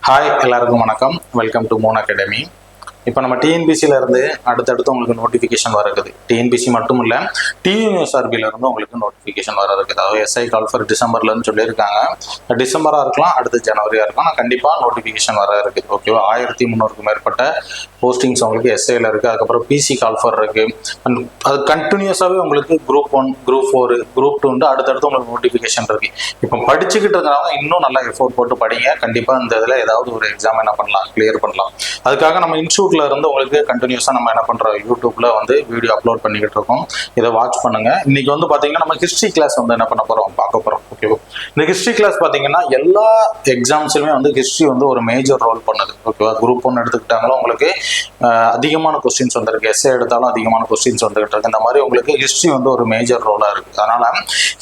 Hi, எல்லாருக்கும் வணக்கம். Welcome to Moon academy. இப்போ நம்ம டிஎன்பிசியில இருந்து அடுத்தடுத்து உங்களுக்கு நோட்டிஃபிகேஷன் வர இருக்குது. டிஎன்பிசி மட்டும் இல்லை, டிஎன்யூஎஸ்ஆர்பியில இருந்து உங்களுக்கு நோட்டிஃபிகேஷன் வர இருக்குது. அதாவது எஸ்ஐ கால் ஃபார் டிசம்பர்லன்னு சொல்லியிருக்காங்க. டிசம்பராக இருக்கலாம், அடுத்து ஜனவரியாக இருக்கலாம். ஆனால் கண்டிப்பாக நோட்டிஃபிகேஷன் வர இருக்குது. ஓகேவா? 1300க்கும் மேற்பட்ட போஸ்டிங்ஸ் உங்களுக்கு எஸ்ஐயில் இருக்குது. அதுக்கப்புறம் பிசி கால் ஃபார் இருக்குது. அது கண்டினியூஸாகவே உங்களுக்கு குரூப் 1, குரூப் 4, குரூப் 2 அடுத்தடுத்து உங்களுக்கு நோட்டிஃபிகேஷன் இருக்குது. இப்போ படிச்சுக்கிட்டு இருக்கிறவங்க இன்னும் நல்லா எஃபோர்ட் போட்டு படிங்க. கண்டிப்பாக இந்த இதில் ஏதாவது ஒரு எக்ஸாம் என்ன பண்ணலாம், கிளியர் பண்ணலாம். அதுக்காக நம்ம இன்ஸ்டியூட்ல இருந்து உங்களுக்கு கண்டினியூஸா நம்ம என்ன பண்றோம், யூடியூப்ல வந்து வீடியோ அப்லோட் பண்ணிக்கிட்டு இருக்கோம். இதை வாட்ச் பண்ணுங்க. இன்னைக்கு வந்து பாத்தீங்கன்னா நம்ம ஹிஸ்டரி கிளாஸ் வந்து என்ன பண்ண போறோம், பார்க்க போறோம். ஓகேவா? இந்த ஹிஸ்டரி கிளாஸ் பாத்தீங்கன்னா எல்லா எக்ஸாம்ஸ்லுமே வந்து ஹிஸ்டரி வந்து ஒரு மேஜர் ரோல் பண்ணுது. ஓகேவா? குரூப் 1 எடுத்துக்கிட்டாங்களும் உங்களுக்கு அதிகமான கொஸ்டின்ஸ் வந்திருக்கு. எஸ்ஏ எடுத்தாலும் அதிகமான கொஸ்டின்ஸ் வந்துகிட்டு இருக்கு. இந்த மாதிரி உங்களுக்கு ஹிஸ்டரி வந்து ஒரு மேஜர் ரோலா இருக்கு. அதனால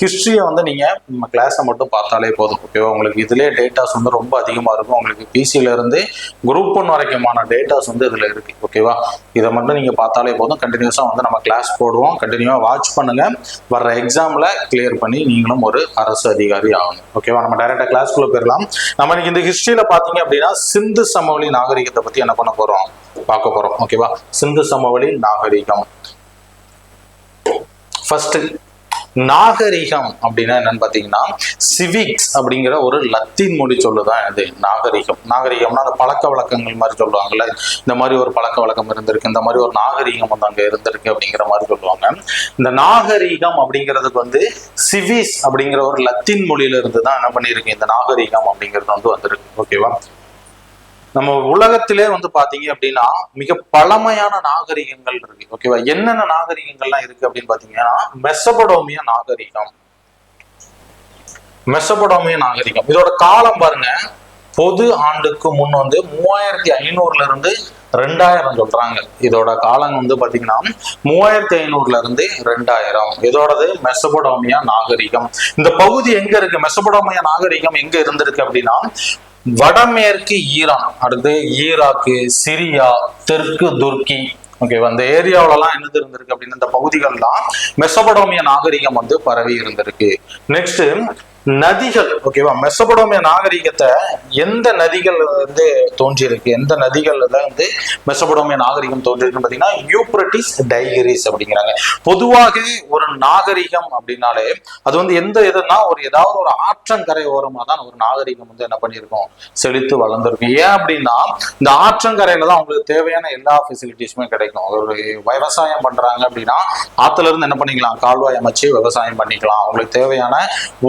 ஹிஸ்டரியை வந்து நீங்க நம்ம கிளாஸை மட்டும் பார்த்தாலே போதும். ஓகேவா? உங்களுக்கு இதுலயே டேட்டாஸ் வந்து ரொம்ப அதிகமா இருக்கும். உங்களுக்கு பிசில இருந்து குரூப் 1 வரைக்குமான டேட்டாஸ் வந்து இதுல இருக்கு. ஓகேவா? இதை மட்டும் நீங்க பார்த்தாலே போதும். கண்டினியூஸா வந்து நம்ம கிளாஸ் போடுவோம். கண்டினியூவா வாட்ச் பண்ணுங்க. வர்ற எக்ஸாம்ல கிளியர் பண்ணி நீங்களும் ஒரு அரசு அதிகாரி ஆகணும். ஓகேவா? நம்ம டைரக்டா கிளாஸ்க்குள்ள போயிடலாம். நம்ம இன்னைக்கு இந்த ஹிஸ்டரியில பாத்தீங்க அப்படின்னா சிந்து சமவெளி நாகரிகத்தை பத்தி என்ன பண்ண போறோம், பார்க்க போறோம். ஓகேவா? சிந்து சமவெளி நாகரிகம். ஃபர்ஸ்ட், நாகரிகம் அப்படின்னா என்னன்னு பாத்தீங்கன்னா சிவிக்ஸ் அப்படிங்கிற ஒரு லத்தீன் மொழி சொல்லுதான் இது நாகரிகம். நாகரிகம்னா அந்த பழக்க வழக்கங்கள் மாதிரி சொல்லுவாங்கல்ல, இந்த மாதிரி ஒரு பழக்க வழக்கம் இருந்திருக்கு, இந்த மாதிரி ஒரு நாகரிகம் வந்து அங்க இருந்திருக்கு அப்படிங்கிற மாதிரி சொல்லுவாங்க. இந்த நாகரிகம் அப்படிங்கிறதுக்கு வந்து சிவிஸ் அப்படிங்கிற ஒரு லத்தீன் மொழியில இருந்து தான் என்ன பண்ணிருக்கு இந்த நாகரிகம் அப்படிங்கிறது வந்து வந்திருக்கு. ஓகேவா? நம்ம உலகத்திலே வந்து பாத்தீங்க அப்படின்னா மிக பழமையான நாகரிகங்கள் இருக்கு. ஓகேவா? என்னென்ன நாகரிகங்கள்லாம் இருக்கு அப்படின்னு பாத்தீங்கன்னா மெசபடோமிய நாகரிகம். மெசபடோமிய நாகரிகம் இதோட காலம் பாருங்க, பொது ஆண்டுக்கு முன் வந்து 3500ல இருந்து 2000 சொல்றாங்க. இதோட காலம் வந்து பாத்தீங்கன்னா 3500ல இருந்து 2000. இதோடது மெசபடோமியா நாகரிகம். இந்த பகுதி எங்க இருக்கு, மெசபடோமியா நாகரிகம் எங்க இருந்திருக்கு அப்படின்னா வடமேற்கு ஈரான், அடுத்து ஈராக்கு, சிரியா, தெற்கு துருக்கி. ஓகேவா? இந்த ஏரியாவிலலாம் என்னது இருந்திருக்கு அப்படின்னு இந்த பகுதிகள்லாம் மெசபடோமிய நாகரிகம் வந்து பரவி இருந்திருக்கு. நெக்ஸ்ட், நதிகள். ஓகேவா? மெசபடோமிய நாகரிகத்தை எந்த நதிகள் வந்து தோன்றியிருக்கு, எந்த நதிகள்ல வந்து மெசபடோமிய நாகரிகம் தோன்றியிருக்குன்னு பாத்தீங்கன்னா யூப்ரட்டிஸ், டைகிரிஸ் அப்படிங்கிறாங்க. பொதுவாக ஒரு நாகரிகம் அப்படின்னாலே அது வந்து எந்த இதுன்னா ஏதாவது ஒரு ஆற்றங்கரை ஓரமா தான் ஒரு நாகரிகம் வந்து என்ன பண்ணியிருக்கோம், செழித்து வளர்ந்துருக்கும். ஏன் அப்படின்னா இந்த ஆற்றங்கரையில தான் அவங்களுக்கு தேவையான எல்லா ஃபெசிலிட்டிஸுமே கிடைக்கும். ஒரு விவசாயம் பண்றாங்க அப்படின்னா ஆத்துல இருந்து என்ன பண்ணிக்கலாம், கால்வாய் அமைச்சு விவசாயம் பண்ணிக்கலாம். அவங்களுக்கு தேவையான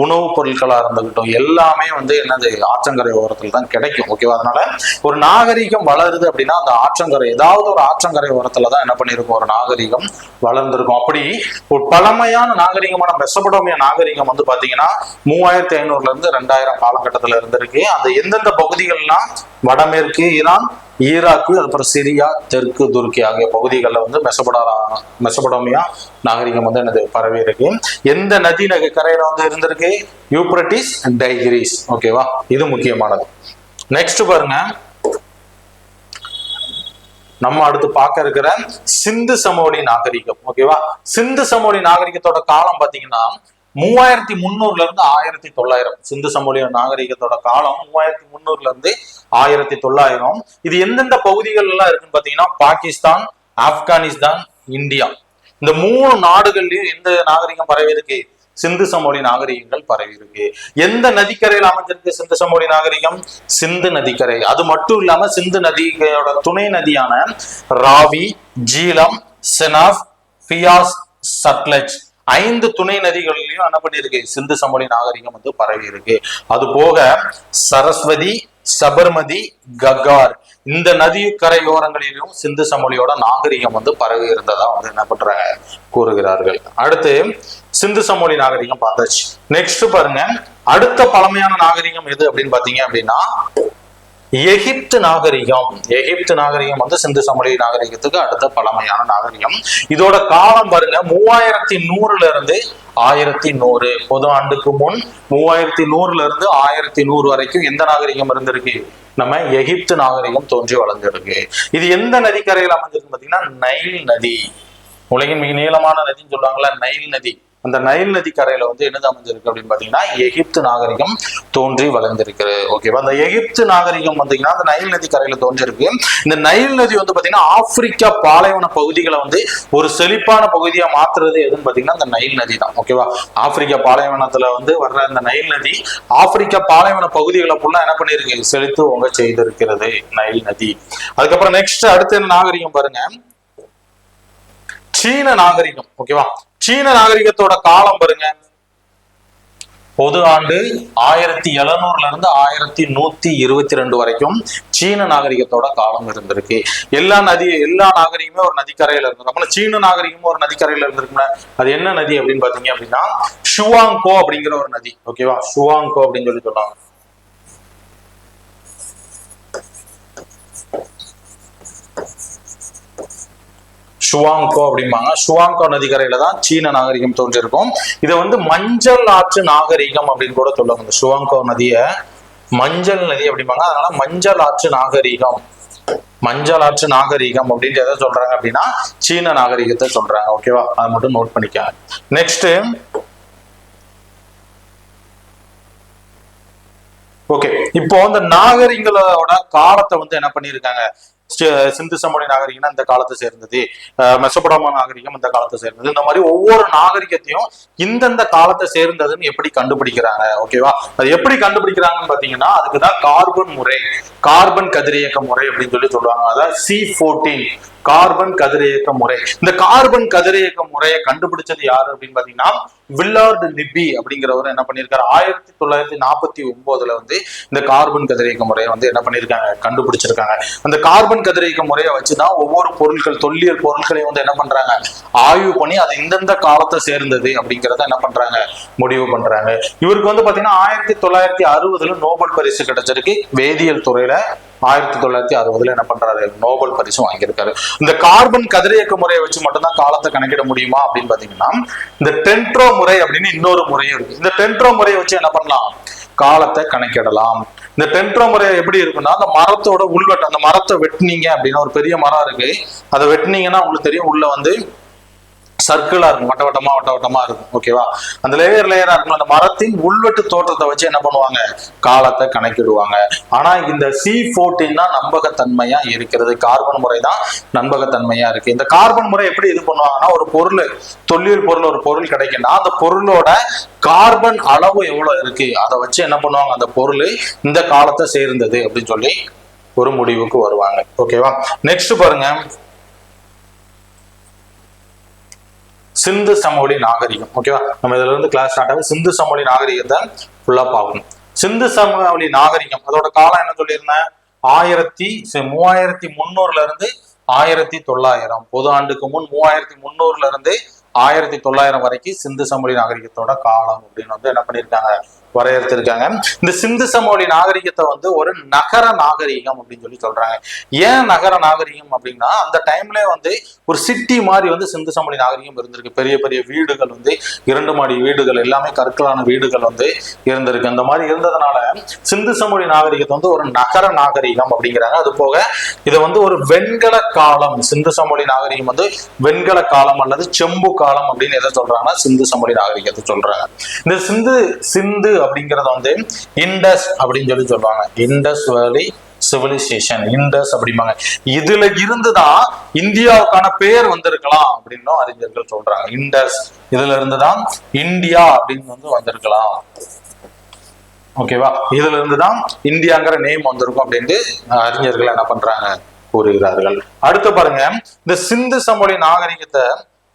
உணவு பொருட்களா இருந்துகிட்டும் எல்லாமே வந்து என்னது ஆற்றங்கரை ஓரத்தில் தான் கிடைக்கும். ஓகேவா? அதனால ஒரு நாகரிகம் வளருது அப்படின்னா அந்த ஆற்றங்கரை, ஏதாவது ஒரு ஆற்றங்கரை ஓரத்துல தான் என்ன பண்ணிருக்கும், ஒரு நாகரிகம் வளர்ந்திருக்கும். அப்படி ஒரு பழமையான நாகரிகமான மெசபடோமிய நாகரிகம் வந்து பாத்தீங்கன்னா 3500ல இருந்து 2000 காலகட்டத்துல இருந்திருக்கு. அந்த எந்தெந்த பகுதிகள்லாம் வடமேற்கு ஈரான், ஈராக்கு, அப்புறம் சிரியா, தெற்கு துருக்கி ஆகிய பகுதிகளில் வந்து மெசபடோமியா நாகரிகம் வந்து என்னது பரவி இருக்கு. எந்த நதி கரையில வந்து இருந்திருக்கு, யூப்ரட்டிஸ், டைகிரிஸ். ஓகேவா? இது முக்கியமானது. நெக்ஸ்ட் பாருங்க, நம்ம அடுத்து பார்க்க இருக்கிற சிந்து சமவெளி நாகரிகம். ஓகேவா? சிந்து சமவெளி நாகரிகத்தோட காலம் பாத்தீங்கன்னா 3300ல இருந்து 1900. சிந்து சமவெளி நாகரிகத்தோட காலம் 3300ல இருந்து 1900. இது எந்தெந்த பகுதிகள் எல்லாம் இருக்குன்னு பாத்தீங்கன்னா பாகிஸ்தான், ஆப்கானிஸ்தான், இந்தியா. இந்த 3 நாடுகள்லயும் எந்த நாகரிகம் பரவி இருக்கு, சிந்து சமவெளி நாகரிகங்கள் பரவி இருக்கு. எந்த நதிக்கரையில் அமைஞ்சிருக்கு சிந்து சமவெளி நாகரிகம், சிந்து நதிக்கரை. அது மட்டும் இல்லாம சிந்து நதியோட துணை நதியான ராவி, ஜீலம், செனாப், பியாஸ், சட்லஜ் 5 துணை நதிகளிலையும் என்ன பண்ணிருக்கு சிந்து சமவெளி நாகரிகம் வந்து பரவி இருக்கு. அது போக சரஸ்வதி, சபர்மதி, ககார் இந்த நதி கரையோரங்களிலும் சிந்து சமவெளியோட நாகரிகம் வந்து பரவி இருந்ததா வந்து என்ன பண்றாங்க, கூறுகிறார்கள். அடுத்து சிந்து சமவெளி நாகரிகம் பார்த்தாச்சு. நெக்ஸ்ட் பாருங்க, அடுத்த பழமையான நாகரிகம் எது அப்படின்னு பாத்தீங்க அப்படின்னா எகிப்து நாகரிகம். எகிப்து நாகரிகம் வந்து சிந்து சமவெளி நாகரிகத்துக்கு அடுத்த பழமையான நாகரிகம். இதோட காலம் பாருங்க 3100ல இருந்து 1100. பொது ஆண்டுக்கு முன் 3100ல இருந்து 1100 வரைக்கும் எந்த நாகரிகம் இருந்திருக்கு, நம்ம எகிப்து நாகரிகம் தோன்றி வளர்ந்திருக்கு. இது எந்த நதிக்கரையில் அமைஞ்சிருக்கு பாத்தீங்கன்னா நைல் நதி. உலகின் மிக நீளமான நதின்னு சொல்லுவாங்கல்ல, நைல் நதி. அந்த நைல் நதி கரையில வந்து என்னது அமைஞ்சிருக்கு அப்படின்னு பாத்தீங்கன்னா எகிப்து நாகரிகம் தோன்றி வளர்ந்திருக்கு. ஓகேவா? அந்த எகிப்து நாகரிகம் வந்தீங்கன்னா அந்த நைல் நதி கரையில தோன்றிருக்கு. இந்த நைல் நதி வந்து பாத்தீங்கன்னா ஆப்பிரிக்கா பாலைவன பகுதிகளை வந்து ஒரு செழிப்பான பகுதியா மாத்துறது எதுன்னு பாத்தீங்கன்னா இந்த நைல் நதி தான். ஓகேவா? ஆப்பிரிக்கா பாலைவனத்துல வந்து வர்ற இந்த நைல் நதி ஆப்பிரிக்கா பாலைவன பகுதிகளை ஃபுல்லா என்ன பண்ணிருக்கு, செழித்து ஓங்க செய்திருக்கிறது நைல் நதி. அதுக்கப்புறம் நெக்ஸ்ட் அடுத்த என்ன நாகரிகம் பாருங்க, சீன நாகரிகம். ஓகேவா? சீன நாகரிகத்தோட காலம் பாருங்க, பொது ஆண்டு 1700 இருந்து 1122 வரைக்கும் சீன நாகரிகத்தோட காலம் இருந்திருக்கு. எல்லா நாகரிகமே ஒரு நதிக்கரையில இருந்திருக்கு. அப்ப சீன நாகரிகமும் ஒரு நதிக்கரையில இருந்திருக்குன்னா அது என்ன நதி அப்படின்னு பாத்தீங்க அப்படின்னா ஷுவாங்கோ அப்படிங்கிற ஒரு நதி. ஓகேவா? ஷுவாங்கோ அப்படின்னு சொல்லி சொல்லுவாங்க. ஷுவாங்கோ அப்படிம்பாங்க. ஷுவாங்கோ நதிக்கரையில தான் சீன நாகரிகம் தோன்றிருக்கும். இதை வந்து மஞ்சள் ஆற்று நாகரிகம் அப்படின்னு கூட சொல்லுவாங்க. இந்த ஷுவாங்கோ நதிய மஞ்சள் நதி அப்படிம்பாங்க. அதனால மஞ்சள் ஆற்று நாகரிகம், மஞ்சள் ஆற்று நாகரிகம் அப்படின்ட்டு எதை சொல்றாங்க அப்படின்னா சீன நாகரிகத்தை சொல்றாங்க. ஓகேவா? அதை மட்டும் நோட் பண்ணிக்க. நெக்ஸ்ட் ஓகே, இப்போ இந்த நாகரிகங்களோட காலத்தை வந்து என்ன பண்ணிருக்காங்க, சிந்து சமவெளி நாகரிகம் இந்த காலத்தை சேர்ந்தது, மெசபடோமா நாகரிகம் இந்த காலத்தை சேர்ந்தது, இந்த மாதிரி ஒவ்வொரு நாகரிகத்தையும் இந்தந்த காலத்தை சேர்ந்ததுன்னு எப்படி கண்டுபிடிக்கிறாங்க. ஓகேவா? அது எப்படி கண்டுபிடிக்கிறாங்கன்னு பாத்தீங்கன்னா அதுக்குதான் கார்பன் முறை, கார்பன் கதிரியக்க முறை அப்படின்னு சொல்லி சொல்லுவாங்க. அதாவது C14 கார்பன் கதிரியக்க முறை. இந்த கார்பன் கதிரியக்க முறையை கண்டுபிடிச்சது யாரு அப்படின்னு பாத்தீங்கன்னா வில்லார்டு லிப்பி அப்படிங்கிறவர் என்ன பண்ணிருக்காரு, 1949 வந்து இந்த கார்பன் கதிரியக்க முறையை வந்து என்ன பண்ணிருக்காங்க, கண்டுபிடிச்சிருக்காங்க. அந்த கார்பன் கதிரியக்க முறையை வச்சுதான் ஒவ்வொரு பொருட்கள், தொல்லியல் பொருட்களையும் வந்து என்ன பண்றாங்க, ஆய்வு பண்ணி அது இந்தந்த காலத்தை சேர்ந்தது அப்படிங்கிறத என்ன பண்றாங்க, முடிவு பண்றாங்க. இவருக்கு வந்து பாத்தீங்கன்னா 1960 நோபல் பரிசு கிடைச்சிருக்கு வேதியியல் துறையில. 1960 என்ன பண்றாரு, நோபல் பரிசு வாங்கியிருக்காரு. இந்த கார்பன் கதிரியக்க முறையை வச்சு மட்டும்தான் காலத்தை கணக்கிட முடியுமா அப்படின்னு பாத்தீங்கன்னா இந்த டென்ட்ரோ முறை அப்படின்னு இன்னொரு முறையும் இருக்கு. இந்த டென்ட்ரோ முறையை வச்சு என்ன பண்ணலாம், காலத்தை கணக்கிடலாம். இந்த டென்ட்ரோ முறை எப்படி இருக்குன்னா அந்த மரத்தோட உள்வெட்டு, அந்த மரத்தை வெட்டினீங்க அப்படின்னா ஒரு பெரிய மரம் இருக்கு, அதை வெட்டினீங்கன்னா உங்களுக்கு தெரியும் உள்ள வந்து சர்க்கிளா இருக்கும், வட்ட வட்டமா இருக்கும். ஓகேவா? அந்த லேயரா இருக்கும். அந்த மரத்தின் உள்வெட்டு தோற்றத்தை வச்சு என்ன பண்ணுவாங்க, காலத்தை கணக்கிடுவாங்க. ஆனா இந்த C14 தான் நம்பகத்தன்மையா இருக்கிறது, கார்பன் முறை தான் நம்பகத்தன்மையா இருக்கு. இந்த கார்பன் முறை எப்படி இது பண்ணுவாங்கன்னா ஒரு பொருள், தொல்லியல் பொருள், ஒரு பொருள் கிடைக்குன்னா அந்த பொருளோட கார்பன் அளவு எவ்வளவு இருக்கு அதை வச்சு என்ன பண்ணுவாங்க, அந்த பொருள் இந்த காலத்தை சேர்ந்தது அப்படின்னு சொல்லி ஒரு முடிவுக்கு வருவாங்க. ஓகேவா? நெக்ஸ்ட் பாருங்க, சிந்து சமவெளி நாகரிகம். ஓகேவா? நம்ம இதுல இருந்து கிளாஸ் ஸ்டார்ட் ஆகும். சிந்து சமவெளி நாகரிகத்தை ஃபுல்லா பார்க்கணும். சிந்து சமவெளி நாகரிகம் அதோட காலம் என்ன சொல்லியிருந்தேன், 3300 இருந்து 1900, பொது ஆண்டுக்கு முன் 3300 இருந்து 1900 வரைக்கும் சிந்து சமவெளி நாகரிகத்தோட காலம் அப்படின்னு வந்து என்ன பண்ணிருக்காங்க, வரையறுத்திருக்காங்க. இந்த சிந்து சமவெளி நாகரிகத்தை வந்து ஒரு நகர நாகரிகம் அப்படின்னு சொல்லி சொல்றாங்க. ஏன் நகர நாகரிகம் அப்படின்னா அந்த டைம்ல வந்து ஒரு சிட்டி மாதிரி வந்து சிந்து சமவெளி நாகரிகம் இருந்திருக்கு. பெரிய பெரிய வீடுகள் வந்து 2 மாடி வீடுகள், எல்லாமே கற்களான வீடுகள் வந்து இருந்திருக்கு. அந்த மாதிரி இருந்ததுனால சிந்து சமவெளி நாகரிகத்தை வந்து ஒரு நகர நாகரிகம் அப்படிங்கிறாங்க. அது போக இதை வந்து ஒரு வெண்கல காலம், சிந்து சமவெளி நாகரிகம் வந்து வெண்கல காலம் அல்லது செம்பு காலம் அப்படின்னு எதை சொல்றாங்கன்னா சிந்து சமவெளி நாகரிகத்தை சொல்றாங்க. இந்த சிந்து அப்படிங்கறத வந்து இண்டஸ் அப்படின்னு சொல்லி சொல்லுவாங்க. இண்டஸ் வேலி சிவிலைசேஷன், இண்டஸ் அப்படிம்பாங்க. இதுல இருந்துதான் இந்தியாவுக்கான பேர் வந்திருக்கலாம் அப்படின்னு அறிஞர்கள் சொல்றாங்க. இண்டஸ் இதுல இருந்துதான் இந்தியா அப்படின்னு வந்து வந்திருக்கலாம். ஓகேவா? இதுல இருந்துதான் இந்தியாங்கிற நேம் வந்திருக்கும் அப்படின்ட்டு அறிஞர்கள் என்ன பண்றாங்க, கூறுகிறார்கள். அடுத்து பாருங்க, இந்த சிந்து சமவெளி நாகரிகத்தை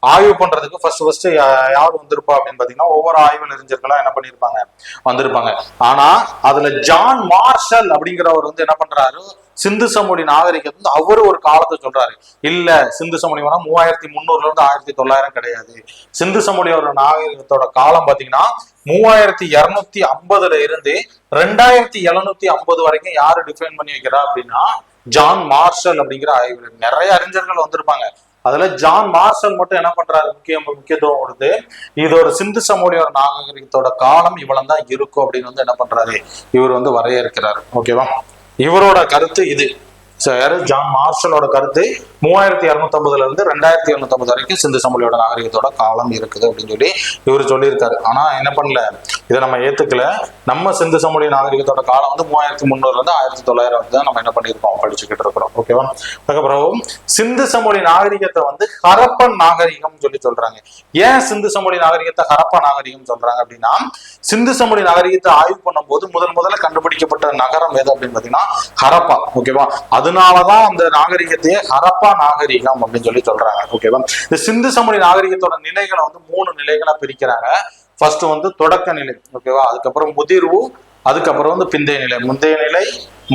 ஆய்வு பண்றதுக்கு ஃபர்ஸ்ட் யார் வந்திருப்பா அப்படின்னு பாத்தீங்கன்னா ஒவ்வொரு ஆய்வு அறிஞர்களா என்ன பண்ணிருப்பாங்க, வந்திருப்பாங்க. ஆனா அதுல ஜான் மார்ஷல் அப்படிங்கிறவர் வந்து என்ன பண்றாரு, சிந்து சமவெளி நாகரிகத்தை வந்து அவரு ஒரு காலத்தை சொல்றாரு. இல்ல சிந்து சமவெளி 3300 இருந்து 1900 கிடையாது. சிந்து சமவெளி நாகரிகத்தோட காலம் பாத்தீங்கன்னா 3250 இருந்து 2750 வரைக்கும் யாரு டிஃபைன் பண்ணி வைக்கிறா அப்படின்னா ஜான் மார்ஷல் அப்படிங்கிற ஆய்வு. நிறைய அறிஞர்கள் வந்திருப்பாங்க. அதுல ஜான் மார்ஷல் மட்டும் என்ன பண்றாரு, முக்கியத்துவம் கொடுத்து இதோட சிந்து சமவெளி நாகரிகத்தோட காலம் இவ்வளவு தான் இருக்கும் அப்படின்னு வந்து என்ன பண்றாரு, இவர் வந்து வரையறுக்கிறாரு. ஓகேவா? இவரோட கருத்து இது. யாரு ஜான் மார்ஷலோட கருத்து 3250 இருந்து 2750 வரைக்கும் சிந்து சமவெளியோட நாகரிகத்தோட காலம் இருக்குது அப்படின்னு சொல்லி இவர் சொல்லியிருக்காரு. ஆனா என்ன பண்ணல, இதை நம்ம ஏத்துக்கல. நம்ம சிந்து சமவெளி நாகரிகத்தோட காலம் வந்து 3300 இருந்து 1900 தான் நம்ம என்ன பண்ணிருக்கோம், படிச்சுக்கிட்டு இருக்கிறோம். ஓகேவா. அதுக்கப்புறம் சிந்து சமவெளி நாகரிகத்தை வந்து ஹரப்பன் நாகரிகம் சொல்லி சொல்றாங்க. ஏன் சிந்து சமவெளி நாகரிகத்தை ஹரப்பா நாகரிகம் சொல்றாங்க அப்படின்னா, சிந்து சமவெளி நாகரிகத்தை ஆய்வு பண்ணும்போது முதல்ல கண்டுபிடிக்கப்பட்ட நகரம் எது அப்படின்னு பாத்தீங்கன்னா ஹரப்பா. ஓகேவா. அதனாலதான் அந்த நாகரிகத்தையே ஹரப்பா நாகரிகம் அப்படின்னு சொல்லி சொல்றாங்க. ஓகேவா. இந்த சிந்து சமவெளி நாகரிகத்தோட நிலைகளை வந்து 3 நிலைகளா பிரிக்கிறாங்க. ஃபர்ஸ்ட் வந்து தொடக்க நிலை. ஓகேவா. அதுக்கப்புறம் முதிர்வு, அதுக்கப்புறம் வந்து பிந்தைய நிலை. முந்தைய நிலை,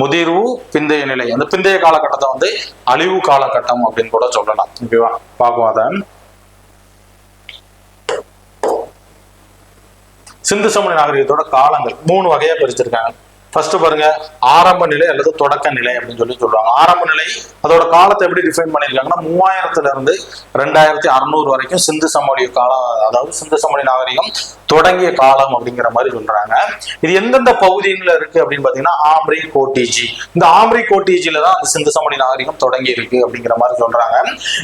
முதிர்வு, பிந்தைய நிலை. அந்த பிந்தைய காலகட்டத்தை வந்து அழிவு காலகட்டம் அப்படின்னு கூட சொல்லலாம். ஓகேவா. பார்ப்போம். அதை சிந்து சமவெளி நாகரிகத்தோட காலங்கள் 3 வகையா பிரிச்சிருக்காங்க. ஃபர்ஸ்ட் பாருங்க, ஆரம்ப நிலை அல்லது தொடக்க நிலை அப்படின்னு சொல்லி சொல்றாங்க. ஆரம்ப நிலை அதோட காலத்தை எப்படி டிஃபைன் பண்ணிருக்காங்கன்னா 3000 இருந்து 2600 வரைக்கும் சிந்து சமவெளி காலம், அதாவது சிந்து சமவெளி நாகரிகம் தொடங்கிய காலம் அப்படிங்கிற மாதிரி சொல்றாங்க. இது எந்தெந்த பகுதிகளில் இருக்கு அப்படின்னு பாத்தீங்கன்னா ஆம்ரி கோட்டிஜி. இந்த ஆம்ரி கோட்டிஜில தான் அந்த சிந்து சமவெளி நாகரிகம் தொடங்கி இருக்கு அப்படிங்கிற மாதிரி சொல்றாங்க.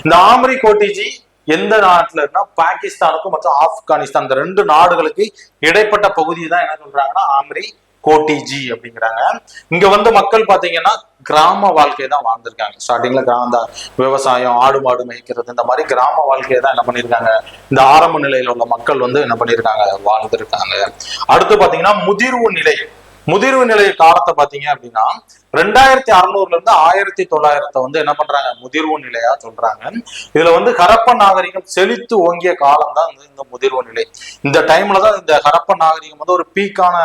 இந்த ஆம்ரி கோட்டிஜி எந்த நாட்டுல இருக்குன்னா பாகிஸ்தானுக்கும் மற்றும் ஆப்கானிஸ்தான், இந்த 2 நாடுகளுக்கு இடைப்பட்ட பகுதி தான் என்ன சொல்றாங்கன்னா ஆம்ரி கோட்டிஜி அப்படிங்கிறாங்க. இங்க வந்து மக்கள் பாத்தீங்கன்னா கிராம வாழ்க்கையை தான் வாழ்ந்திருக்காங்க. ஸ்டார்டிங்ல கிராம விவசாயம், ஆடு மாடு மேய்க்கிறது, இந்த மாதிரி கிராம வாழ்க்கையை தான் என்ன பண்ணிருக்காங்க, இந்த ஆரம்ப நிலையில உள்ள மக்கள் வந்து என்ன பண்ணிருக்காங்க, வாழ்ந்திருக்காங்க. அடுத்து பாத்தீங்கன்னா முதிர்வு நிலை. முதிர்வு நிலை காலத்தை பாத்தீங்க அப்படின்னா 2600 இருந்து 1900 வந்து என்ன பண்றாங்க, முதிர்வு நிலையா சொல்றாங்க. இதுல வந்து ஹரப்பன் நாகரிகம் செழித்து ஓங்கிய காலம் தான் இந்த முதிர்வு நிலை. இந்த டைம்ல தான் இந்த ஹரப்பன் நாகரிகம் வந்து ஒரு பீக்கான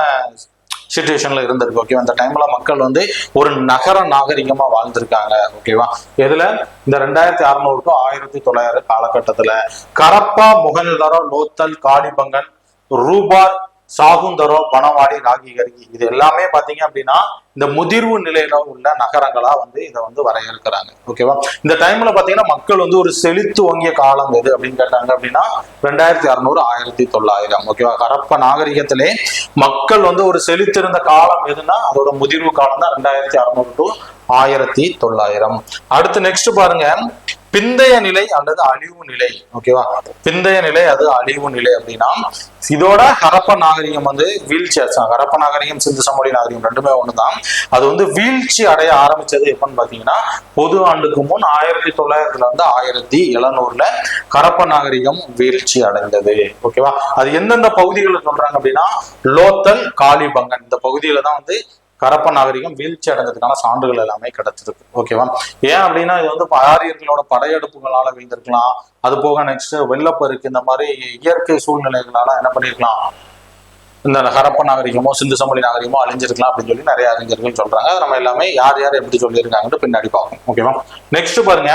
சிச்சுவேஷன்ல இருந்திருக்கு. ஓகேவா. அந்த டைம்ல மக்கள் வந்து ஒரு நகர நாகரிகமா வாழ்ந்திருக்காங்க. ஓகேவா. இதுல இந்த 2600 to 1900 காலகட்டத்துல கரப்பா, முகல்தரோ, லோத்தல், காளிபங்கன், ரூபார், சாகுந்தரோ, பனவாடி, ராகிகர்கி, இது எல்லாமே பாத்தீங்க அப்படின்னா இந்த முதிர்வு நிலையில உள்ள நகரங்களா வந்து இதை வந்து வரையறுக்கிறாங்க. ஓகேவா. இந்த டைம்ல பாத்தீங்கன்னா மக்கள் வந்து ஒரு செழித்து ஓங்கிய காலம் எது அப்படின்னு கேட்டாங்க அப்படின்னா 2600 1900. ஓகேவா. ஹரப்பா நாகரிகத்திலே மக்கள் வந்து ஒரு செழித்திருந்த காலம் எதுன்னா அதோட முதிர்வு காலம் தான் 2600 to 1900. அடுத்து நெக்ஸ்ட் பாருங்க, பிந்தைய நிலை அல்லது அழிவு நிலை. ஓகேவா. பிந்தைய நிலை அது அழிவு நிலை அப்படின்னா இதோட ஹரப்பா நாகரிகம் வந்து வீழ்ச்சி ஆச்சு. ஹரப்பா நாகரிகம் சிந்து சமவெளி நாகரிகம் ரெண்டுமே ஒண்ணுதான். அது வந்து வீழ்ச்சி அடைய ஆரம்பிச்சது எப்பன்னு பாத்தீங்கன்னா பொது ஆண்டுக்கு முன் 1900 இருந்து 1700 ஹரப்பா நாகரிகம் வீழ்ச்சி அடைந்தது. ஓகேவா. அது எந்தெந்த பகுதிகளை சொல்றாங்க அப்படின்னா லோத்தல், காளிபங்கன், இந்த பகுதியில தான் வந்து ஹரப்பா நாகரிகம் வீழ்ச்சி அடைஞ்சதுக்கான சான்றுகள் எல்லாமே கிடைச்சிருக்கு. ஓகேவா. ஏன் அப்படின்னா இது வந்து ஆரியர்களோட படையெடுப்புகளால வீழ்ந்திருக்கலாம். அது போக நெக்ஸ்ட் வெள்ளப்பெருக்கு, இந்த மாதிரி இயற்கை சூழ்நிலைகளால என்ன பண்ணிருக்கலாம், இந்த ஹரப்பா நாகரிகமோ சிந்து சமவெளி நாகரிகமோ அழிஞ்சிருக்கலாம் அப்படின்னு சொல்லி நிறைய அறிஞர்கள் சொல்றாங்க. அது நம்ம எல்லாமே யார் யார் எப்படி சொல்லியிருக்காங்கன்னு பின்னாடி பார்ப்போம். ஓகேவா. நெக்ஸ்ட் பாருங்க,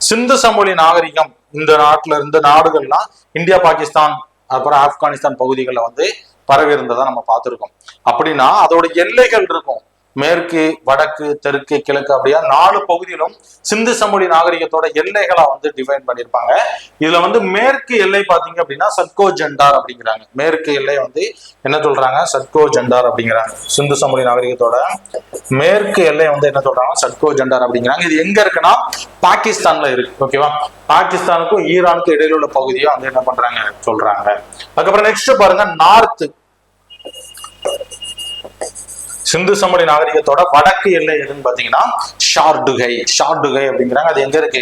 சிந்து சமவெளி நாகரிகம் இந்த நாட்டுல இருந்த நாடுகள்லாம் இந்தியா, பாகிஸ்தான், அப்புறம் ஆப்கானிஸ்தான் பகுதிகளில் வந்து பரவி இருந்ததா நம்ம பார்த்திருக்கோம். அப்படின்னா அதோட எல்லைகள் இருக்கும். மேற்கு, வடக்கு, தெற்கு, கிழக்கு, அப்படியா 4 பகுதியிலும் சிந்து சமவெளி நாகரிகத்தோட எல்லைகளா வந்து டிஃபைன் பண்ணியிருப்பாங்க. இதுல வந்து மேற்கு எல்லை பாத்தீங்க அப்படின்னா சட்கோ ஜெண்டார் அப்படிங்கிறாங்க. மேற்கு எல்லை வந்து என்ன சொல்றாங்க, சட்கோ ஜெண்டார் அப்படிங்கிறாங்க. சிந்து சமவெளி நாகரிகத்தோட மேற்கு எல்லை வந்து என்ன சொல்றாங்க, சட்கோ ஜெண்டார் அப்படிங்கிறாங்க. இது எங்க இருக்குன்னா பாகிஸ்தான்ல இருக்கு. ஓகேவா. பாகிஸ்தானுக்கும் ஈரானுக்கும் இடையில உள்ள பகுதியை வந்து என்ன பண்றாங்க சொல்றாங்க. அதுக்கப்புறம் நெக்ஸ்ட் பாருங்க, நார்த் சிந்து சமவெளி நாகரிகத்தோட வடக்கு எல்லை எதுன்னு பாத்தீங்கன்னா ஷார்டுகை. ஷார்டுகை அப்படிங்கிறாங்க. அது எங்க இருக்கு,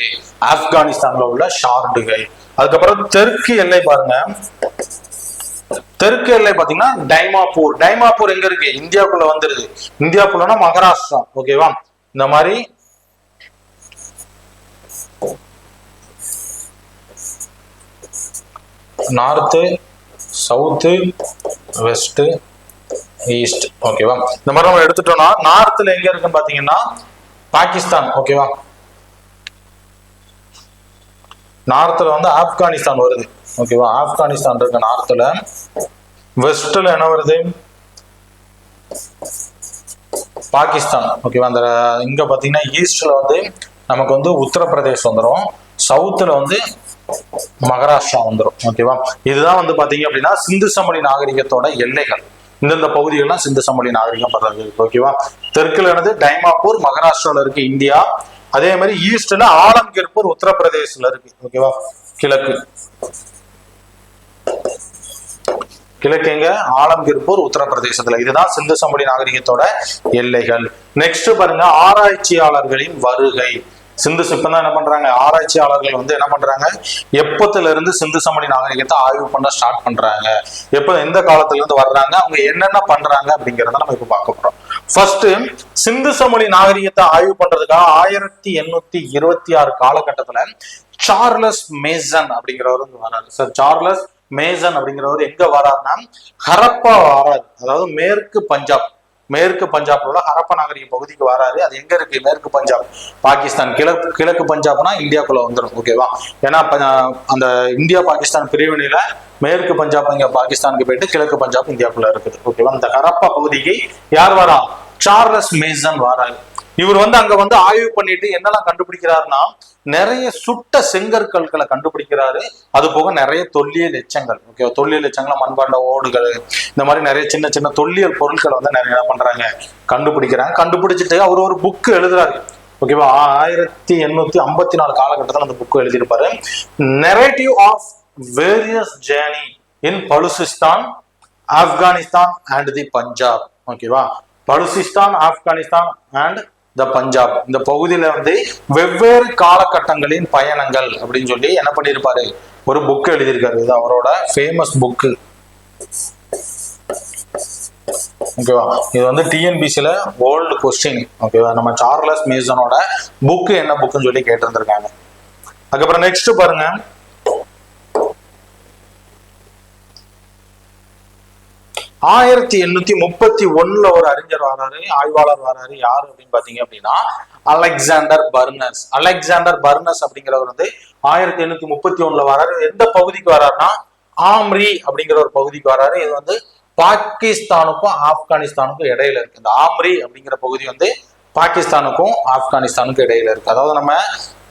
ஆப்கானிஸ்தான்ல உள்ள ஷார்டுகை. அதுக்கப்புறம் தெற்கு எல்லை பாருங்க, தெற்கு எல்லை பாத்தீங்கன்னா டைமாப்பூர். டைமாப்பூர் எங்க இருக்கு, இந்தியாவுக்குள்ள வந்துருது. இந்தியாவுக்குள்ளனா மகாராஷ்டிரா. ஓகேவா. இந்த மாதிரி நார்த்து, சவுத்து, வெஸ்ட், ஈஸ்ட். ஓகேவா. இந்த மாதிரி நம்ம எடுத்துட்டோம்னா நார்த்ல எங்க இருக்குன்னு பாத்தீங்கன்னா பாகிஸ்தான். ஓகேவா. நார்த்ல வந்து ஆப்கானிஸ்தான் வருது. ஓகேவா. ஆப்கானிஸ்தான் இருக்கு நார்த்ல. வெஸ்ட்ல என்ன வருது, பாகிஸ்தான். ஓகேவா. அந்த இங்க பாத்தீங்கன்னா ஈஸ்ட்ல வந்து நமக்கு வந்து உத்தரப்பிரதேஷ் வந்துடும். சவுத்துல வந்து மகாராஷ்டிரா வந்துடும். ஓகேவா. இதுதான் வந்து பாத்தீங்க அப்படின்னா சிந்து சமவெளி நாகரிகத்தோட எல்லைகள். இந்தந்த பகுதிகள்லாம் சிந்து சமவெளி நாகரிகம் பரவி இருக்கு. ஓகேவா? தெற்குல இருந்து டைமாப்பூர் மகாராஷ்டிரால இருக்கு இந்தியா. அதே மாதிரி ஈஸ்ட்ல ஆலம்கீர்பூர் உத்தரப்பிரதேசல இருக்கு. ஓகேவா? கிழக்கு எங்க? ஆலம்கீர்பூர் உத்தரப்பிரதேசத்துல. இதுதான் சிந்து சமவெளி நாகரிகத்தோட எல்லைகள். நெக்ஸ்ட் பாருங்க, ஆராய்ச்சியாளர்களின் வருகை. சிந்து இப்பதான் என்ன பண்றாங்க, ஆராய்ச்சியாளர்கள் வந்து என்ன பண்றாங்க, எப்பத்துல இருந்து சிந்து சமவெளி நாகரிகத்தை ஆய்வு பண்ண ஸ்டார்ட் பண்றாங்க, எந்த காலத்துல இருந்து வர்றாங்க, அவங்க என்னென்ன பண்றாங்க அப்படிங்கிறத நம்ம இப்ப பார்க்க போறோம். ஃபர்ஸ்ட், சிந்து சமவெளி நாகரிகத்தை ஆய்வு பண்றதுக்காக 1826 காலகட்டத்துல சார்லஸ் மேசன் அப்படிங்கிறவர் வந்து வராரு. சார் சார்லஸ் மேசன் அப்படிங்கிறவர் எங்க வராருன்னா ஹரப்பா வராரு. அதாவது மேற்கு பஞ்சாப்ல உள்ள ஹரப்பா நாகரிக பகுதிக்கு வராரு. அது எங்க இருக்கு? மேற்கு பஞ்சாப், பாகிஸ்தான். கிழக்கு பஞ்சாப்னா இந்தியாக்குள்ள வந்துடும். ஓகேவா? ஏன்னா அந்த இந்தியா பாகிஸ்தான் பிரிவினையில மேற்கு பஞ்சாப் இங்க பாகிஸ்தானுக்கு போயிட்டு கிழக்கு பஞ்சாப் இந்தியாக்குள்ள இருக்குது. ஓகேவா? இந்த ஹரப்பா பகுதிக்கு யார் வரா? சார்லஸ் மேசன் வராரு. இவர் வந்து அங்க வந்து ஆய்வு பண்ணிட்டு என்னெல்லாம் கண்டுபிடிக்கிறாருன்னா, நிறைய சுட்ட செங்கற்கல்களை கண்டுபிடிக்கிறாரு. அது போக நிறைய தொல்லியல் எச்சங்கள். ஓகே, தொல்லியல் எச்சங்கள், மண்பாண்ட ஓடுகள், இந்த மாதிரி நிறைய சின்ன சின்ன தொல்லியல் பொருட்களை வந்து நிறைய என்ன பண்றாங்க, கண்டுபிடிச்சிட்டு அவர் ஒரு புக்கு எழுதுறாரு. ஓகேவா? 1854 காலகட்டத்தில் அந்த புக்கு எழுதியிருப்பாரு. Narrative of various journey in Baluchistan, Afghanistan and the Punjab. ஓகேவா? Baluchistan, Afghanistan and the Punjab. இந்த பகுதியில வந்து வெவ்வேறு காலகட்டங்களின் பயணங்கள் அப்படின்னு சொல்லி என்ன பண்ணியிருப்பாரு, ஒரு புக் எழுதியிருக்காரு. இது அவரோட ஃபேமஸ் புக்கு. ஓகேவா? இது வந்து டிஎன்பிசில ஓல்டு கொஸ்டின். ஓகேவா? நம்ம சார்லஸ் மேசனோட புக்கு என்ன புக்குன்னு சொல்லி கேட்டிருந்திருக்காங்க. அதுக்கப்புறம் நெக்ஸ்ட் பாருங்க, 1831 ஒரு அறிஞர் வராரு, ஆய்வாளர் வராரு. யாரு அப்படின்னு பாத்தீங்க அப்படின்னா அலெக்சாண்டர் பர்னஸ் அப்படிங்கிறவர் வந்து 1831 வராரு. எந்த பகுதிக்கு வராருன்னா ஆம்ரி அப்படிங்கிற ஒரு பகுதிக்கு வராரு. இது வந்து பாகிஸ்தானுக்கும் ஆப்கானிஸ்தானுக்கும் இடையில இருக்கு. இந்த ஆம்ரி அப்படிங்கிற பகுதி வந்து பாகிஸ்தானுக்கும் ஆப்கானிஸ்தானுக்கும் இடையில இருக்கு. அதாவது நம்ம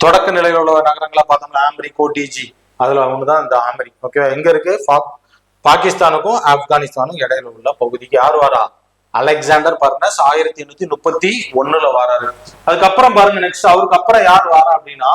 தொடக்க நிலையில் உள்ள நகரங்களா பார்த்தோம்னா ஆம்ரி, கோட்டிஜி, அதுல அவங்கதான் இந்த ஆம்ரி. ஓகேவா? எங்க இருக்கு? பாகிஸ்தானுக்கும் ஆப்கானிஸ்தானுக்கும் இடையில உள்ள பகுதிக்கு யார் வரா? அலெக்சாண்டர் பர்னஸ் 1831 வராரு. அதுக்கப்புறம் பாருங்க, நெக்ஸ்ட் அவருக்கு அப்புறம் யார் வாரா அப்படின்னா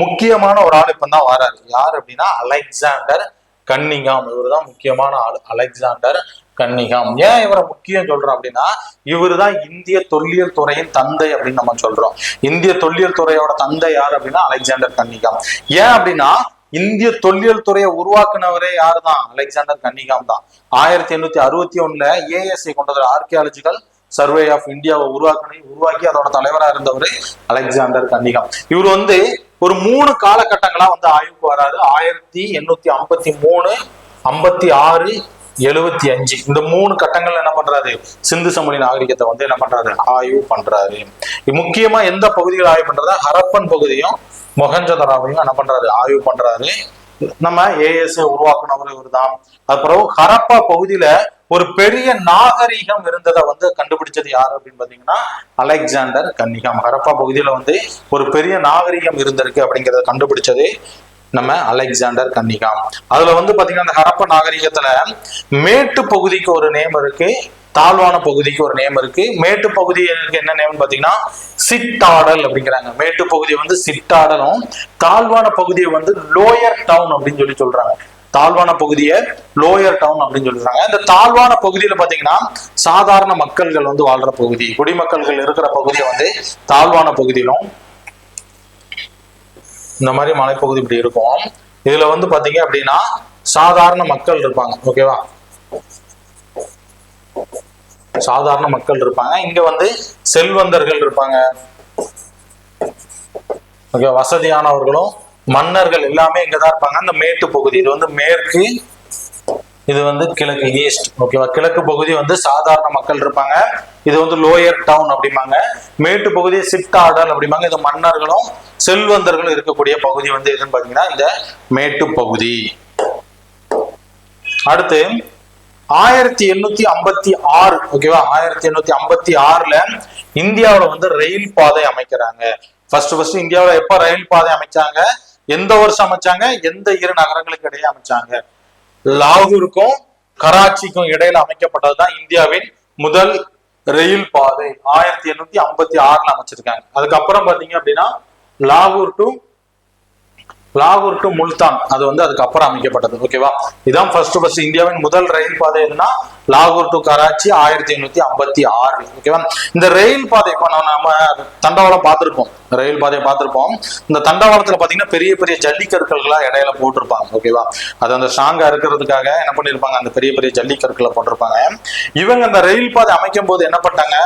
முக்கியமான ஒரு ஆள் இப்பதான் வராரு. யார் அப்படின்னா அலெக்சாண்டர் கன்னிங்ஹாம். இவர் தான் முக்கியமான ஆள், அலெக்சாண்டர் கன்னிங்ஹாம். ஏன் இவரை முக்கியம் சொல்றோம் அப்படின்னா, இவர் தான் இந்திய தொல்லியல் துறையின் தந்தை அப்படின்னு நம்ம சொல்றோம். இந்திய தொல்லியல் துறையோட தந்தை யார் அப்படின்னா அலெக்சாண்டர் கன்னிங்ஹாம். ஏன் அப்படின்னா இந்திய தொல்லியல் துறையை உருவாக்குனவரே யாரு தான்? அலெக்சாண்டர் கன்னிங்ஹாம் தான். 1861 ஏஎஸ்ஐ கொண்டது, ஆர்கியாலஜிக்கல் சர்வே ஆஃப் இந்தியாவை உருவாக்கி அதோட தலைவராக இருந்தவர் அலெக்சாண்டர் கன்னிங்ஹாம். இவர் வந்து ஒரு 3 காலகட்டங்களா வந்து ஆய்வுக்கு வராரு. 1853, 56, 75 இந்த 3 கட்டங்கள் என்ன பண்றாரு, சிந்து சமவெளி நாகரிகத்தை வந்து என்ன பண்றாரு, ஆய்வு பண்றாரு. முக்கியமா எந்த பகுதிகள் ஆய்வு பண்றதா? ஹரப்பன் பகுதியும் மொஹஞ்சதாரோவையும் என்ன பண்றாரு, ஆய்வு பண்றாரு. நம்ம ஏஎஸ்ஐ உருவாக்குனவர் இவர் தான். அப்புறம் ஹரப்பா பகுதியில ஒரு பெரிய நாகரிகம் இருந்ததை வந்து கண்டுபிடிச்சது யாரு அப்படின்னு பாத்தீங்கன்னா அலெக்சாண்டர் கன்னிங்ஹாம். ஹரப்பா பகுதியில வந்து ஒரு பெரிய நாகரிகம் இருந்திருக்கு அப்படிங்கிறத கண்டுபிடிச்சது நம்ம அலெக்சாண்டர் கன்னிங்ஹாம். அதுல வந்து பாத்தீங்கன்னா அந்த ஹரப்பா நாகரிகத்துல மேட்டு பகுதிக்கு ஒரு நேம் இருக்கு, தாழ்வான பகுதிக்கு ஒரு நேம் இருக்கு. மேட்டு பகுதிக்கு என்ன நேம் பாத்தீங்கன்னா சிட்டாடல் அப்படிங்கிறாங்க. மேட்டு பகுதி வந்து சிட்டாடலும், தாழ்வான பகுதியை வந்து லோயர் டவுன் அப்படின்னு சொல்லி சொல்றாங்க. தாழ்வான பகுதியை லோயர் டவுன் அப்படின்னு சொல்றாங்க. இந்த தாழ்வான பகுதியில பாத்தீங்கன்னா சாதாரண மக்கள்கள் வந்து வாழ்ற பகுதி, குடிமக்கள்கள் இருக்கிற பகுதியை வந்து தாழ்வான பகுதியிலும், இந்த மாதிரி மலைப்பகுதி இப்படி இருக்கும். இதுல வந்து பாத்தீங்க அப்படின்னா சாதாரண மக்கள் இருப்பாங்க. ஓகேவா? சாதாரண மக்கள் இருப்பாங்க. இங்க வந்து செல்வந்தர்கள் இருப்பாங்க. ஓகே, வசதியானவர்களும் மன்னர்கள் எல்லாமே இங்கதான் இருப்பாங்க. அந்த மேட்டு பகுதி, இது வந்து மேற்கு, இது வந்து கிழக்கு, ஈஸ்ட். ஓகேவா? கிழக்கு பகுதி வந்து சாதாரண மக்கள் இருப்பாங்க. இது வந்து லோயர் டவுன் அப்படிம்பாங்க. மேட்டு பகுதி சிட்டாடல் அப்படிம்பாங்க. இது மன்னர்களும் செல்வந்தர்களும் இருக்கக்கூடிய பகுதி வந்து எதுன்னு பாத்தீங்கன்னா இந்த மேட்டு பகுதி. அடுத்து 1856, ஓகேவா? 1856 இந்தியாவில வந்து ரயில் பாதை அமைக்கிறாங்க. ஃபர்ஸ்ட் இந்தியாவில எப்ப ரயில் பாதை அமைச்சாங்க, எந்த வருஷம் அமைச்சாங்க, எந்த 2 நகரங்களுக்கு இடையே அமைச்சாங்க? லாகூருக்கும் கராச்சிக்கும் இடையில அமைக்கப்பட்டதுதான் இந்தியாவின் முதல் ரயில் பாதை. 1856 அமைச்சிருக்காங்க. அதுக்கப்புறம் பாத்தீங்க அப்படின்னா லாகூர் டு முல்தான் அது வந்து அதுக்கப்புறம் அமைக்கப்பட்டது. ஓகேவா, இதான் ஃபர்ஸ்ட் இந்தியாவின் முதல் ரயில் பாதை எதுனா லாகூர் டு கராச்சி 1856. ஓகேவா, இந்த ரயில் பாதை இப்போ நம்ம தண்டவாளம் பார்த்திருப்போம், ரயில் பாதையை பார்த்திருப்போம். இந்த தண்டவாளத்துல பாத்தீங்கன்னா பெரிய பெரிய ஜல்லிக்கற்கள்லாம் இடையில போட்டிருப்பாங்க. ஓகேவா, அது அந்த ஸ்ட்ராங்கா இருக்கிறதுக்காக என்ன பண்ணிருப்பாங்க, அந்த பெரிய பெரிய ஜல்லிக்கற்களை போட்டிருப்பாங்க. இவங்க அந்த ரயில் பாதை அமைக்கும் போது என்ன பண்ணாங்க,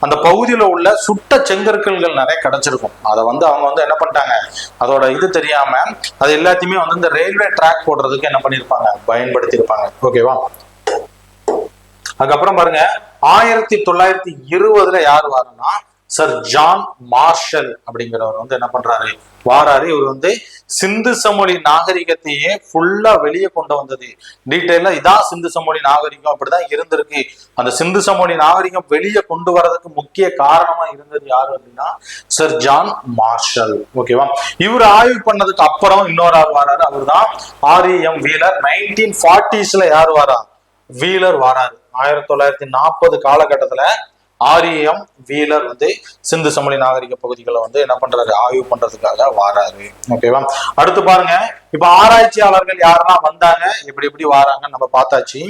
அந்த பகுதியில உள்ள சுட்ட செங்கற்கல்கள் நிறைய கிடைச்சிருக்கும். அதை வந்து அவங்க வந்து என்ன பண்ணிட்டாங்க, அதோட இது தெரியாம அது எல்லாத்தையுமே வந்து இந்த ரயில்வே ட்ராக் போடுறதுக்கு என்ன பண்ணிருப்பாங்க, பயன்படுத்தி இருப்பாங்க. ஓகேவா, அதுக்கப்புறம் பாருங்க 1920 யார் வாருன்னா சர் ஜான் மார்ஷல் அப்படிங்கிறவர் வந்து என்ன பண்றாரு, வாராரு. இவர் வந்து சிந்து சமொழி நாகரிகத்தையே ஃபுல்லா வெளியே கொண்டு வந்தது. டீட்டெயிலா இதான் சிந்து சமொழி நாகரிகம் அப்படிதான் இருந்திருக்கு. அந்த சிந்து சமொழி நாகரிகம் வெளியே கொண்டு வரதுக்கு முக்கிய காரணமா இருந்தது யாரு அப்படின்னா சர் ஜான் மார்ஷல். ஓகேவா, இவர் ஆய்வு பண்ணதுக்கு அப்புறம் இன்னொரு ஆள் வராரு, அவர் தான் REM வீலர். 1940s யார் வாரா, வீலர் வாராரு. 1940 காலகட்டத்துல REM வீலர் வந்து சிந்து சமொழி நாகரிக பகுதிகளை வந்து என்ன பண்றாரு, ஆய்வு பண்றதுக்காக வாராரு. ஓகேவா, அடுத்து பாருங்க, இப்ப ஆராய்ச்சியாளர்கள் யாரெல்லாம் வந்தாங்க, எப்படி வாராங்கன்னு நம்ம பார்த்தாச்சு.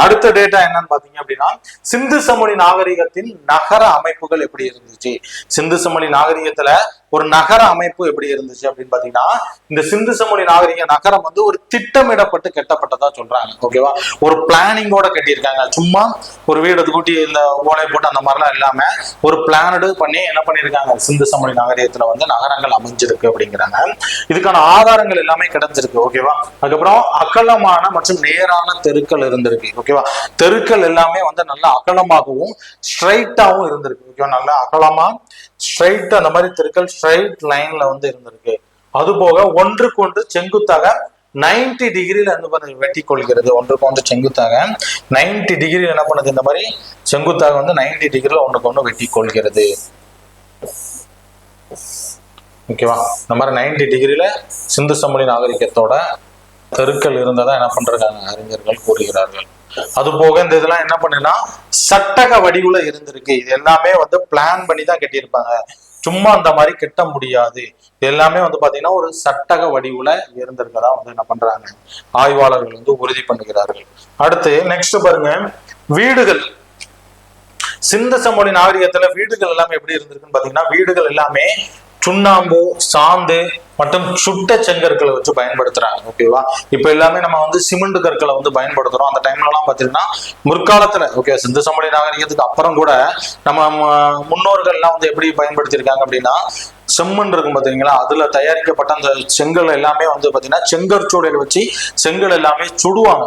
அடுத்த டேட்டா என்னன்னு பாத்தீங்க அப்படின்னா சிந்து சமொழி நாகரிகத்தின் நகர அமைப்புகள் எப்படி இருந்துச்சு. சிந்து சமொழி நாகரிகத்துல ஒரு நகர அமைப்பு எப்படி இருந்துச்சு அப்படின்னு பாத்தீங்கன்னா இந்த சிந்து சமொழி நாகரிக நகரம் வந்து ஒரு திட்டமிடப்பட்டு கட்டப்பட்டதா சொல்றாங்க. ஓகேவா, ஒரு பிளானிங்கோட கட்டியிருக்காங்க. சும்மா ஒரு வீடு கூட்டி இந்த ஓலை போட்டு அந்த மாதிரிலாம் இல்லாம ஒரு பிளானடு பண்ணி என்ன பண்ணிருக்காங்க, சிந்து சமொழி நாகரிகத்துல வந்து நகரங்கள் அமைஞ்சிருக்கு அப்படிங்கிறாங்க. இதுக்கான ஆதாரங்கள் எல்லாமே கிடைச்சிருக்கு. ஓகேவா, அதுக்கப்புறம் அகலமான மற்றும் நேரான தெருக்கள் இருந்திருக்கு. ஓகேவா, தெருக்கள் எல்லாமே வந்து நல்லா அகலமாகவும் ஸ்ட்ரைட்டாவும் இருந்திருக்கு. ஓகேவா, நல்லா அகலமா ஸ்ட்ரைட் அந்த மாதிரி தெருக்கள் ஸ்ட்ரைட் லைன்ல வந்து இருந்திருக்கு. அது போக ஒன்றுக்கு ஒன்று செங்குத்தாக 90 டிகிரில வந்து வெட்டி கொள்கிறது. ஒன்றுக்கு ஒன்று செங்குத்தாக 90 டிகிரி என்ன பண்ணுது, இந்த மாதிரி செங்குத்தாக வந்து 90 டிகிரில ஒன்றுக்கு ஒன்று வெட்டி கொள்கிறது. ஓகேவா, இந்த மாதிரி 90 டிகிரில சிந்து சமொழி நாகரிகத்தோட தெருக்கள் இருந்ததா என்ன பண்றாங்க அறிஞர்கள் கூறுகிறார்கள். அது போக இந்த இதெல்லாம் என்ன பண்ணுன்னா சட்டக வடிவுல இருந்திருக்கு. இது எல்லாமே வந்து பிளான் பண்ணி தான் கட்டியிருப்பாங்க, சும்மா அந்த மாதிரி கட்ட முடியாது. எல்லாமே வந்து பாத்தீங்கன்னா ஒரு சட்டக வடிவுல இருந்திருக்கதா வந்து என்ன பண்றாங்க ஆய்வாளர்கள் வந்து உறுதி பண்ணுகிறார்கள். அடுத்து நெக்ஸ்ட் பாருங்க, வீடுகள். சிந்து சமொழி நாகரிகத்துல வீடுகள் எல்லாமே எப்படி இருந்திருக்குன்னு பாத்தீங்கன்னா வீடுகள் எல்லாமே சுண்ணாம்பு, சாந்து மற்றும் சுட்ட செங்கற்களை வச்சு பயன்படுத்துறாங்க. ஓகேவா, இப்ப எல்லாமே நம்ம வந்து சிமெண்ட் கற்களை வந்து பயன்படுத்துறோம். அந்த டைம்ல எல்லாம் பாத்தீங்கன்னா முற்காலத்துல ஓகே சிந்து சமொழி நாகரிகத்துக்கு அப்புறம் கூட நம்ம முன்னோர்கள் எல்லாம் வந்து எப்படி பயன்படுத்தியிருக்காங்க அப்படின்னா செம்மண் இருக்கும் பாத்தீங்களா, அதுல தயாரிக்கப்பட்ட அந்த செங்கல் எல்லாமே வந்து பாத்தீங்கன்னா செங்கற்சூடையில வச்சு செங்கல் எல்லாமே சுடுவாங்க.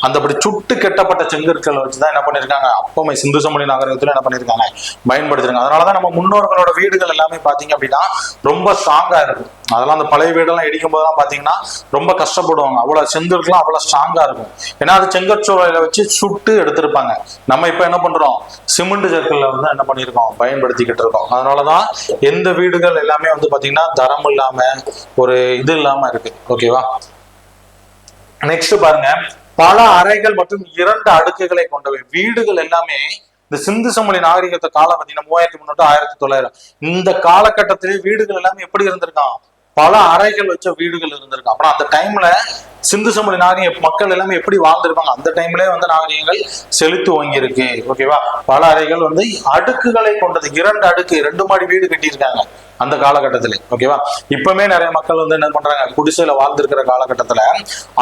அந்த அப்படி சுட்டு கெட்டப்பட்ட செங்கற்களை வச்சுதான் என்ன பண்ணிருக்காங்க அப்பமே சிந்து சமொழி நாகரிகத்துல என்ன பண்ணிருக்காங்க பயன்படுத்திருக்காங்க. அதனாலதான் நம்ம முன்னோர்களோட வீடுகள் எல்லாமே பாத்தீங்க அப்படின்னா ரொம்ப ஸ்ட்ராங்கா இருக்கும். அதெல்லாம் அந்த பழைய வீடெல்லாம் இடிக்கும் போதெல்லாம் பாத்தீங்கன்னா ரொம்ப கஷ்டப்படுவாங்க. அவ்வளவு செங்கற்கெல்லாம் அவ்வளவு ஸ்ட்ராங்கா இருக்கும். ஏன்னா அது செங்கற்சூழல வச்சு சுட்டு எடுத்திருப்பாங்க. நம்ம இப்ப என்ன பண்றோம், சிமெண்ட் செங்கல்ல வந்து என்ன பண்ணிருக்கோம் பயன்படுத்திக்கிட்டு இருக்கோம். அதனாலதான் எந்த வீடுகள் எல்லாமே வந்து பாத்தீங்கன்னா தரம் இல்லாம ஒரு இது இல்லாம இருக்கு. ஓகேவா, நெக்ஸ்ட் பாருங்க, பல அறைகள் மற்றும் 2 அடுக்குகளை கொண்டவை. வீடுகள் எல்லாமே இந்த சிந்து சமொழி நாகரிகத்தை காலம் பார்த்தீங்கன்னா 3300 1900 இந்த காலகட்டத்திலே வீடுகள் எல்லாமே எப்படி இருந்திருக்கான், பல அறைகள் வச்ச வீடுகள் இருந்திருக்கு. அப்புறம் அந்த டைம்ல சிந்து சமொழி நாகரிக மக்கள் எல்லாமே எப்படி வாழ்ந்திருப்பாங்க, அந்த டைம்லயே வந்து நாகரிகங்கள் செலுத்து வாங்கியிருக்கு. ஓகேவா, பல அறைகள் வந்து அடுக்குகளை கொண்டது. 2 அடுக்கு 2 மாடி வீடு கட்டியிருக்காங்க அந்த காலகட்டத்துல. ஓகேவா, இப்பவுமே நிறைய மக்கள் வந்து என்ன பண்றாங்க குடிசையில வாழ்ந்திருக்கிற காலகட்டத்துல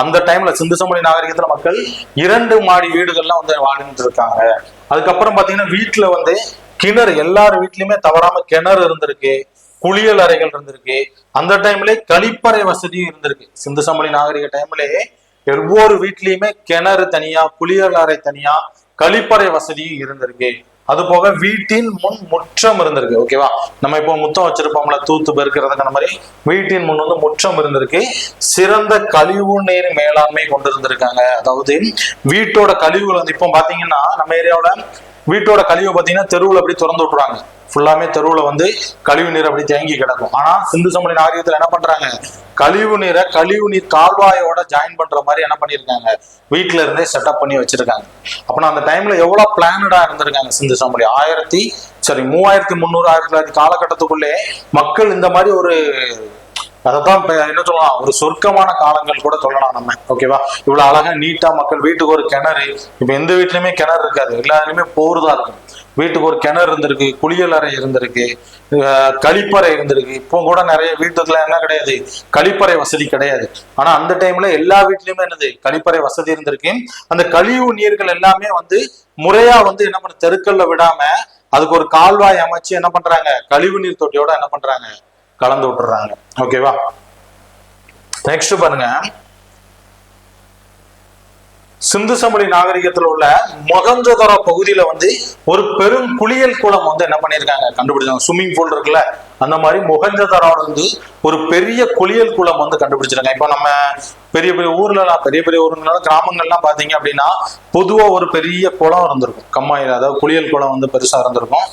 அந்த டைம்ல சிந்து சமொழி நாகரிகத்துல மக்கள் 2 மாடி வீடுகள்லாம் வந்து வாழ்ந்துட்டு இருக்காங்க. அதுக்கப்புறம் பாத்தீங்கன்னா வீட்டுல வந்து கிணறு, எல்லார் வீட்லயுமே தவறாம கிணறு இருந்திருக்கு, குளியல் அறைகள் இருந்திருக்கு. அந்த டைம்ல கழிப்பறை வசதியும் இருந்திருக்கு. சிந்து சமொழி நாகரிக டைம்லயே ஒவ்வொரு வீட்லயுமே கிணறு தனியா, குளியல் அறை தனியா, கழிப்பறை வசதியும் இருந்திருக்கு. அது போக வீட்டின் முன் முற்றம் இருந்திருக்கு. ஓகேவா, நம்ம இப்போ முத்தம் வச்சிருப்போம்ல தூத்து பெருக்கிறதுக்கு, அந்த மாதிரி வீட்டின் முன் வந்து முற்றம் இருந்திருக்கு. சிறந்த கழிவு நீர் மேலாண்மை கொண்டு இருந்திருக்காங்க. அதாவது வீட்டோட கழிவுகள் வந்து இப்போ பாத்தீங்கன்னா நம்ம ஏரியாவோட வீட்டோட கழிவு பாத்தீங்கன்னா தெருவுல அப்படி திறந்து விட்டுறாங்க. ஃபுல்லாமே தெருவுல வந்து கழிவு நீர் அப்படி தேங்கி கிடக்கும். ஆனா சிந்து சமவெளி நாகரிகத்துல என்ன பண்றாங்க, கழிவு நீர் கால்வாயோட ஜாயின் பண்ற மாதிரி என்ன பண்ணிருக்காங்க, வீட்டுல இருந்தே செட்டப் பண்ணி வச்சிருக்காங்க. அப்பனா அந்த டைம்ல எவ்வளவு பிளானடா இருந்திருக்காங்க சிந்து சமவெளி. 3300 1900 காலகட்டத்துக்குள்ளே மக்கள் இந்த மாதிரி ஒரு, அதைத்தான் என்ன சொல்லலாம், ஒரு சொர்க்கமான காலங்கள் கூட சொல்லலாம் நம்ம. ஓகேவா, இவ்வளவு அழகா நீட்டா மக்கள், வீட்டுக்கு ஒரு கிணறு. இப்ப எந்த வீட்லயுமே கிணறு இருக்காது, எல்லாருமே போர் தான் இருக்கும். வீட்டுக்கு ஒரு கிணறு இருந்திருக்கு, குளியல் அறை இருந்திருக்கு, கழிப்பறை இருந்திருக்கு. இப்போ கூட நிறைய வீட்டுக்குள்ள என்ன கிடையாது, கழிப்பறை வசதி கிடையாது. ஆனா அந்த டைம்ல எல்லா வீட்லயுமே என்னது, கழிப்பறை வசதி இருந்திருக்கு. அந்த கழிவு நீர்கள் எல்லாமே வந்து முறையா வந்து என்ன பண்ண, தெருக்கல்ல விடாம அதுக்கு ஒரு கால்வாய் அமைச்சு என்ன பண்றாங்க, கழிவு நீர் தொட்டியோட என்ன பண்றாங்க, கலந்து விட்டுறாங்க. ஓகேவா, நெக்ஸ்ட் பாருங்க, சிந்து சமவெளி நாகரிகத்துல உள்ள மொகஞ்சதாரோ பகுதியில வந்து ஒரு பெரும் குளியல் குளம் வந்து என்ன பண்ணிருக்காங்க, கண்டுபிடிச்சாங்க. ஸ்விம்மிங் பூல் இருக்குல்ல, அந்த மாதிரி மொகஞ்சதாரோட வந்து ஒரு பெரிய குளியல் குளம் வந்து கண்டுபிடிச்சிருக்காங்க. இப்ப நம்ம பெரிய பெரிய ஊர்லாம், பெரிய பெரிய ஊர்ல கிராமங்கள்லாம் பாத்தீங்க அப்படின்னா பொதுவா ஒரு பெரிய குளம் இருந்திருக்கும், கம்மாயில, அதாவது குளியல் குளம் வந்து பெருசா இருந்திருக்கும்.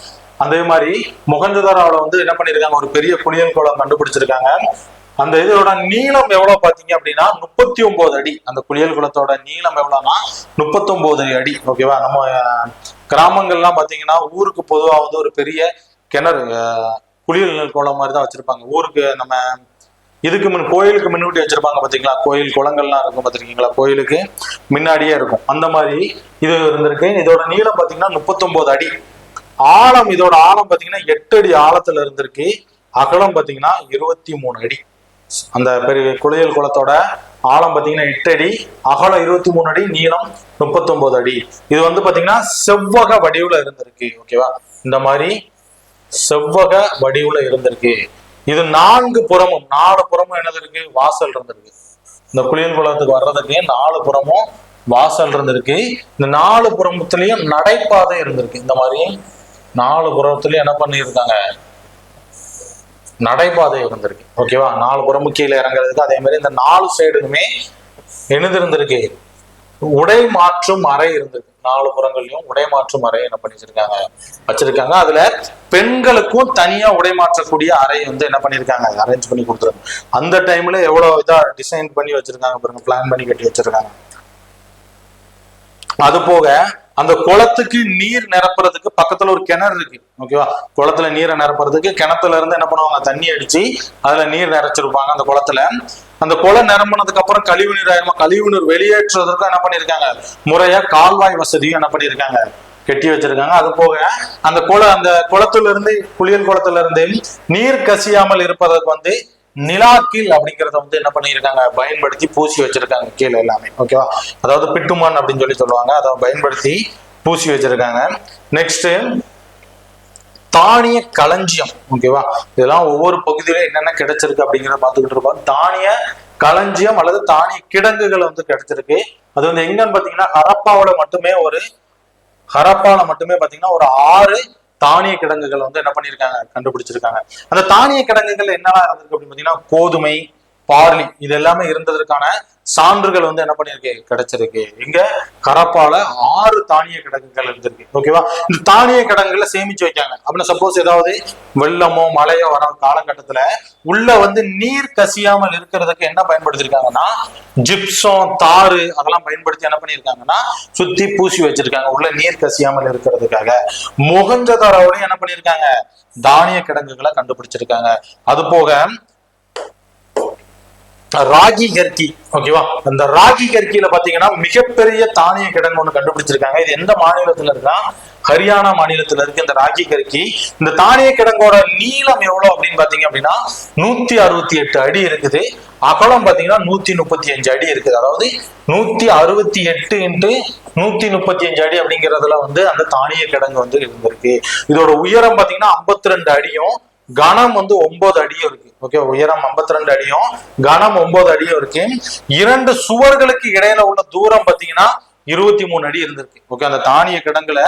அதே மாதிரி மொகஞ்சதாரோட வந்து என்ன பண்ணிருக்காங்க, ஒரு பெரிய குளியல் குளம் கண்டுபிடிச்சிருக்காங்க. அந்த இதோட நீளம் எவ்வளவு பாத்தீங்க அப்படின்னா 39 அடி. அந்த குளியல் குளத்தோட நீளம் எவ்வளவுனா 39 அடி. ஓகேவா, நம்ம கிராமங்கள்லாம் பாத்தீங்கன்னா ஊருக்கு பொதுவா வந்து ஒரு பெரிய கிணறு, குளியல் குளம் மாதிரி தான் வச்சிருப்பாங்க. ஊருக்கு நம்ம இதுக்கு கோயிலுக்கு முன்னாடி வச்சிருப்பாங்க பாத்தீங்களா, கோயில் குளங்கள்லாம் இருக்கும் பாத்திருக்கீங்களா, கோயிலுக்கு முன்னாடியே இருக்கும். அந்த மாதிரி இது இருந்திருக்கு. இதோட நீளம் பாத்தீங்கன்னா 39 அடி. ஆழம், இதோட ஆழம் பாத்தீங்கன்னா 8 அடி ஆழத்துல இருந்திருக்கு. அகலம் பாத்தீங்கன்னா 23 அடி. அந்த பெரிய குளியல் குளத்தோட ஆழம் பாத்தீங்கன்னா 8 அடி, அகலம் 23 அடி, நீளம் 39 அடி. இது வந்து பாத்தீங்கன்னா செவ்வக வடிவுல இருந்திருக்கு. ஓகேவா, இந்த மாதிரி செவ்வக வடிவுல இருந்திருக்கு. இது 4 புறமும் என்னது இருக்கு, வாசல் இருந்திருக்கு. இந்த குளியல் குளத்துக்கு வர்றதுக்கு 4 புறமும் வாசல் இருந்திருக்கு. இந்த 4 புறத்துலயும் நடைபாதை இருந்திருக்கு. இந்த மாதிரி 4 புறத்துலயும் என்ன பண்ணிருக்காங்க, நடைபாதை இருந்திருக்கு. ஓகேவா, 4 புறமும் கீழே இறங்குறதுக்கு. அதே மாதிரி இந்த 4 சைடுக்குமே என்னது இருந்திருக்கு, உடை மாற்றும் அறை இருந்திருக்கு. 4 புறங்கள்லயும் உடை மாற்றும் அறை என்ன பண்ணி வச்சிருக்காங்க. அதுல பெண்களுக்கும் தனியா உடை மாற்றக்கூடிய அறை வந்து என்ன பண்ணிருக்காங்க, அரேஞ்ச் பண்ணி கொடுத்துருக்காங்க. அந்த டைம்ல எவ்வளவு இதா டிசைன் பண்ணி வச்சிருக்காங்க பாருங்க, பிளான் பண்ணி கட்டி வச்சிருக்காங்க. அது போக அந்த குளத்துக்கு நீர் நிரப்புறதுக்கு பக்கத்துல ஒரு கிணறு இருக்கு. ஓகேவா, குளத்துல நீரை நிரப்புறதுக்கு கிணத்துல இருந்து என்ன பண்ணுவாங்க, தண்ணி அடிச்சு அதுல நீர் நிறைச்சிருப்பாங்க அந்த குளத்துல. அந்த குளம் நிரம்பினதுக்கு அப்புறம் கழிவு நீர் ஆயிருமா, கழிவு நீர் வெளியேற்றுவதற்கு என்ன பண்ணிருக்காங்க, முறையா கால்வாய் வசதியும் என்ன பண்ணிருக்காங்க, கட்டி வச்சிருக்காங்க. அது போக அந்த குளத்துல இருந்து, குளியல் குளத்துல இருந்து நீர் கசியாமல் இருப்பதற்கு வந்து நிலாக்கீல் அப்படிங்கறத வந்து என்ன பண்ணிருக்காங்க, பயன்படுத்தி பூசி வச்சிருக்காங்க கீழே எல்லாமே. ஓகேவா, அதாவது பிட்டுமான் அப்படின்னு சொல்லுவாங்க, அதை பயன்படுத்தி பூசி வச்சிருக்காங்க. நெக்ஸ்ட் தானிய களஞ்சியம். ஓகேவா, இதெல்லாம் ஒவ்வொரு பகுதியில என்னென்ன கிடைச்சிருக்கு அப்படிங்கிறத பார்த்துக்கிட்டு இருக்கோம். தானிய களஞ்சியம் அல்லது தானிய கிடங்குகள் வந்து கிடைச்சிருக்கு. அது வந்து எங்கன்னு பாத்தீங்கன்னா ஹரப்பாவில மட்டுமே பாத்தீங்கன்னா ஒரு 6 தானிய கிடங்குகள் வந்து என்ன பண்ணிருக்காங்க, கண்டுபிடிச்சிருக்காங்க. அந்த தானிய கிடங்குகள் என்னெல்லாம் இருந்திருக்கு அப்படின்னு பாத்தீங்கன்னா கோதுமை, பார்லி, இது எல்லாமே இருந்ததற்கான சான்றுகள் வந்து என்ன பண்ணிருக்கு, கிடைச்சிருக்கு. இங்க ஹரப்பால 6 தானிய கிடங்குகள் இருந்திருக்கு. ஓகேவா, இந்த தானிய கிடங்குகளை சேமிச்சு வைக்காங்க. அப்படின்னா சப்போஸ் ஏதாவது வெள்ளமோ மழையோ வர காலகட்டத்துல உள்ள வந்து நீர் கசியாமல் இருக்கிறதுக்கு என்ன பயன்படுத்திருக்காங்கன்னா ஜிப்சம், தாறு அதெல்லாம் பயன்படுத்தி என்ன பண்ணிருக்காங்கன்னா சுத்தி பூசி வச்சிருக்காங்க, உள்ள நீர் கசியாமல் இருக்கிறதுக்காக. மொகஞ்சதாரோட என்ன பண்ணிருக்காங்க, தானிய கிடங்குகளை கண்டுபிடிச்சிருக்காங்க. அது போக ராகி கர்கி. ஓகேவா, அந்த ராகி கர்கியில பாத்தீங்கன்னா மிகப்பெரிய தானிய கிடங்கு ஒண்ணு கண்டுபிடிச்சிருக்காங்க. இது எந்த மாநிலத்துல இருக்கா, ஹரியானா மாநிலத்துல இருக்கு இந்த ராகி கர்கி. இந்த தானிய கிடங்கோட நீளம் எவ்வளவு அப்படின்னு பாத்தீங்க அப்படின்னா 168 அடி இருக்குது. அகலம் பாத்தீங்கன்னா 135 அடி இருக்குது. அதாவது 168 × 135 அடி அப்படிங்கறதுல வந்து அந்த தானிய கிடங்கு வந்து இருந்திருக்கு. இதோட உயரம் பாத்தீங்கன்னா 52 அடியும் கனம் வந்து 9 அடியும் இருக்கு. ஓகே, உயரம் 52 அடியும் கனம் 9 அடியும் இருக்கு. 2 சுவர்களுக்கு இடையில உள்ள தூரம் பாத்தீங்கன்னா 23 அடி இருந்திருக்கு. ஓகே, அந்த தானிய கிடங்குல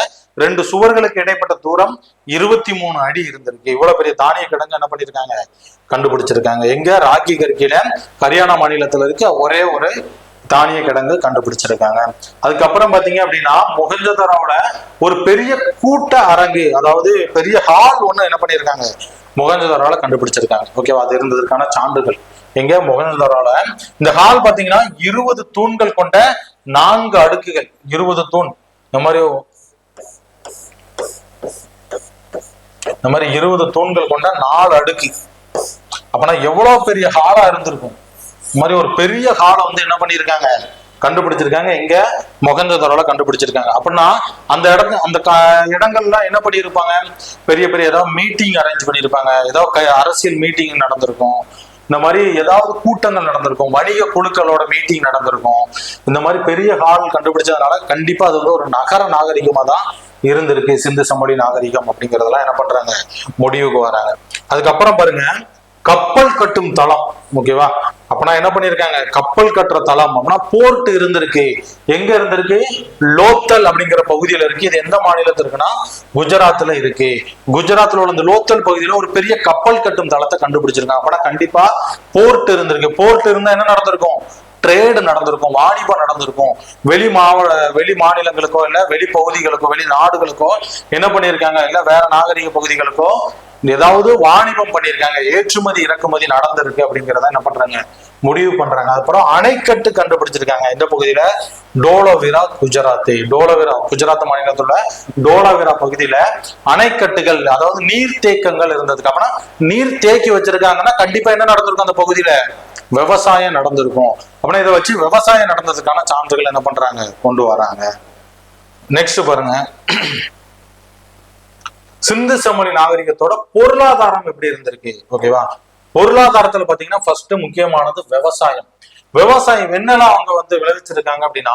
2 சுவர்களுக்கு இடைப்பட்ட தூரம் 23 அடி இருந்திருக்கு. இவ்வளவு பெரிய தானிய கிடங்கு என்ன பண்ணிருக்காங்க, கண்டுபிடிச்சிருக்காங்க. எங்க, ராகி கர்கில ஹரியானா மாநிலத்துல இருக்க ஒரே ஒரு தானிய கிடங்கு கண்டுபிடிச்சிருக்காங்க. அதுக்கப்புறம் பாத்தீங்க அப்படின்னா மொஹஞ்சதாரோல ஒரு பெரிய கூட்ட அரங்கு, அதாவது பெரிய ஹால் ஒண்ணு என்ன பண்ணிருக்காங்க மொஹஞ்சதாரோல கண்டுபிடிச்சிருக்காங்க. ஓகேவா, அது இருந்ததற்கான சான்றுகள் எங்க மொஹஞ்சதாரோல. இந்த ஹால் பாத்தீங்கன்னா 20 தூண்கள் கொண்ட 4 அடுக்குகள், 20 தூண், இந்த மாதிரி 20 தூண்கள் கொண்ட 4 அடுக்கு. அப்பனா எவ்வளவு பெரிய ஹாலா இருந்திருக்கும். இந்த மாதிரி ஒரு பெரிய ஹாலை வந்து என்ன பண்ணிருக்காங்க கண்டுபிடிச்சிருக்காங்க, எங்க மொஹஞ்சதாரோல கண்டுபிடிச்சிருக்காங்க. அப்படின்னா அந்த இடங்கள்லாம் என்ன பண்ணிருப்பாங்க, பெரிய பெரிய ஏதாவது மீட்டிங் அரேஞ்ச் பண்ணிருப்பாங்க, ஏதோ அரசியல் மீட்டிங் நடந்திருக்கும், இந்த மாதிரி ஏதாவது கூட்டங்கள் நடந்திருக்கும், வணிக குழுக்களோட மீட்டிங் நடந்திருக்கும். இந்த மாதிரி பெரிய ஹால் கண்டுபிடிச்சதுனால கண்டிப்பா அது வந்து ஒரு நகர நாகரிகமா தான் இருந்திருக்கு. சிந்து சமவெளி நாகரிகம் அப்படிங்கறதெல்லாம் என்ன பண்றாங்க முடிவுக்கு வராங்க. அதுக்கப்புறம் பாருங்க கப்பல் கட்டும் தளம். ஓகேவா, அப்பனா என்ன பண்ணிருக்காங்க கப்பல் கட்டுற தளம் அப்படின்னா போர்ட் இருந்திருக்கு. எங்க இருந்திருக்கு, லோத்தல் அப்படிங்கிற பகுதியில இருக்கு. இது எந்த மாநிலத்துல இருக்குன்னா குஜராத்ல இருக்கு. குஜராத்ல உள்ள இந்த லோத்தல் பகுதியில ஒரு பெரிய கப்பல் கட்டும் தளத்தை கண்டுபிடிச்சிருக்காங்க. அப்பனா கண்டிப்பா போர்ட் இருந்திருக்கு. போர்ட் இருந்தா என்ன நடந்திருக்கும், ட்ரேடு நடந்திருக்கும், வாணிபம் நடந்திருக்கும். வெளி மாநிலங்களுக்கோ இல்ல வெளி பகுதிகளுக்கோ வெளி நாடுகளுக்கோ என்ன பண்ணிருக்காங்க, இல்ல வேற நாகரிக பகுதிகளுக்கோ ஏதாவது வாணிபம் பண்ணிருக்காங்க, ஏற்றுமதி இறக்குமதி நடந்திருக்கு அப்படிங்கிறத என்ன பண்றாங்க முடிவு பண்றாங்க. அதுக்கப்புறம் அணைக்கட்டு கண்டுபிடிச்சிருக்காங்க. இந்த பகுதியில டோலோவிரா குஜராத் மாநிலத்தோட டோலோவிரா பகுதியில அணைக்கட்டுகள், அதாவது நீர்த்தேக்கங்கள் இருந்ததுக்கு அப்புறம் நீர் தேக்கி வச்சிருக்காங்கன்னா கண்டிப்பா என்ன நடந்திருக்கும், அந்த பகுதியில விவசாயம் நடந்திருக்கும். அப்படின்னா இதை வச்சு விவசாயம் நடந்ததுக்கான சான்றுகள் என்ன பண்றாங்க கொண்டு வராங்க. நெக்ஸ்ட் பாருங்க, சிந்து சமவெளி நாகரிகத்தோட பொருளாதாரம் எப்படி இருந்திருக்கு. ஓகேவா, பொருளாதாரத்துல பாத்தீங்கன்னா ஃபர்ஸ்ட் முக்கியமானது விவசாயம். விவசாயம் என்னெல்லாம் அவங்க வந்து விளைவிச்சிருக்காங்க அப்படின்னா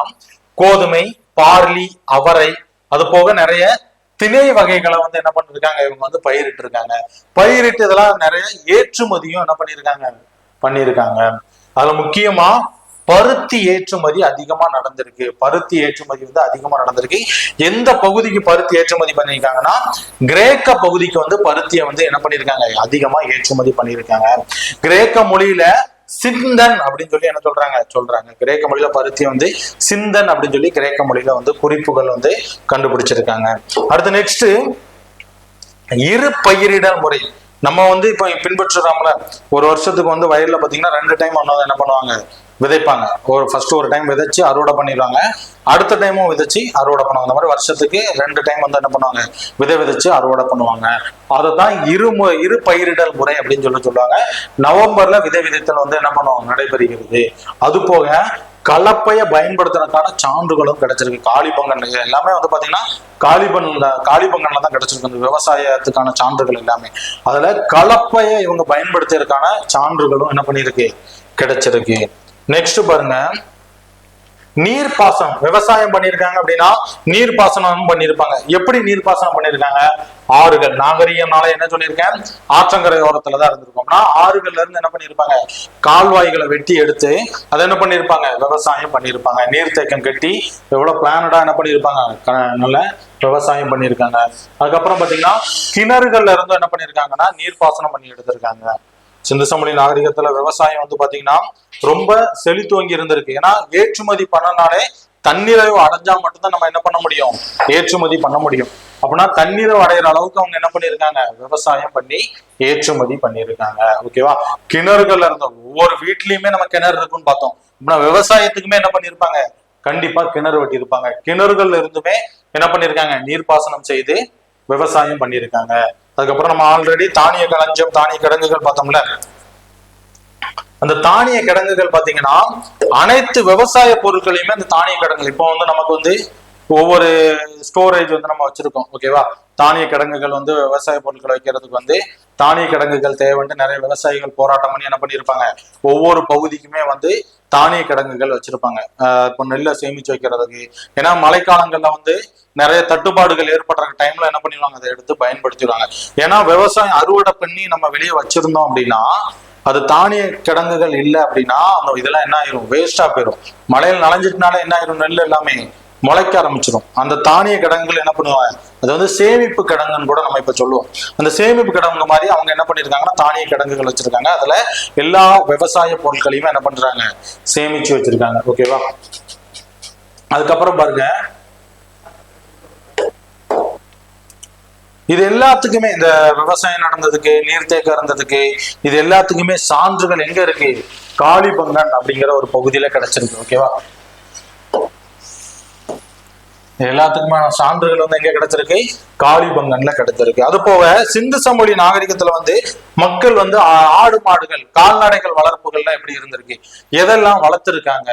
கோதுமை, பார்லி, அவரை, அது போக நிறைய திணை வகைகளை வந்து என்ன பண்ணிருக்காங்க இவங்க வந்து பயிரிட்டு இருக்காங்க. பயிரிட்டு இதெல்லாம் நிறைய ஏற்றுமதியும் என்ன பண்ணிருக்காங்க. அதுல முக்கியமா பருத்தி ஏற்றுமதி அதிகமா நடந்திருக்கு. பருத்தி ஏற்றுமதி வந்து அதிகமா நடந்திருக்கு. எந்த பகுதிக்கு பருத்தி ஏற்றுமதி பண்ணிருக்காங்கன்னா கிரேக்க பகுதிக்கு வந்து பருத்தியை வந்து என்ன பண்ணிருக்காங்க அதிகமா ஏற்றுமதி பண்ணிருக்காங்க. கிரேக்க மொழியில சிந்தன் அப்படின்னு சொல்லி என்ன சொல்றாங்க கிரேக்க மொழியில பருத்தியை வந்து சிந்தன் அப்படின்னு சொல்லி கிரேக்க மொழியில வந்து குறிப்புகள் வந்து கண்டுபிடிச்சிருக்காங்க. அடுத்து நெக்ஸ்ட் இரு பயிரிடல் முறை. நம்ம வந்து இப்ப பின்பற்றுறோம்ல, ஒரு வருஷத்துக்கு வந்து வயல்ல பாத்தீங்கன்னா 2 டைம் என்ன பண்ணுவாங்க விதைப்பாங்க. ஒரு டைம் விதைச்சு அறுவடை பண்ணிடுவாங்க, அடுத்த டைமும் விதைச்சு அறுவடை பண்ணுவாங்க. அந்த மாதிரி வருஷத்துக்கு 2 டைம் வந்து என்ன பண்ணுவாங்க விதைச்சு அறுவடை பண்ணுவாங்க. அதைத்தான் இரு பயிரிடல் முறை அப்படின்னு சொல்லுவாங்க. நவம்பர்ல விதை விதைத்தல் வந்து என்ன பண்ணுவாங்க நடைபெறுகிறது. அது போக கலப்பைய பயன்படுத்துறதுக்கான சான்றுகளும் கிடைச்சிருக்கு. காளிபங்கன் எல்லாமே வந்து பாத்தீங்கன்னா காளிபங்கன்ல தான் கிடைச்சிருக்கு இந்த விவசாயத்துக்கான சான்றுகள் எல்லாமே. அதுல கலப்பைய இவங்க பயன்படுத்துறதுக்கான சான்றுகளும் என்ன பண்ணிருக்கு கிடைச்சிருக்கு. நெக்ஸ்ட் பாருங்க, நீர்ப்பாசனம் விவசாயம் பண்ணிருக்காங்க அப்படின்னா நீர்ப்பாசனம் பண்ணிருப்பாங்க. எப்படி நீர்ப்பாசனம் பண்ணிருக்காங்க, ஆறுகள் நாகரிகம்னால என்ன சொல்லியிருக்கேன் ஆற்றங்கரை ஓரத்துலதான் இருந்திருக்கோம்னா ஆறுகள்ல இருந்து என்ன பண்ணிருப்பாங்க கால்வாய்களை வெட்டி எடுத்து அதை என்ன பண்ணிருப்பாங்க விவசாயம் பண்ணிருப்பாங்க. நீர்த்தேக்கம் கட்டி எவ்வளவு பிளானடா என்ன பண்ணிருப்பாங்க நல்ல விவசாயம் பண்ணிருக்காங்க. அதுக்கப்புறம் பாத்தீங்கன்னா கிணறுகள்ல இருந்து என்ன பண்ணிருக்காங்கன்னா நீர்ப்பாசனம் பண்ணி எடுத்திருக்காங்க. சிந்து சமவெளி நாகரிகத்துல விவசாயம் வந்து பாத்தீங்கன்னா ரொம்ப செழித்துவங்கி இருந்திருக்கு. ஏன்னா ஏற்றுமதி பண்ணனாலே தன்னிறைவு அடைஞ்சா மட்டும்தான் நம்ம என்ன பண்ண முடியும் ஏற்றுமதி பண்ண முடியும். அப்படின்னா தன்னிறைவு அடைகிற அளவுக்கு அவங்க என்ன பண்ணிருக்காங்க விவசாயம் பண்ணி ஏற்றுமதி பண்ணிருக்காங்க. ஓகேவா, கிணறுகள்ல இருந்த ஒவ்வொரு வீட்லயுமே நம்ம கிணறு இருக்குன்னு பார்த்தோம். அப்படின்னா விவசாயத்துக்குமே என்ன பண்ணிருப்பாங்க கண்டிப்பா கிணறு வெட்டி இருப்பாங்க. கிணறுகள்ல இருந்துமே என்ன பண்ணிருக்காங்க நீர்ப்பாசனம் செய்து விவசாயம் பண்ணிருக்காங்க. அதுக்கப்புறம் நம்ம ஆல்ரெடி தானிய களஞ்சியம் தானிய கிடங்குகள் பார்த்தோம்ல, அந்த தானிய கிடங்குகள் பாத்தீங்கன்னா அனைத்து விவசாய பொருட்களையுமே அந்த தானிய கிடங்குகள் இப்போ வந்து நமக்கு வந்து ஒவ்வொரு ஸ்டோரேஜ் வந்து நம்ம வச்சிருக்கோம். ஓகேவா, தானிய கிடங்குகள் வந்து விவசாய பொருட்களை வைக்கிறதுக்கு வந்து தானிய கிடங்குகள் தேவைன்ட்டு நிறைய விவசாயிகள் போராட்டம் பண்ணி என்ன பண்ணிருப்பாங்க ஒவ்வொரு பகுதிக்குமே வந்து தானிய கிடங்குகள் வச்சிருப்பாங்க. இப்போ நெல்லை சேமிச்சு வைக்கிறதுக்கு. ஏன்னா மழைக்காலங்கள்ல வந்து நிறைய தட்டுப்பாடுகள் ஏற்படுற டைம்ல என்ன பண்ணிடுவாங்க அதை எடுத்து பயன்படுத்திடுவாங்க. ஏன்னா விவசாயம் அறுவடை பண்ணி நம்ம வெளியே வச்சிருந்தோம் அப்படின்னா அது தானிய கிடங்குகள் இல்லை அப்படின்னா அந்த இதெல்லாம் என்ன ஆயிரும் வேஸ்டா போயிடும். மழையில் நனைஞ்சிட்டுனால என்ன ஆயிரும் நெல் எல்லாமே முளைக்க ஆரம்பிச்சிடும். அந்த தானிய கிடங்குகள் என்ன பண்ணுவாங்க, அது வந்து சேமிப்பு கிடங்குன்னு கூட நம்ம இப்ப சொல்லுவோம். அந்த சேமிப்பு கிடங்கு மாதிரி அவங்க என்ன பண்ணிருக்காங்கன்னா தானிய கிடங்குகள் வச்சிருக்காங்க. அதுல எல்லா விவசாய பொருட்களையுமே என்ன பண்றாங்க, சேமிச்சு வச்சிருக்காங்க. ஓகேவா. அதுக்கப்புறம் பாருங்க, இது எல்லாத்துக்குமே, இந்த விவசாயம் நடந்ததுக்கு, நீர்த்தேக்கம் இருந்ததுக்கு, இது எல்லாத்துக்குமே சான்றுகள் எங்க இருக்கு, காளிபங்கன் அப்படிங்கிற ஒரு பகுதியில கிடைச்சிருக்கு. ஓகேவா. எல்லாத்துக்குமே சான்றுகள் வந்து எங்க கிடைச்சிருக்கு, காளிபங்கன்ல கிடைச்சிருக்கு. அது போக சிந்து சமவெளி நாகரிகத்துல வந்து மக்கள் வந்து ஆடு மாடுகள் கால்நடைகள் வளர்ப்புகள்லாம் எப்படி இருந்திருக்கு, எதெல்லாம் வளர்த்துருக்காங்க,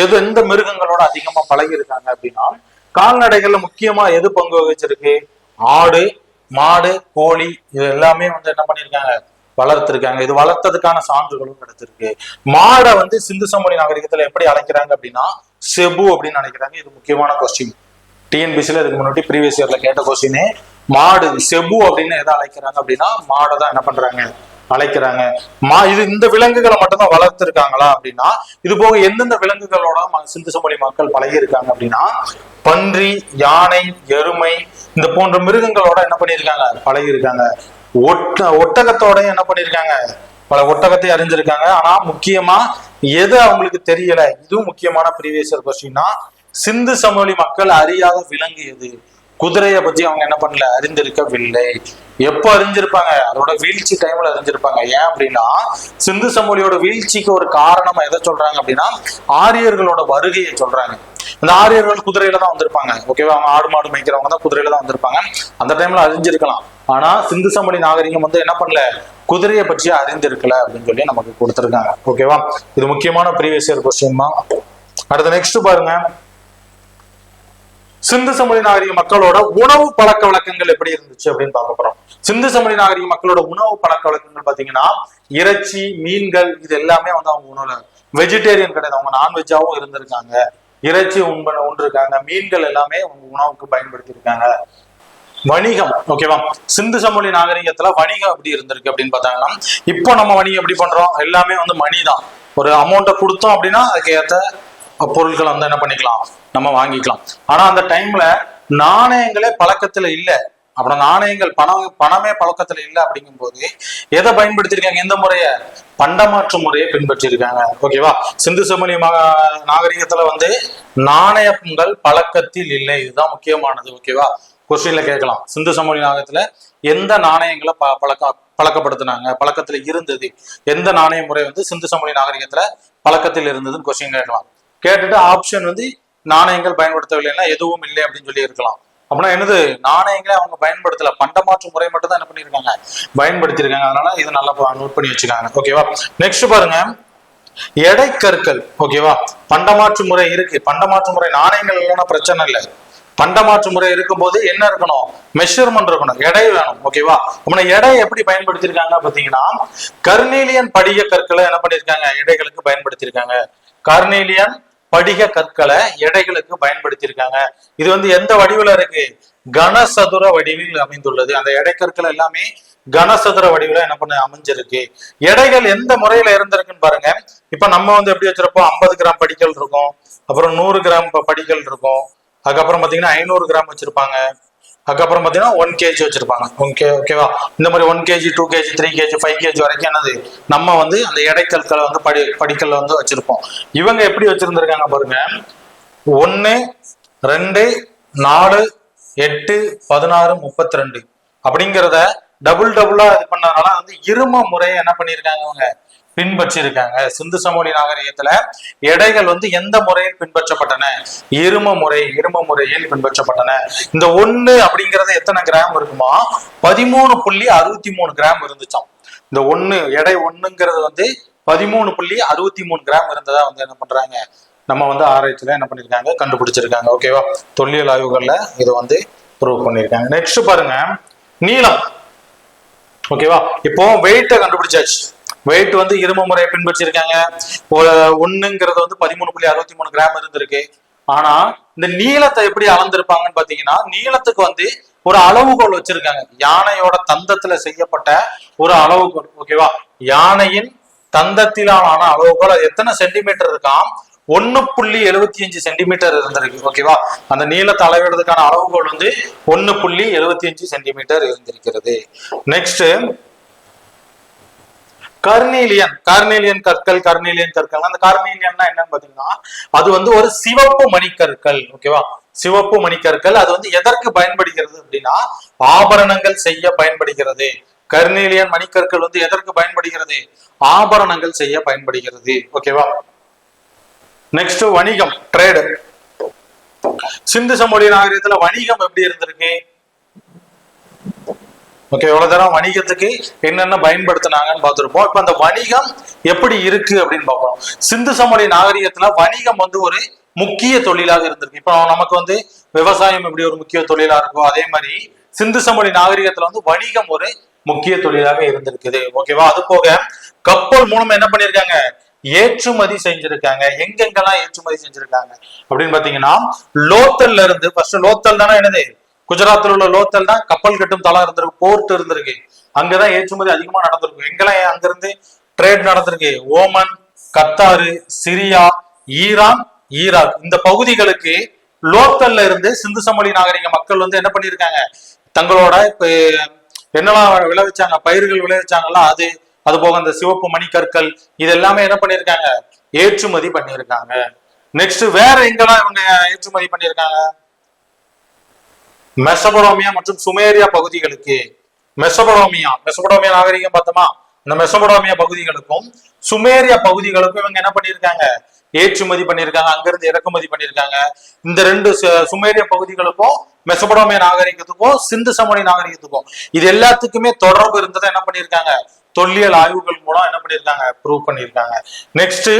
எந்த மிருகங்களோட அதிகமா பழகி இருக்காங்க அப்படின்னா, கால்நடைகள்ல முக்கியமா எது பங்கு வகிச்சிருக்கு, ஆடு மாடு கோழி இது எல்லாமே வந்து என்ன பண்ணிருக்காங்க, வளர்த்திருக்காங்க. இது வளர்த்ததுக்கான சான்றுகளும் கிடைச்சிருக்கு. மாடை வந்து சிந்து சமவெளி நாகரிகத்துல எப்படி அழைக்கிறாங்க அப்படின்னா செபு அப்படின்னு அழைக்கிறாங்க. இது முக்கியமான கொஸ்டின், டிஎன்பிசில இதுக்கு முன்னாடி ப்ரீவியஸ் இயர்ல கேட்ட கொஸ்டின். மாடு செபு அப்படின்னு எதை அழைக்கிறாங்க அப்படின்னா மாடை தான் என்ன பண்றாங்க, அழைக்கிறாங்க. இது இந்த விலங்குகளை மட்டும்தான் வளர்த்திருக்காங்களா அப்படின்னா, இது போக எந்தெந்த விலங்குகளோட சிந்து சமவெளி மக்கள் பழகி இருக்காங்க அப்படின்னா, பன்றி, யானை, எருமை இந்த போன்ற மிருகங்களோட என்ன பண்ணிருக்காங்க, பழகி இருக்காங்க. ஒட்டகத்தோட என்ன பண்ணிருக்காங்க, பல ஒட்டகத்தை அறிஞ்சிருக்காங்க. ஆனா முக்கியமா எது அவங்களுக்கு தெரியல, இதுவும் முக்கியமான ப்ரீவியஸ் இயர் கொஸ்டின்னா, சிந்து சமவெளி மக்கள் அறியாத விலங்கு எது, குதிரையை பத்தி அவங்க என்ன பண்ணல, அறிந்திருக்கவில்லை. எப்ப அறிஞ்சிருப்பாங்க, அதோட வீழ்ச்சி டைம்ல அறிஞ்சிருப்பாங்க. ஏன் அப்படின்னா, சிந்து சமவெளியோட வீழ்ச்சிக்கு ஒரு காரணமா எதை சொல்றாங்க அப்படின்னா, ஆரியர்களோட வருகையை சொல்றாங்க. அந்த ஆரியர்கள் குதிரையில தான் வந்திருப்பாங்க. ஓகேவா. அவங்க ஆடு மாடு மேய்க்கிறவங்க தான் குதிரையில தான் வந்திருப்பாங்க. அந்த டைம்ல அறிஞ்சிருக்கலாம். ஆனா சிந்து சமவெளி நாகரிகம் வந்து என்ன பண்ணல, குதிரையை பற்றி அறிந்திருக்கல அப்படின்னு சொல்லி நமக்கு கொடுத்திருக்காங்க. ஓகேவா. இது முக்கியமான ப்ரீவியஸ் இயர் கொஸ்டின் தான். அடுத்த நெக்ஸ்ட் பாருங்க, சிந்து சமவெளி நாகரிக மக்களோட உணவு பழக்க வழக்கங்கள் எப்படி இருந்துச்சு அப்படின்னு பார்க்க போறோம். சிந்து சமவெளி நாகரிக மக்களோட உணவு பழக்க வழக்கங்கள் பாத்தீங்கன்னா, இறைச்சி மீன்கள் இது எல்லாமே வந்து அவங்க உணவுல வெஜிடேரியன் கிடையாது, அவங்க நான்வெஜ்ஜாவும் இருந்திருக்காங்க. இறைச்சி உண்டிருக்காங்க, மீன்கள் எல்லாமே அவங்க உணவுக்கு பயன்படுத்தி இருக்காங்க. வணிகம். ஓகேவா. சிந்து சமவெளி நாகரிகத்துல வணிகம் எப்படி இருந்திருக்கு அப்படின்னு பார்த்தாங்கன்னா, இப்போ நம்ம வணிகம் எப்படி பண்றோம், எல்லாமே வந்து மணி தான். ஒரு அமௌண்ட்டை கொடுத்தோம் அப்படின்னா அதுக்கு ஏற்ற பொருட்களை வந்து என்ன பண்ணிக்கலாம், நம்ம வாங்கிக்கலாம். ஆனா அந்த டைம்ல நாணயங்களே பழக்கத்துல இல்லை. அப்புறம் நாணயங்கள் பணமே பழக்கத்துல இல்லை. அப்படிங்கும் போது எதை பயன்படுத்திருக்காங்க, எந்த முறைய, பண்டமாற்று முறையை பின்பற்றி இருக்காங்க. ஓகேவா. சிந்து சமவெளி நாகரிகத்துல வந்து நாணயங்கள் பழக்கத்தில் இல்லை. இதுதான் முக்கியமானது. ஓகேவா. கொஸ்டின்ல கேட்கலாம், சிந்து சமவெளி நாகரிகத்துல எந்த நாணயங்களை பழக்கப்படுத்தினாங்க, பழக்கத்துல இருந்தது, எந்த நாணய முறை வந்து சிந்து சமவெளி நாகரிகத்துல பழக்கத்தில் இருந்ததுன்னு கொஸ்டின் கேட்கலாம். கேட்டுட்டு ஆப்ஷன் வந்து நாணயங்கள் பயன்படுத்தவில்லைன்னா எதுவும் இல்லை அப்படின்னு சொல்லி இருக்கலாம். அப்படின்னா என்னது, நாணயங்களே அவங்க பயன்படுத்தல, பண்டமாற்று முறை மட்டும் தான் என்ன பண்ணிருக்காங்க, பயன்படுத்திருக்காங்க. அதனால இது நல்லா நோட் பண்ணி வச்சுக்காங்க. ஓகேவா. நெக்ஸ்ட் பாருங்க, எடை கற்கள். ஓகேவா. பண்டமாற்று முறை இருக்கு, பண்டமாற்று முறை நாணயங்கள் இல்லைன்னா பிரச்சனை இல்லை. பண்டமாற்று முறை இருக்கும் போது என்ன இருக்கணும், மெஷர்மெண்ட் இருக்கணும், எடை வேணும். ஓகேவா. அப்படின்னா எடை எப்படி பயன்படுத்திருக்காங்க பாத்தீங்கன்னா, கர்னீலியன் படிக கற்களை என்ன பண்ணிருக்காங்க, எடைகளுக்கு பயன்படுத்தியிருக்காங்க. கர்னீலியன் படிக கற்களை எடைகளுக்கு பயன்படுத்தியிருக்காங்க. இது வந்து எந்த வடிவில் இருக்கு, கனசதுர வடிவில் அமைந்துள்ளது. அந்த எடை கற்கள் எல்லாமே கனசதுர வடிவில் என்ன பண்ண அமைஞ்சிருக்கு. எடைகள் எந்த முறையில இருந்திருக்குன்னு பாருங்க. இப்ப நம்ம வந்து எப்படி வச்சிருப்போம், 50 கிராம் படிகள் இருக்கும், அப்புறம் 100 கிராம் படிகள் இருக்கும், அதுக்கப்புறம் பாத்தீங்கன்னா 500 கிராம் வச்சிருப்பாங்க, அதுக்கப்புறம் பாத்தீங்கன்னா 1 kg வச்சிருப்பாங்க. ஓகேவா. இந்த மாதிரி 1 kg 2 kg 3 kg 5 kg வரைக்கும் என்னது நம்ம வந்து அந்த எடைக்கற்களை வந்து படிக்கல்ல வந்து வச்சிருப்போம். இவங்க எப்படி வச்சிருந்திருக்காங்க பாருங்க, 1 2 4 8 16 32 அப்படிங்கிறத டபுளா இது பண்ணதுனால வந்து இரும முறையை என்ன பண்ணிருக்காங்க, அவங்க பின்பற்றி இருக்காங்க. சிந்து சமவெளி நாகரிகத்துல எடைகள் வந்து எந்த முறையில் பின்பற்றப்பட்டன, இரும முறையில் பின்பற்றப்பட்டன. இந்த 1 அப்படிங்கறது எத்தனை கிராம் இருக்குமா, 13.63 கிராம் இருந்துச்சாம். இந்த 1 எடை 1ங்கிறது வந்து 13.63 கிராம் இருந்ததா வந்து என்ன பண்றாங்க, நம்ம வந்து ஆராய்ச்சியில என்ன பண்ணிருக்காங்க, கண்டுபிடிச்சிருக்காங்க. ஓகேவா. தொல்லியல் ஆய்வுகள்ல இதை வந்து ப்ரூவ் பண்ணிருக்காங்க. நெக்ஸ்ட் பாருங்க, நீளம். ஓகேவா. இப்போ வெயிட்டை கண்டுபிடிச்சாச்சு. வெயிட் வந்து இரும முறையை பின்பற்றிருக்காங்க. 1ங்கிறது வந்து 13.63 கிராம் இருந்திருக்கு. ஆனா இந்த நீளத்தை எப்படி அளந்திருப்பாங்கன்னு பாத்தீங்கன்னா, நீளத்துக்கு வந்து ஒரு அளவுகோல் வச்சிருக்காங்க. யானையோட தந்தத்துல செய்யப்பட்ட ஒரு அளவுகோல். ஓகேவா. யானையின் தந்தத்திலான அளவுகோல் அது எத்தனை சென்டிமீட்டர் இருக்காம், 1.75 சென்டிமீட்டர் இருந்திருக்கு. ஓகேவா, அந்த நீளத்தை அளவிடுறதுக்கான அளவுகோல் வந்து 1.75 சென்டிமீட்டர் இருந்திருக்கிறது. நெக்ஸ்ட் கர்னீலியன் கற்கள். அந்த கர்னீலியன்னா என்னன்னு பாத்தீங்கன்னா அது வந்து ஒரு சிவப்பு மணிக்கற்கள். ஓகேவா, சிவப்பு மணிக்கற்கள். அது வந்து எதற்கு பயன்படுகிறது அப்படின்னா ஆபரணங்கள் செய்ய பயன்படுகிறது. கர்னீலியன் மணிக்கற்கள் வந்து எதற்கு பயன்படுகிறது? ஆபரணங்கள் செய்ய பயன்படுகிறது. ஓகேவா. நெக்ஸ்ட் வணிகம், ட்ரேடு. சிந்து சமவெளி நாகரிகத்துல வணிகம் எப்படி இருந்திருக்கு? ஓகே, எவ்வளவு தரம் வணிகத்துக்கு என்னென்ன பயன்படுத்தினாங்கன்னு பார்த்திருப்போம். இப்ப அந்த வணிகம் எப்படி இருக்கு அப்படின்னு பார்ப்போம். சிந்து சமவெளி நாகரிகத்துல வணிகம் வந்து ஒரு முக்கிய தொழிலாக இருந்திருக்கு. இப்போ நமக்கு வந்து விவசாயம் எப்படி ஒரு முக்கிய தொழிலா இருக்கோ அதே மாதிரி சிந்து சமவெளி நாகரிகத்துல வந்து வணிகம் ஒரு முக்கிய தொழிலாக இருந்திருக்குது. ஓகேவா. அது போக கப்பல் மூலம் என்ன பண்ணிருக்காங்க? ஏற்றுமதி செஞ்சிருக்காங்க. எங்கெங்கெல்லாம் ஏற்றுமதி செஞ்சிருக்காங்க அப்படின்னு பாத்தீங்கன்னா லோத்தல்ல இருந்து, ஃபர்ஸ்ட் லோத்தல் தானே என்னது, குஜராத்தில் உள்ள லோத்தல் தான் கப்பல் கட்டும் தளம் இருந்திருக்கு, போர்ட் இருந்திருக்கு. அங்கதான் ஏற்றுமதி அதிகமா நடந்திருக்கும். எங்கெல்லாம் அங்கிருந்து ட்ரேட் நடந்திருக்கு? Oman, Qatar, Syria, Iran, Iraq இந்த பகுதிகளுக்கு லோக்கல்ல இருந்து சிந்து சமவெளி நாகரிக மக்கள் வந்து என்ன பண்ணிருக்காங்க? தங்களோட என்னெல்லாம் விளைவிச்சாங்க, பயிர்கள் விளைவிச்சாங்களா அது போக அந்த சிவப்பு மணிக்கற்கள் இது எல்லாமே என்ன பண்ணிருக்காங்க? ஏற்றுமதி பண்ணியிருக்காங்க. நெக்ஸ்ட் வேற எங்கெல்லாம் இவங்க ஏற்றுமதி பண்ணியிருக்காங்க? மெசபடோமியா மற்றும் சுமேரியா பகுதிகளுக்கு. மெசபடோமியா நாகரிகம் பார்த்தோமா, இந்த மெசபடோமியா பகுதிகளுக்கும் சுமேரியா பகுதிகளுக்கும் இவங்க என்ன பண்ணிருக்காங்க? ஏற்றுமதி பண்ணிருக்காங்க. அங்கிருந்து இறக்குமதி பண்ணிருக்காங்க. இந்த ரெண்டு சுமேரிய பகுதிகளுக்கும் மெசபடோமிய நாகரிகத்துக்கும் சிந்து சமவெளி நாகரிகத்துக்கும் இது எல்லாத்துக்குமே தொடர்பு இருந்ததை என்ன பண்ணிருக்காங்க? தொல்லியல் ஆய்வுகள் மூலம் என்ன பண்ணிருக்காங்க? ப்ரூவ் பண்ணிருக்காங்க. நெக்ஸ்ட்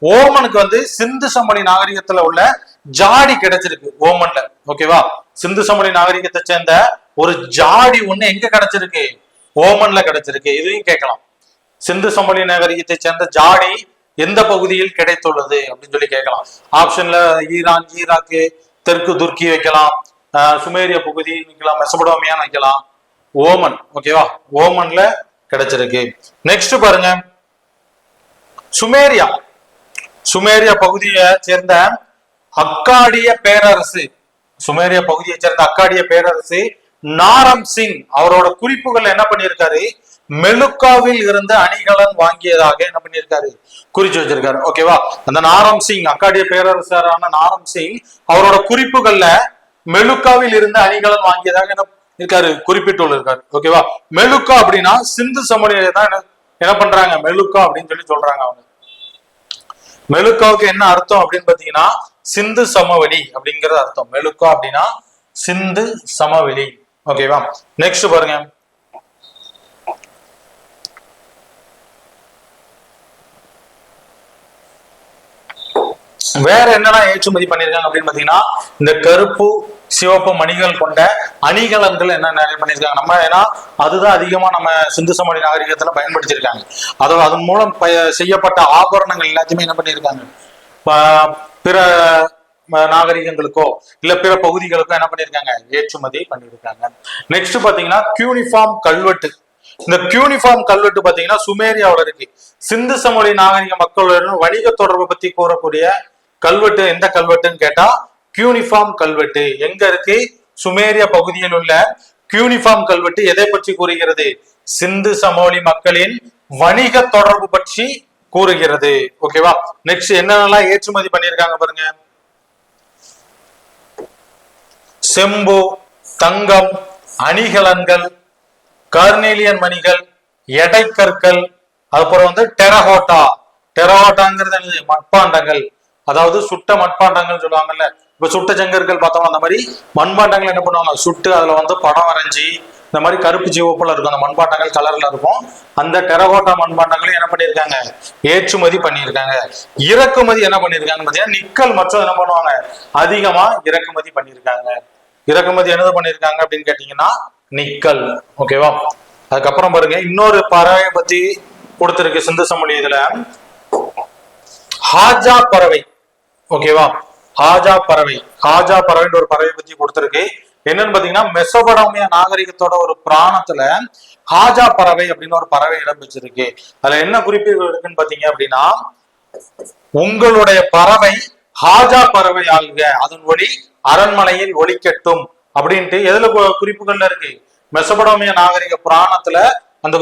ஓமனுக்கு வந்து சிந்து சமவெளி நாகரிகத்துல உள்ள ஜாடி கிடைச்சிருக்கு ஓமன்ல. ஓகேவா, சிந்து சமவெளி நாகரிகத்தை சேர்ந்த ஒரு ஜாடி ஒண்ணு எங்க கிடைச்சிருக்கு? ஓமன்ல கிடைச்சிருக்கு. இதையும் கேட்கலாம். சிந்து சமவெளி நாகரிகத்தை சேர்ந்த ஜாடி எந்த பகுதியில் கிடைத்துள்ளது அப்படின்னு சொல்லி கேட்கலாம். ஆப்ஷன்ல ஈரான், ஈராக்கு, தெற்கு துர்க்கி வைக்கலாம், சுமேரிய பகுதி வைக்கலாம், மெசபடோமியான்னு வைக்கலாம், ஓமன். ஓகேவா, ஓமன்ல கிடைச்சிருக்கு. நெக்ஸ்ட் பாருங்க, சுமேரியா பகுதியை சேர்ந்த அக்காடிய பேரரசு, சுமேரிய பகுதியை சேர்ந்த அக்காடிய பேரரசு நாரம் சிங் அவரோட குறிப்புகள் என்ன பண்ணியிருக்காரு? மெலுக்காவில் இருந்து அணிகலன் வாங்கியதாக என்ன பண்ணியிருக்காரு? குறிச்சு வச்சிருக்காரு. ஓகேவா, அந்த நாரம் சிங், அக்காடிய பேரரசரான நாரம் சிங் அவரோட குறிப்புகள்ல மெலுக்காவில் இருந்து அணிகலன் வாங்கியதாக என்ன இருக்காரு? குறிப்பிட்டுள்ளாரு. ஓகேவா, மெலுக்கா அப்படின்னா சிந்து சமவெளியை தான் என்ன பண்றாங்க? மெலுக்கா அப்படின்னு சொல்லி சொல்றாங்க. அவங்க மெலுக்காவுக்கு என்ன அர்த்தம் அப்படின்னு பாத்தீங்கன்னா சிந்து சமவெளி அப்படிங்கறது அர்த்தம். மெலுக்கா அப்படின்னா சிந்து சமவெளி. ஓகேவா, நெக்ஸ்ட் பாருங்க, வேற என்னெல்லாம் ஏற்றுமதி பண்ணிருக்காங்க அப்படின்னு பாத்தீங்கன்னா இந்த கருப்பு சிவப்பு மணிகள் கொண்ட அணிகலன்கள் என்ன நிறைய பண்ணிருக்காங்க. நம்ம ஏன்னா அதுதான் அதிகமா நம்ம சிந்து சமவெளி நாகரிகத்துல பயன்படுத்தியிருக்காங்க. அதன் மூலம் செய்யப்பட்ட ஆபரணங்கள் எல்லாத்தையுமே என்ன பண்ணிருக்காங்க? பிற நாகரிகங்களுக்கோ இல்ல பிற பகுதிகளுக்கோ என்ன பண்ணிருக்காங்க? ஏற்றுமதி பண்ணிருக்காங்க. நெக்ஸ்ட் பாத்தீங்கன்னா கியூனிஃபார்ம் கல்வெட்டு. இந்த கியூனிஃபார்ம் கல்வெட்டு பாத்தீங்கன்னா சுமேரியாவில் இருக்கு. சிந்து சமவெளி நாகரிக மக்களுடன் வணிக தொடர்பு பத்தி கூறக்கூடிய கல்வெட்டு எந்த கல்வெட்டுன்னு கேட்டா கியூனிஃபார்ம் கல்வெட்டு. எங்க இருக்கு? சுமேரியா பகுதியில் உள்ள கியூனிஃபார்ம் கல்வெட்டு எதை பற்றி கூறுகிறது? சிந்து சமவெளி மக்களின் வணிக தொடர்பு பற்றி கூறுகிறது. ஓகேவா, நெக்ஸ்ட் என்னென்னலாம் ஏற்றுமதி பண்ணிருக்காங்க பாருங்க. செம்பு, தங்கம், அணிகலன்கள், கர்னேலியன் மணிகள், எடை கற்கள், அதுக்கப்புறம் வந்து டெரகோட்டாங்கிறது என்னது? மட்பாண்டங்கள், அதாவது சுட்ட மட்பாண்டங்கள் சொல்லுவாங்கல்ல. இப்ப சுட்ட செங்கற்கள் பார்த்தோம், அந்த மாதிரி மண்பாண்டங்கள் என்ன பண்ணுவாங்க? சுட்டு அதுல வந்து படம் வரைஞ்சி இந்த மாதிரி கருப்பு சிவப்புல இருக்கும் அந்த மண்பாண்டங்கள், கலர்ல இருக்கும். அந்த டெரகோட்டா மண்பாண்டங்களையும் என்ன பண்ணிருக்காங்க? ஏற்றுமதி பண்ணியிருக்காங்க. இறக்குமதி என்ன பண்ணிருக்காங்க பாத்தீங்கன்னா நிக்கல் மற்றும் என்ன பண்ணுவாங்க? அதிகமா இறக்குமதி பண்ணிருக்காங்க. இறக்குமதி என்ன பண்ணிருக்காங்க அப்படின்னு கேட்டீங்கன்னா நிக்கல். ஓகேவா, அதுக்கப்புறம் பாருங்க இன்னொரு பறவை பத்தி கொடுத்திருக்கு சிந்து சமவெளி இதுல, ஹாஜா பறவை. ஓகேவா, ஹாஜா பறவைன்ற ஒரு பறவை பத்தி கொடுத்திருக்கு. என்னன்னு பாத்தீங்கன்னா மெசபடோமியா நாகரிகத்தோட ஒரு புராணத்துல ஹாஜா பறவை அப்படின்னு ஒரு பறவை இடம் பெற்றிருக்கு. அதுல என்ன குறிப்பு இருக்குன்னு பாத்தீங்க அப்படின்னா உங்களுடைய பறவை ஹாஜா பறவை ஆகுக, அதன் ஒளி அரண்மனையில் ஒலிக்கட்டும் அப்படின்ட்டு எதுல குறிப்புகள்ல இருக்கு? மெசபடோமிய நாகரிக புராணத்துல அந்த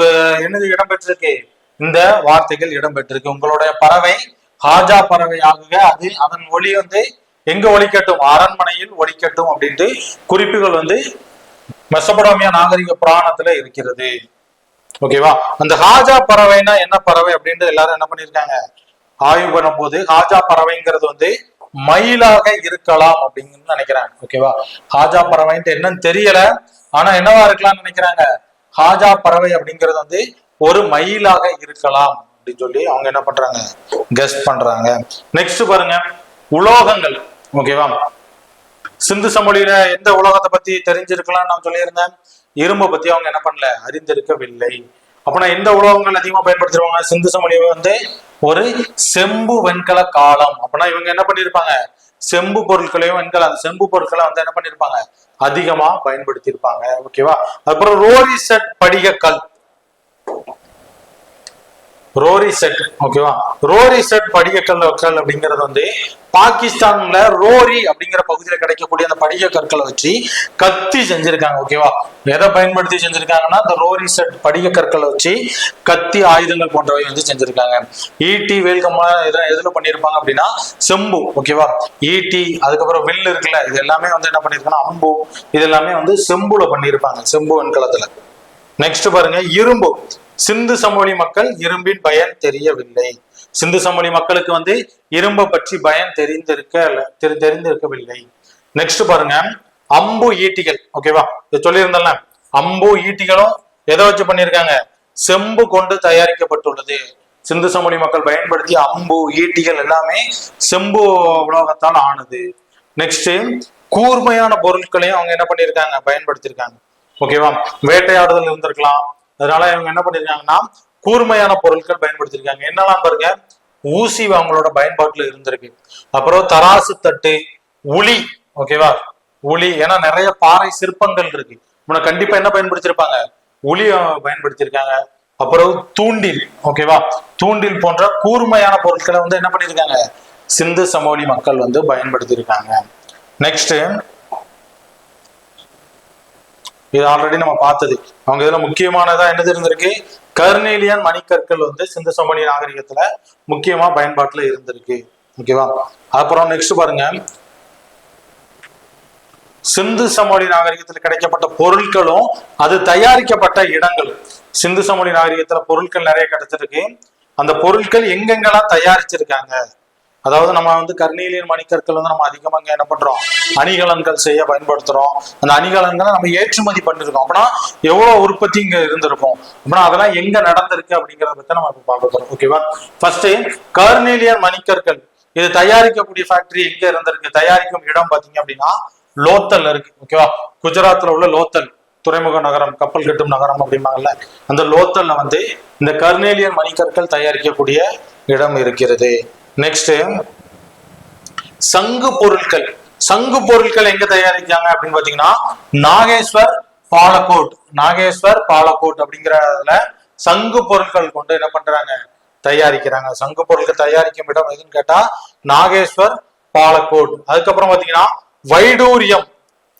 என்னது இடம்பெற்றிருக்கு? இந்த வார்த்தைகள் இடம்பெற்றிருக்கு. உங்களுடைய பறவை ஹாஜா பறவை ஆகுக, அது அதன் ஒளி வந்து எங்க ஒலிக்கட்டும்? அரண்மனையில் ஒலிக்கட்டும் அப்படின்ட்டு குறிப்புகள் வந்து மெசபடோமிய நாகரிக புராணத்துல இருக்கிறது. ஓகேவா? அந்த ஹாஜா பறவைனா என்ன பறவை அப்படின்ட்டு எல்லாரும் என்ன பண்ணிருக்காங்க, ஆய்வு பண்ணும் போது ஹாஜா பறவைங்கிறது வந்து மயிலாக இருக்கலாம் அப்படின்னு நினைக்கிறாங்க. ஓகேவா? ஹாஜா பறவைன்ட்டு என்னன்னு தெரியல, ஆனா என்னவா இருக்கலாம்னு நினைக்கிறாங்க, ஹாஜா பறவை அப்படிங்கிறது வந்து ஒரு மயிலாக இருக்கலாம் அப்படின்னு சொல்லி அவங்க என்ன பண்றாங்க, கெஸ் பண்றாங்க. நெக்ஸ்ட் பாருங்க, உலோகங்கள். ஓகேவா? சிந்து சமவெளியில எந்த உலோகத்தை பத்தி தெரிஞ்சிருக்கலாம் நான் சொல்லியிருந்தேன், இரும்பை பத்தி அவங்க என்ன பண்ணல, அறிந்திருக்கவில்லை. அப்படின்னா எந்த உலோகங்கள் அதிகமா பயன்படுத்திடுவாங்க? சிந்து சமவெளி வந்து ஒரு செம்பு வெண்கல காலம். அப்படின்னா இவங்க என்ன பண்ணிருப்பாங்க, செம்பு பொருட்களையும் வெண்கல அந்த செம்பு பொருட்களை வந்து என்ன பண்ணிருப்பாங்க, அதிகமா பயன்படுத்தி இருப்பாங்க. ஓகேவா? அப்புறம் ரோரி செட் படிக கல், ரோரி செட். ஓகேவா? ரோரி செட் படிகக்கல் அப்படிங்கிறது வந்து பாகிஸ்தான்ல ரோரி அப்படிங்கிற பகுதியில கிடைக்கக்கூடிய அந்த படிக கற்களை வச்சு கத்தி செஞ்சிருக்காங்க. ஓகேவா? எதை பயன்படுத்தி செஞ்சிருக்காங்கன்னா இந்த ரோரி செட் படிக கற்களை வச்சு கத்தி, ஆயுதங்கள் போன்றவை வந்து செஞ்சிருக்காங்க. ஈட்டி, வேல்கம்பம் எதுல பண்ணிருப்பாங்க அப்படின்னா செம்பு. ஓகேவா? ஈட்டி, அதுக்கப்புறம் வில் இருக்குல்ல, இது எல்லாமே வந்து என்ன பண்ணிருக்காங்கன்னா அம்பு, இது எல்லாமே வந்து செம்புல பண்ணிருப்பாங்க, செம்பு வெண்கலத்துல. நெக்ஸ்ட் பாருங்க, இரும்பு. சிந்து சமவெளி மக்கள் இரும்பின் பயன் தெரியவில்லை. சிந்து சமவெளி மக்களுக்கு வந்து இரும்பை பற்றி பயன் தெரிந்திருக்கவில்லை. நெக்ஸ்ட் பாருங்க, அம்பு, ஈட்டிகள். ஓகேவா? இது சொல்லியிருந்தல, அம்பு ஈட்டிகளும் எதை வச்சு பண்ணிருக்காங்க, செம்பு கொண்டு தயாரிக்கப்பட்டுள்ளது. சிந்து சமவெளி மக்கள் பயன்படுத்திய அம்பு, ஈட்டிகள் எல்லாமே செம்பு உலோகத்தால் ஆனது. நெக்ஸ்ட், கூர்மையான பொருட்களையும் அவங்க என்ன பண்ணிருக்காங்க, பயன்படுத்தியிருக்காங்க. ஓகேவா? வேட்டையாடுதல் இருந்திருக்கலாம், அதனால இவங்க என்ன பண்ணிருக்காங்கன்னா கூர்மையான பொருட்கள் பயன்படுத்திருக்காங்க. என்னெல்லாம் பாருங்க, ஊசி அவங்களோட பயன்பாட்டுல இருந்திருக்கு. அப்புறம் தராசு தட்டு, உளி. ஓகேவா? உளி, ஏன்னா நிறைய பாறை சிற்பங்கள் இருக்கு, இவனை கண்டிப்பா என்ன பயன்படுத்திருப்பாங்க, உளி பயன்படுத்தியிருக்காங்க. அப்புறம் தூண்டில். ஓகேவா? தூண்டில் போன்ற கூர்மையான பொருட்களை வந்து என்ன பண்ணிருக்காங்க, சிந்து சமவெளி மக்கள் வந்து பயன்படுத்தியிருக்காங்க. நெக்ஸ்ட், இது ஆல்ரெடி நம்ம பார்த்தது. அவங்க இதுல முக்கியமானதா என்னது இருந்திருக்கு, கர்னேலியன் மணிக்கற்கள் வந்து சிந்து சமவெளி நாகரிகத்துல முக்கியமா பயன்பாட்டுல இருந்திருக்கு. ஓகேவா? அப்புறம் நெக்ஸ்ட் பாருங்க, சிந்து சமவெளி நாகரிகத்தில் கிடைக்கப்பட்ட பொருட்களும் அது தயாரிக்கப்பட்ட இடங்களும். சிந்து சமவெளி நாகரிகத்துல பொருட்கள் நிறைய கிடைச்சிருக்கு, அந்த பொருட்கள் எங்கெங்கெல்லாம் தயாரிச்சிருக்காங்க. அதாவது நம்ம வந்து கர்னேலியன் மணிக்கற்கள் வந்து நம்ம அதிகமா என்ன பண்றோம், அணிகலன்கள் செய்ய பயன்படுத்துறோம். அந்த அணிகலன்களை நம்ம ஏற்றுமதி பண்ணிருக்கோம். அப்படின்னா எவ்வளவு உற்பத்தி இங்க இருந்திருக்கும், அப்படின்னா அதெல்லாம் எங்க நடந்திருக்கு அப்படிங்கிறத பத்தி நம்ம இப்ப பார்க்க போறோம். ஓகேவா? ஃபர்ஸ்ட், கர்னேலியன் மணிக்கற்கள் இது தயாரிக்கக்கூடிய ஃபேக்டரி எங்க இருந்திருக்கு, தயாரிக்கும் இடம் பாத்தீங்க அப்படின்னா லோத்தல் இருக்கு. ஓகேவா? குஜராத்ல உள்ள லோத்தல் துறைமுக நகரம், கப்பல் கட்டும் நகரம் அப்படிம்பாங்கல்ல, அந்த லோத்தல்ல வந்து இந்த கர்னேலியன் மணிக்கற்கள் தயாரிக்கக்கூடிய இடம் இருக்கிறது. நெக்ஸ்ட், சங்கு பொருட்கள். சங்கு பொருட்கள் எங்க தயாரிக்காங்க அப்படின்னு பாத்தீங்கன்னா நாகேஸ்வர், பாலக்கோட். நாகேஸ்வர், பாலக்கோட் அப்படிங்கிறதுல சங்கு பொருட்கள் கொண்டு என்ன பண்றாங்க, தயாரிக்கிறாங்க. சங்கு பொருட்கள் தயாரிக்கும் இடம் எதுன்னு கேட்டா நாகேஸ்வர், பாலக்கோட். அதுக்கப்புறம் பாத்தீங்கன்னா வைடூரியம்,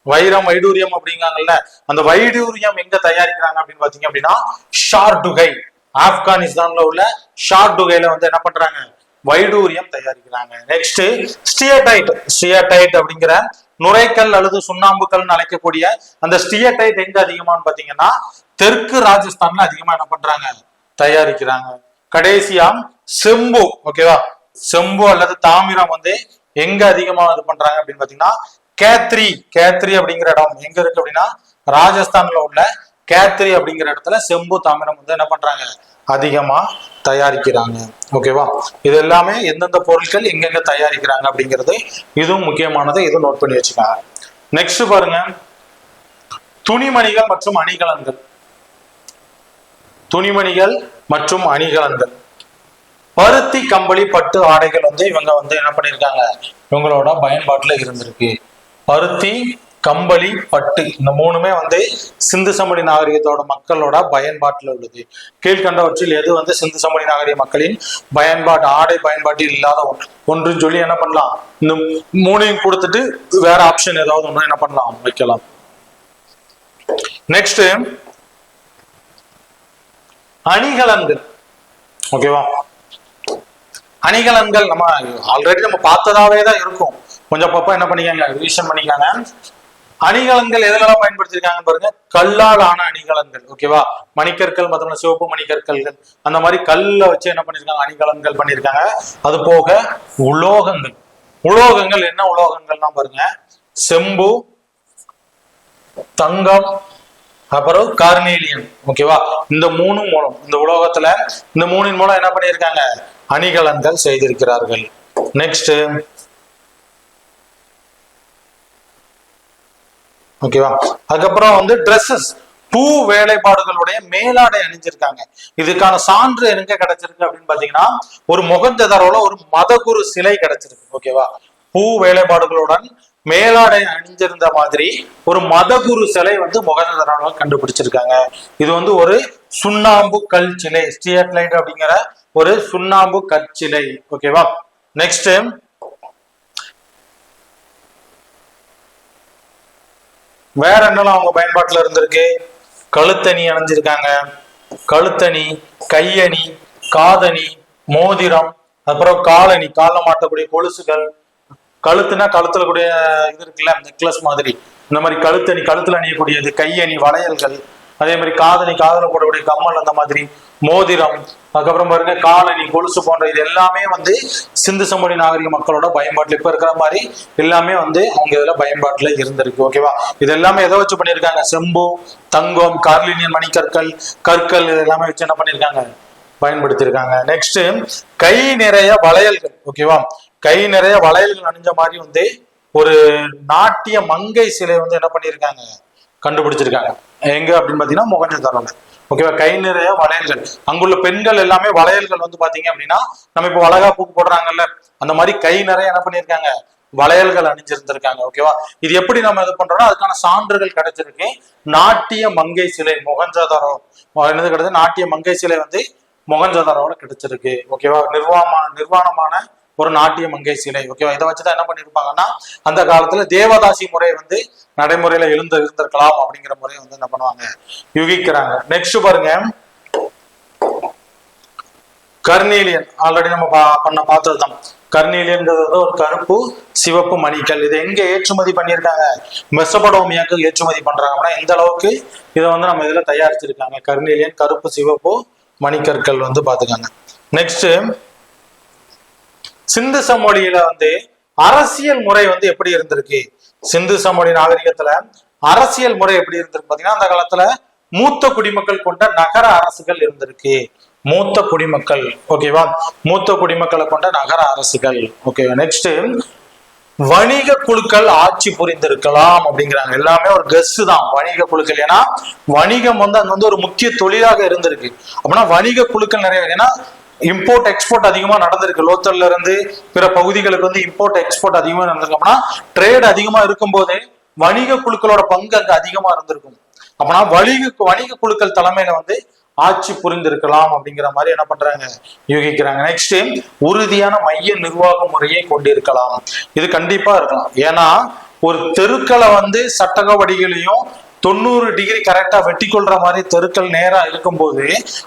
வைரம், வைடூரியம் அப்படிங்காங்கல்ல, அந்த வைடூரியம் எங்க தயாரிக்கிறாங்க அப்படின்னு பாத்தீங்க அப்படின்னா ஷார்டுகை, ஆப்கானிஸ்தான்ல உள்ள ஷார்டுகைல வந்து என்ன பண்றாங்க, வைடூரியம் தயாரிக்கிறாங்க. நெக்ஸ்ட், ஸ்டியடைட். ஸ்டியடைட் அப்படிங்கிற நுரைக்கல் அல்லது சுண்ணாம்புக்கல் அழைக்கக்கூடிய அந்த ஸ்டியடைட் எங்க அதிகமானு பாத்தீங்கன்னா தெற்கு ராஜஸ்தான்ல அதிகமா என்ன பண்றாங்க, தயாரிக்கிறாங்க. கடைசியா செம்பு. ஓகேவா? செம்பு அல்லது தாமிரம் வந்து எங்க அதிகமா இது பண்றாங்க அப்படின்னு பாத்தீங்கன்னா கேத்ரி. கேத்ரி அப்படிங்கிற இடம் எங்க இருக்கு அப்படின்னா ராஜஸ்தான்ல உள்ள கேத்ரி அப்படிங்கிற இடத்துல செம்பு, தாமிரம் வந்து என்ன பண்றாங்க, அதிகமா தயாரிக்கிறாங்க. ஓகேவா? இது எல்லாமே எந்தெந்த பொருட்கள் எங்கெங்க தயாரிக்கிறாங்க அப்படிங்கிறது இதுவும் முக்கியமானது, இது நோட் பண்ணி வச்சுக்காங்க. நெக்ஸ்ட் பாருங்க, துணிமணிகள் மற்றும் அணிகலன்கள். துணிமணிகள் மற்றும் அணிகலன்கள், பருத்தி, கம்பளி, பட்டு ஆடைகள் வந்து இவங்க வந்து என்ன பண்ணிருக்காங்க, இவங்களோட பயன்பாட்டுல இருந்திருக்கு. பருத்தி, கம்பளி, பட்டு, இந்த மூணுமே வந்து சிந்து சமவெளி நாகரிகத்தோட மக்களோட பயன்பாட்டில் உள்ளது. கீழ்கண்டவற்றில் எது வந்து சிந்து சமவெளி நாகரிக மக்களின் பயன்பாட்டு ஆடை பயன்பாட்டில் இல்லாத ஒன்றுன்னு சொல்லி என்ன பண்ணலாம், இந்த மூணையும் கொடுத்துட்டு வேற ஆப்ஷன் ஏதாவது ஒன்று என்ன பண்ணலாம், வைக்கலாம். நெக்ஸ்ட் அணிகலன்கள். ஓகேவா, அணிகலன்கள் நம்ம ஆல்ரெடி நம்ம பார்த்ததாவே தான் இருக்கும். கொஞ்சம் அப்பப்ப என்ன பண்ணிக்காங்க, ரிவிஷன் பண்ணிக்காங்க. அணிகலன்கள் எதெல்லாம் பயன்படுத்திருக்காங்க பாருங்க. கல்லால் ஆன அணிகலன்கள். ஓகேவா, மணிக்கற்கள் மற்றும் சிவப்பு மணிக்கற்கள்கள் அந்த மாதிரி கல்ல வச்சு என்ன பண்ணிருக்காங்க, அணிகலன்கள் பண்ணிருக்காங்க. அது போக உலோகங்கள். உலோகங்கள் என்ன உலோகங்கள்னா பாருங்க, செம்பு, தங்கம், அப்புறம் கார்னீலியம். ஓகேவா, இந்த மூணு மூலம், இந்த உலோகத்துல இந்த மூணின் மூலம் என்ன பண்ணிருக்காங்க, அணிகலன்கள் செய்திருக்கிறார்கள். நெக்ஸ்ட் ஓகேவா, அதுக்கப்புறம் வந்து ட்ரெஸ்ஸஸ், பூ வேலைப்பாடுகளுடைய மேலாடை அணிஞ்சிருக்காங்க. இதுக்கான சான்று எங்க கிடைச்சிருக்கு அப்படின்னு பாத்தீங்கன்னா, ஒரு மொகஞ்சதாரோல ஒரு மதகுரு சிலை கிடைச்சிருக்கு. ஓகேவா, பூ வேலைப்பாடுகளுடன் மேலாடை அணிஞ்சிருந்த மாதிரி ஒரு மதகுரு சிலை வந்து மொகஞ்சதாரோல கண்டுபிடிச்சிருக்காங்க. இது வந்து ஒரு சுண்ணாம்பு கல் சிலை, ஸ்டியர்லைட் அப்படிங்கிற ஒரு சுண்ணாம்பு கற்சிலை. ஓகேவா, நெக்ஸ்ட் வேற என்னெல்லாம் அவங்க பயன்பாட்டுல இருந்திருக்கு. கழுத்தணி அணிஞ்சிருக்காங்க, கழுத்தணி, கையணி, காதணி, மோதிரம், அப்புறம் காலணி, கால மாட்டக்கூடிய கொலுசுகள், கழுத்துனா கழுத்துல கூடிய இது இருக்குல்ல, நெக்லஸ் மாதிரி, இந்த மாதிரி கழுத்தணி, கழுத்துல அணியக்கூடியது, கையணி, வளையல்கள், அதே மாதிரி காதணி, காதல போடக்கூடிய கம்மல், அந்த மாதிரி மோதிரம், அதுக்கப்புறம் பாருங்க காலணி, கொலுசு போன்ற இது எல்லாமே வந்து சிந்து சமவெளி நாகரிக மக்களோட பயன்பாட்டுல இப்ப இருக்கிற மாதிரி எல்லாமே வந்து அவங்க இதுல பயன்பாட்டுல இருந்திருக்கு. ஓகேவா, இது எல்லாமே எதை வச்சு பண்ணிருக்காங்க, செம்பு, தங்கம், கார்லினியன் மணிக்கற்கள், கற்கள், இது எல்லாமே வச்சு என்ன பண்ணிருக்காங்க, பயன்படுத்தியிருக்காங்க. நெக்ஸ்ட் கை நிறைய வளையல்கள். ஓகேவா, கை நிறைய வளையல்கள் அணிஞ்ச மாதிரி வந்து ஒரு நாட்டிய மங்கை சிலை வந்து என்ன பண்ணிருக்காங்க, கண்டுபிடிச்சிருக்காங்க. எங்க அப்படின்னு பாத்தீங்கன்னா மொகஞ்சதாரோல. ஓகேவா, கை நிறைய வளையல்கள். அங்குள்ள பெண்கள் எல்லாமே வளையல்கள் வந்து பாத்தீங்க அப்படின்னா, நம்ம இப்போ வளகாப்புக்கு போடுறாங்கல்ல, அந்த மாதிரி கை நிறைய என்ன பண்ணிருக்காங்க, வளையல்கள் அணிஞ்சிருந்திருக்காங்க. ஓகேவா, இது எப்படி நம்ம இது பண்றோம்னா அதுக்கான சான்றுகள் கிடைச்சிருக்கு. நாட்டிய மங்கை சிலை மொகஞ்சதாரோ என்னது கிடைச்சது, நாட்டிய மங்கை சிலை வந்து மொகஞ்சதாரோல கிடைச்சிருக்கு. ஓகேவா, நிர்வாணமான ஒரு நாட்டிய மங்கை சிலை. ஓகேவா, இதை வச்சுதான் என்ன பண்ணிருப்பாங்கன்னா, அந்த காலத்துல தேவதாசி முறை வந்து நடைமுறையில இருந்திருக்கலாம் அப்படிங்கிற முறையை வந்து என்ன பண்ணுவாங்க, யூகிக்கிறாங்க. நெக்ஸ்ட் பாருங்க, கர்னீலியன். ஆல்ரெடி நம்ம பார்த்ததுதான். கர்னீலியன்ங்கிறது ஒரு கருப்பு சிவப்பு மணிக்கல். இதை எங்க ஏற்றுமதி பண்ணியிருக்காங்க, மெசபடோமியாக்கு ஏற்றுமதி பண்றாங்க. அப்படின்னா எந்த அளவுக்கு இதை வந்து நம்ம இதுல தயாரிச்சிருக்காங்க, கர்னீலியன் கருப்பு சிவப்பு மணிக்கற்கள் வந்து பாத்துக்காங்க. நெக்ஸ்ட் சிந்து சமவெளியில வந்து அரசியல் முறை வந்து எப்படி இருந்திருக்கு, சிந்து சமவெளி நாகரிகத்துல அரசியல் முறை எப்படி இருந்திருக்கு பாத்தீங்கன்னா, அந்த காலத்துல மூத்த குடிமக்கள் கொண்ட நகர அரசுகள் இருந்திருக்கு. மூத்த குடிமக்கள். ஓகேவா, மூத்த குடிமக்களை கொண்ட நகர அரசுகள். ஓகேவா, நெக்ஸ்ட் வணிக குழுக்கள் ஆட்சி புரிந்திருக்கலாம் அப்படிங்கிறாங்க. எல்லாமே ஒரு கெஸ் தான், வணிக குழுக்கள். ஏன்னா வணிகம் வந்து அங்க வந்து ஒரு முக்கிய தொழிலாக இருந்திருக்கு. அப்படின்னா வணிக குழுக்கள் நிறைய, ஏன்னா இம்போர்ட் எக்ஸ்போர்ட் அதிகமா நடந்திருக்கு. லோக்கல்ல இருந்து பிற பகுதிகளுக்கு வந்து இம்போர்ட் எக்ஸ்போர்ட் அதிகமா நடந்திருக்கு. அப்படின்னா ட்ரேட் அதிகமா இருக்கும் போதே வணிக குழுக்களோட பங்கு அங்க அதிகமா இருந்திருக்கும். அப்படின்னா வணிக குழுக்கள் தலைமையில வந்து ஆட்சி புரிந்திருக்கலாம் அப்படிங்கிற மாதிரி என்ன பண்றாங்க, யூகிக்கிறாங்க. நெக்ஸ்ட் உறுதியான மைய நிர்வாக முறையை கொண்டிருக்கலாம். இது கண்டிப்பா இருக்கலாம். ஏன்னா ஒரு தெருக்களை வந்து சட்டக வடிகளையும் 90 டிகிரி கரெக்டா வெட்டி கொள்ற மாதிரி தெருக்கள் நேரா இருக்கும்போது,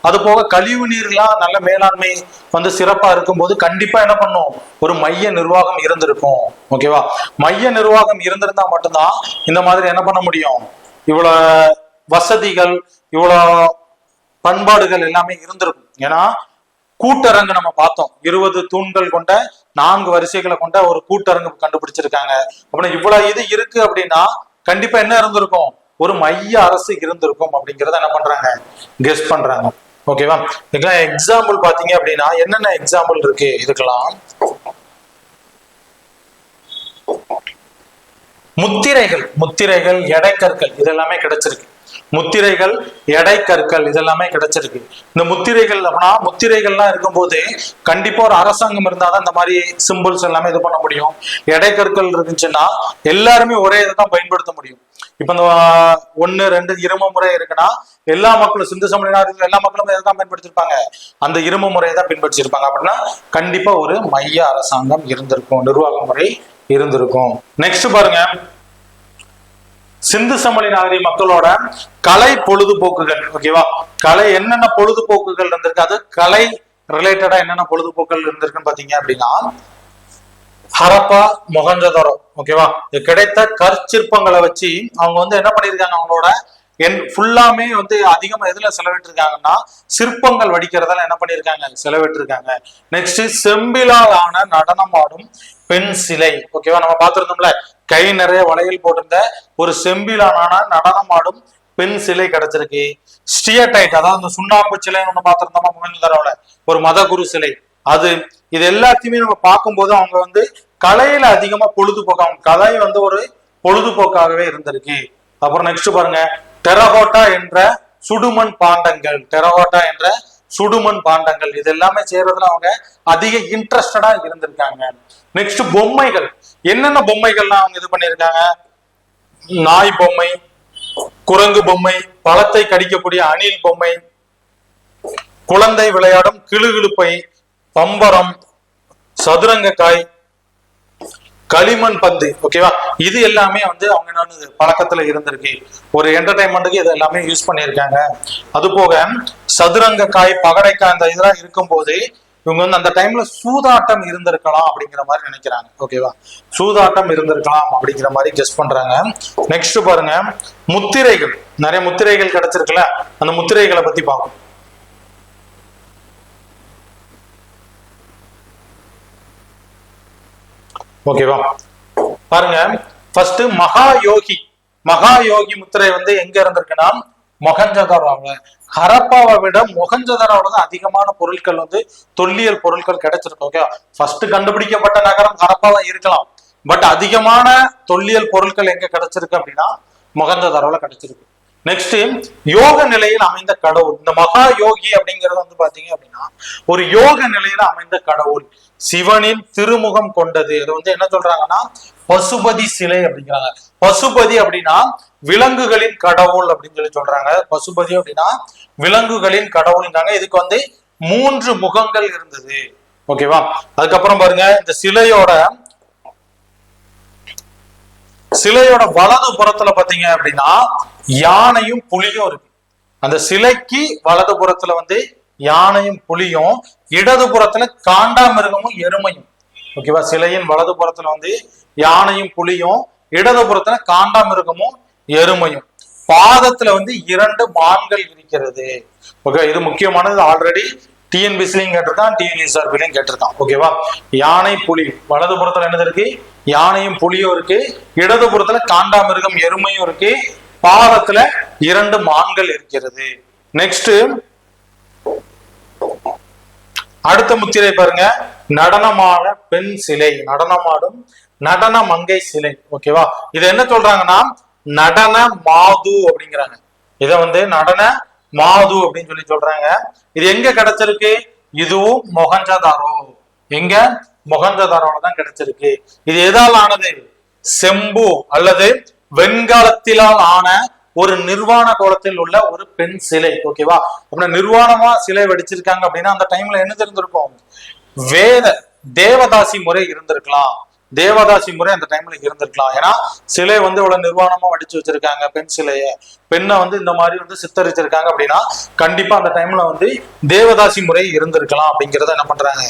அது போக கழிவு நீர்லாம் நல்ல மேலாண்மை வந்து சிறப்பா இருக்கும்போது கண்டிப்பா என்ன பண்ணும், ஒரு மைய நிர்வாகம் இருந்திருக்கும். ஓகேவா, மைய நிர்வாகம் இருந்திருந்தா மட்டும்தான் இந்த மாதிரி என்ன பண்ண முடியும், இவ்வளவு வசதிகள் இவ்வளவு பண்பாடுகள் எல்லாமே இருந்திருக்கும். ஏன்னா கூட்டரங்கு நம்ம பார்த்தோம், 20 தூண்கள் கொண்ட 4 வரிசைகளை கொண்ட ஒரு கூட்டரங்கு கண்டுபிடிச்சிருக்காங்க. அப்படின்னா இவ்வளவு இது இருக்கு அப்படின்னா கண்டிப்பா என்ன இருந்திருக்கும், ஒரு மைய அரசு இருந்திருக்கும் அப்படிங்கறத என்ன பண்றாங்க, கெஸ் பண்றாங்க. ஓகேவா, இதுக்கெல்லாம் எக்ஸாம்பிள் பாத்தீங்க அப்படின்னா என்னென்ன எக்ஸாம்பிள் இருக்கு இதுக்கெல்லாம், முத்திரைகள், எடைக்கற்கள் இதெல்லாமே கிடைச்சிருக்கு. முத்திரைகள், எடை கற்கள் இதெல்லாமே கிடைச்சிருக்கு. இந்த முத்திரைகள் அப்படின்னா முத்திரைகள்லாம் இருக்கும்போது கண்டிப்பா ஒரு அரசாங்கம் இருந்தாதான் இந்த மாதிரி சிம்பிள்ஸ் எல்லாமே இது பண்ண முடியும். எடை கற்கள் இருந்துச்சுன்னா எல்லாருமே ஒரே இதை தான் பயன்படுத்த முடியும். இப்ப இந்த 1, 2 இரும முறை இருக்குன்னா எல்லா மக்களும் சிந்து சமணி நாடுகள் எல்லா மக்களும் எதை தான் பயன்படுத்திருப்பாங்க, அந்த இரும முறையை தான் பின்பற்றிருப்பாங்க. அப்படின்னா கண்டிப்பா ஒரு மைய அரசாங்கம் இருந்திருக்கும், நிர்வாக முறை இருந்திருக்கும். நெக்ஸ்ட் பாருங்க, சிந்து சமணி நாகரிக மக்களோட கலை பொழுதுபோக்குகள். ஓகேவா, கலை என்னென்ன பொழுதுபோக்குகள் இருந்திருக்கு, அது கலை ரிலேட்டடா என்னென்ன பொழுதுபோக்குகள் இருந்திருக்குன்னு பாத்தீங்க அப்படின்னா ஹரப்பா, மொஹஞ்சதாரோ. ஓகேவா, கிடைத்த கற்சிற்பங்களை வச்சு அவங்க வந்து என்ன பண்ணிருக்காங்க, அவங்களோட ஃபுல்லாமே வந்து அதிகமா எதுல செலவிட்டிருக்காங்கன்னா சிற்பங்கள் வடிக்கிறதால என்ன பண்ணிருக்காங்க, செலவிட்டிருக்காங்க. நெக்ஸ்ட் செம்பிலால் ஆன நடனமாடும் பெண் சிலை. ஓகேவா, நம்ம பார்த்திருந்தோம்ல கை நிறைய வளையல் போட்டிருந்த ஒரு செம்பிலான நடனமாடும் பெண் சிலை கிடைச்சிருக்கு. ஸ்டியடைட், அதாவது இந்த சுண்ணாம்பு சிலைன்னு ஒண்ணு பார்த்திருந்தோமா மொஹஞ்சதாரோல, ஒரு மத குரு சிலை. அது இது எல்லாத்தையுமே நம்ம பார்க்கும்போது அவங்க வந்து கலையில அதிகமா பொழுதுபோக்கு, அவங்க கலை வந்து ஒரு பொழுதுபோக்காகவே இருந்திருக்கு. அப்புறம் நெக்ஸ்ட் பாருங்க, டெரகோட்டா என்ற சுடுமண் பாண்டங்கள். டெரகோட்டா என்ற சுடுமண் பாண்டங்கள் இது எல்லாமே செய்யறதுல அவங்க அதிக இன்ட்ரெஸ்டடா இருந்திருக்காங்க. நெக்ஸ்ட் பொம்மைகள். என்னென்ன பொம்மைகள்லாம் அவங்க இது பண்ணிருக்காங்க, நாய் பொம்மை, குரங்கு பொம்மை, பழத்தை கடிக்கக்கூடிய அணில் பொம்மை, குழந்தை விளையாடும் கிளுகிழுப்பை, பம்பரம், சதுரங்கக்காய், களிமண் பந்து. ஓகேவா, இது எல்லாமே வந்து அவங்க என்ன பழக்கத்துல இருந்திருக்கு, ஒரு என்டர்டைன்மெண்ட்டுக்கு இது எல்லாமே யூஸ் பண்ணியிருக்காங்க. அது போக சதுரங்கக்காய், பகடைக்காய் இந்த இதெல்லாம் இருக்கும்போது இவங்க வந்து அந்த டைம்ல சூதாட்டம் இருந்திருக்கலாம் அப்படிங்கிற மாதிரி நினைக்கிறாங்க. ஓகேவா, சூதாட்டம் இருந்திருக்கலாம் அப்படிங்கிற மாதிரி கெஸ் பண்றாங்க. நெக்ஸ்ட் பாருங்க, முத்திரைகள். நிறைய முத்திரைகள் கிடைச்சிருக்குல்ல, அந்த முத்திரைகளை பத்தி பார்ப்போம். ஓகேவா, பாருங்க, ஃபர்ஸ்ட் மகா யோகி. மகா யோகி முத்திரை வந்து எங்க இருந்திருக்குன்னா மொஹஞ்சதாரோல. ஹரப்பாவை விட மொஹஞ்சதாரோல தான் அதிகமான பொருட்கள் வந்து தொல்லியல் பொருட்கள் கிடைச்சிருக்கு. ஓகே, ஃபர்ஸ்ட் கண்டுபிடிக்கப்பட்ட நகரம் ஹரப்பாவா இருக்கலாம், பட் அதிகமான தொல்லியல் பொருட்கள் எங்க கிடைச்சிருக்கு அப்படின்னா மொஹஞ்சதாரோல கிடைச்சிருக்கு. நெக்ஸ்ட் யோக நிலையில் அமைந்த கடவுள். இந்த மகா யோகி அப்படிங்கிறது வந்து பாத்தீங்க அப்படின்னா ஒரு யோக நிலையில அமைந்த கடவுள், சிவனின் திருமுகம் கொண்டது. இது வந்து என்ன சொல்றாங்கன்னா பசுபதி சிலை அப்படிங்கிறாங்க. பசுபதி அப்படின்னா விலங்குகளின் கடவுள் அப்படின்னு சொல்லி சொல்றாங்க. பசுபதி அப்படின்னா விலங்குகளின் கடவுள்ங்காங்க. இதுக்கு வந்து 3 முகங்கள் இருந்தது. ஓகேவா, அதுக்கப்புறம் பாருங்க, இந்த சிலையோட வலது புறத்துல பாத்தீங்க அப்படின்னா யானையும் புலியும் இருக்கு. அந்த சிலைக்கு வலது புறத்துல வந்து யானையும் புலியும், இடது புறத்துல காண்டாமிருகமும் எருமையும். ஓகேவா, சிலையின் வலது புறத்துல வந்து யானையும் புலியும், இடது புறத்துல காண்டாமிருகமும் எருமையும், பாதத்துல வந்து 2 மான்கள் இருக்கிறது. ஓகே, இது முக்கியமானது. ஆல்ரெடி டிஎன்பிசிலையும் கேட்டிருக்கான், டிஎன்இஎஸ்ஆர்பிலையும் கேட்டிருக்கான். ஓகேவா, யானை புலி, வலது புறத்துல என்னது இருக்கு, யானையும் புலியும் இருக்கு, இடது புறத்துல காண்டாமிருகம் எருமையும் இருக்கு, பாதத்துல 2 மான்கள் இருக்கிறது. நெக்ஸ்ட் அடுத்த முத்திரை பாருங்க, நடனமான பெண் சிலை, நடனமாடும் நடன மங்கை சிலை. ஓகேவா, இது என்ன சொல்றாங்கன்னா நடன மாது அப்படிங்கிறாங்க. இத வந்து நடன மாது அப்படின்னு சொல்லி சொல்றாங்க. இது எங்க கிடைச்சிருக்கு, இதுவும் மொஹஞ்சதாரோ. எங்க, மொஹஞ்சதாரோல தான் கிடைச்சிருக்கு. இது எதால் ஆனது, செம்பு அல்லது வெண்காலத்திலால் ஆன ஒரு நிர்வாண கோலத்தில் உள்ள ஒரு பெண் சிலை. ஓகேவா, அப்படின்னா நிர்வாணமா சிலை வடிச்சிருக்காங்க அப்படின்னா அந்த டைம்ல என்ன தெரிஞ்சிருக்கும், தேவதாசி முறை இருந்திருக்கலாம். தேவதாசி முறை அந்த டைம்ல இருந்திருக்கலாம். ஏன்னா சிலை வந்து இவ்வளவு நிர்வாணமா வடிச்சு வச்சிருக்காங்க, பெண் சிலைய, பெண்ணை வந்து இந்த மாதிரி வந்து சித்தரிச்சிருக்காங்க அப்படின்னா கண்டிப்பா அந்த டைம்ல வந்து தேவதாசி முறை இருந்திருக்கலாம் அப்படிங்கிறத என்ன பண்றாங்க,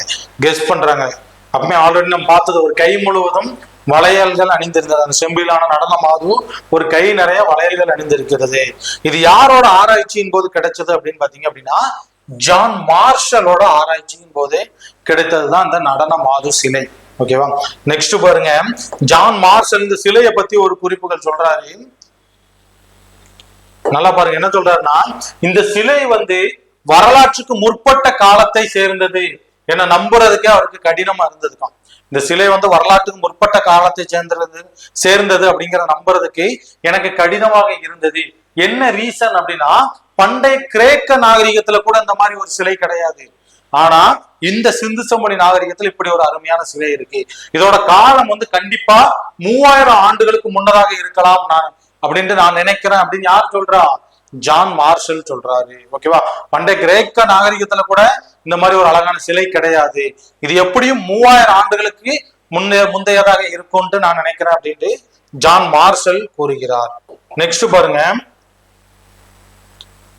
கெஸ் பண்றாங்க. அப்பமே ஆல்ரெடி நம்ம பார்த்தது, ஒரு கை முழுவதும் வளையல்கள் அணிந்திருந்தது. அந்த செம்பிலான நடனம் அதுவும் ஒரு கை நிறைய வளையல்கள் அணிந்திருக்கிறது. இது யாரோட ஆராய்ச்சியின் போது கிடைச்சது அப்படின்னு பாத்தீங்க அப்படின்னா ஜான் மார்ஷலோட ஆராய்ச்சியின் போது கிடைத்ததுதான் இந்த நடன மாது சிலை. ஓகேவா, நெக்ஸ்ட் பாருங்க, ஜான் மார்ஷல் இந்த சிலையை பத்தி ஒரு குறிப்புகள் சொல்றாரு. நல்லா பாருங்க, என்ன சொல்றாருன்னா இந்த சிலை வந்து வரலாற்றுக்கு முற்பட்ட காலத்தை சேர்ந்தது என நம்புறதுக்கே அவருக்கு கடினமா இருந்ததுக்காம். இந்த சிலை வந்து வரலாற்றுக்கு முற்பட்ட காலத்தை சேர்ந்தது அப்படிங்கிற நம்புறதுக்கு எனக்கு கடினமாக இருந்தது. என்ன ரீசன் அப்படின்னா, பண்டைய கிரேக்க நாகரிகத்துல கூட இந்த மாதிரி ஒரு சிலை கிடையாது. ஆனா இந்த சிந்து சமவெளி நாகரிகத்துல இப்படி ஒரு அருமையான சிலை இருக்கு. இதோட காலம் வந்து கண்டிப்பா 3000 ஆண்டுகளுக்கு முன்னதாக இருக்கலாம் அப்படின்ட்டு நான் நினைக்கிறேன் அப்படின்னு யார் சொல்றா? ஜான் மார்ஷல் சொல்றாரு. ஓகேவா? பண்டைய கிரேக்க நாகரிகத்துல கூட இந்த மாதிரி ஒரு அழகான சிலை கிடையாது. இது எப்படியும் 3000 ஆண்டுகளுக்கு முந்தையதாக இருக்கும்ட்டு நான் நினைக்கிறேன் அப்படின்ட்டு ஜான் மார்ஷல் கூறுகிறார். நெக்ஸ்ட் பாருங்க,